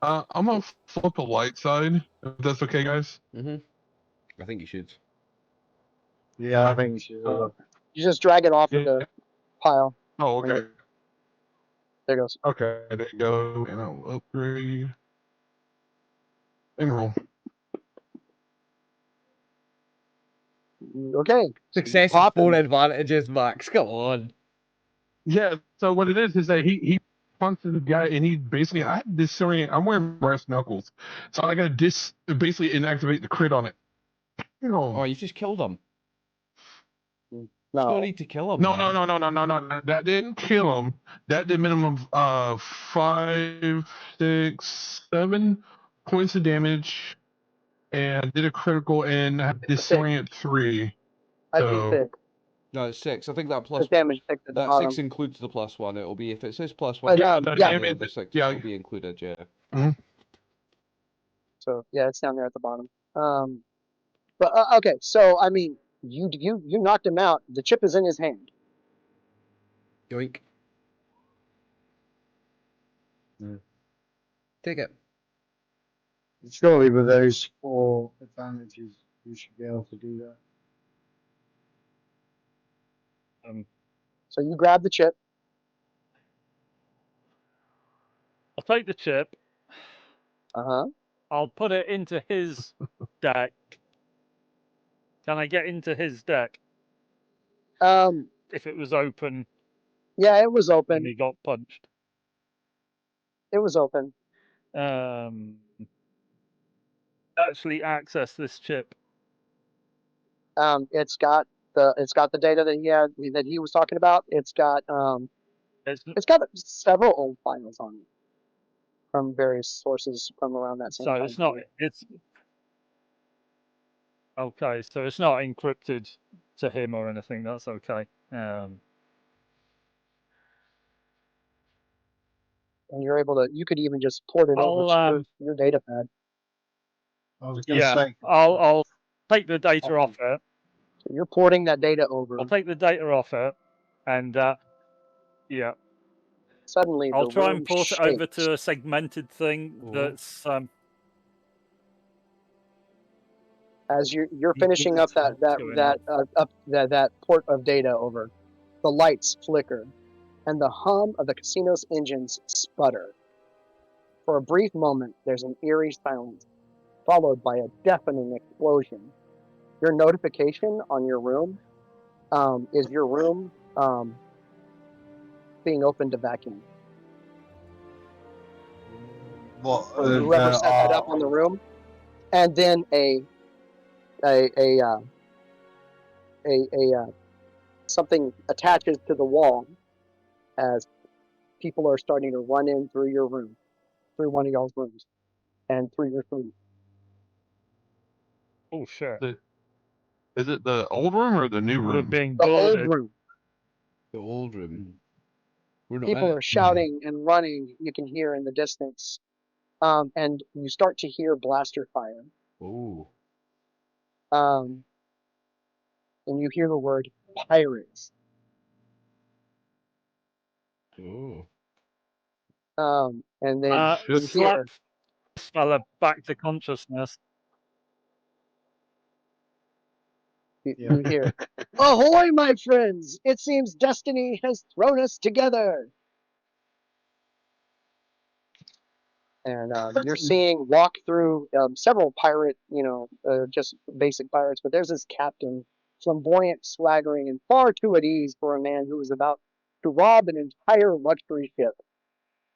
I'm gonna flip the light side, if that's okay, guys. Mm-hmm. I think you should. Yeah, I think you should. You just drag it off of Yeah. the pile. Oh, okay. There it goes. Okay, there you go. And I'll upgrade. And roll. Okay. Success is Popping. 4 advantages, Max. Come on. Yeah, so what it is that he punches the guy and he basically, I had disorient, I'm wearing brass knuckles. So I gotta basically inactivate the crit on it. Oh, you've just killed him. There's no No. need to kill him. No, man. no. That didn't kill him. That did minimum 5, 6, 7 points of damage, and did a critical and had disorient 3. I think So 6. No, it's 6. I think that The damage 6 at the that bottom. 6 includes the +1. It'll be, if it says +1, But, yeah, yeah. damage, the 6 yeah. will be included, yeah. So yeah, it's down there at the bottom. But okay, so I mean, you knocked him out. The chip is in his hand. Yoink. Take it. Surely with those 4 advantages, you should be able to do that. So you grab the chip. I'll take the chip. I'll put it into his deck. Can I get into his deck if it was open Yeah, it was and open. he got punched? It was open. Actually access this chip. It's got the data that he was talking about. It's got several old files on it from various sources from around that same So time it's not. period. It's okay. So it's not encrypted to him or anything. That's okay. And you're able to. You could even just port it over to your data pad. I was going to Yeah, say. I'll take the data off it. So you're porting that data over. I'll take the data off it, and yeah, Suddenly, I'll the try room and port it shakes. over to a segmented thing that's As you're finishing up that port of data over, the lights flicker, and the hum of the casino's engines sputter. For a brief moment, there's an eerie silence, followed by a deafening explosion. Your notification on your room is your room being open to vacuum. What? Whoever set that up on the room, and then something attaches to the wall as people are starting to run in through your room, through one of y'all's rooms, and through your food. oh shit. Is it the old room or the new We're room? being The old boarded. room. The old room. We're not People in are shouting and running. You can hear in the distance, and you start to hear blaster fire. Oh. And you hear the word pirates. Oh. And then Just you Slap hear, this fella back to consciousness. you hear, "Ahoy, my friends! It seems destiny has thrown us together." And you're seeing walk through several pirate, just basic pirates, but there's this captain, flamboyant, swaggering, and far too at ease for a man who was about to rob an entire luxury ship.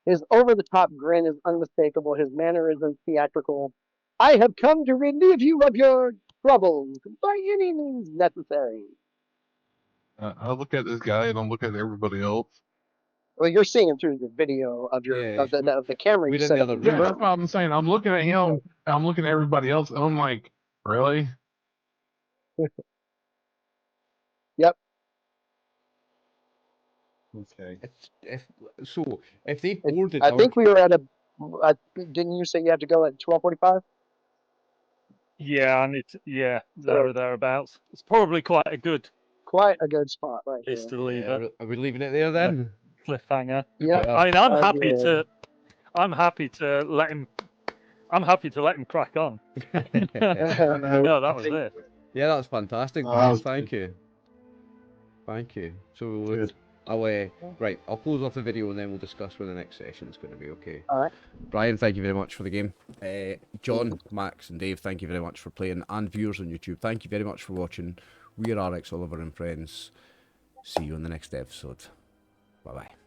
His over-the-top grin is unmistakable. His mannerisms theatrical. "I have come to relieve you of your troubles by any means necessary." I look at this guy and I look at everybody else. Well, you're seeing him through the video of your Yeah, of the camera we're you in set the up. other Yeah, room. that's what I'm saying. I'm looking at him. And I'm looking at everybody else, and I'm like, really? Yep. Okay. If they It- boarded I our think we were at a. Didn't you say you had to go at 12:45? Yeah, I need to, yeah, there So or thereabouts. It's probably quite a good quite a good spot right place here. to leave yeah, it. are we leaving it there then? Cliffhanger. Yep. Yeah. I mean, I'm happy Agreed. to. I'm happy to let him. I'm happy to let him crack on. No, that was it. Yeah, that's fantastic, Oh, Brian. that's Thank you. Thank you. So Good. right, I'll close off the video and then we'll discuss where the next session is going to be. Okay. All right. Brian, thank you very much for the game. John, Max, and Dave, thank you very much for playing, and viewers on YouTube, thank you very much for watching. We are RxOliver and friends. See you in the next episode. Bye bye.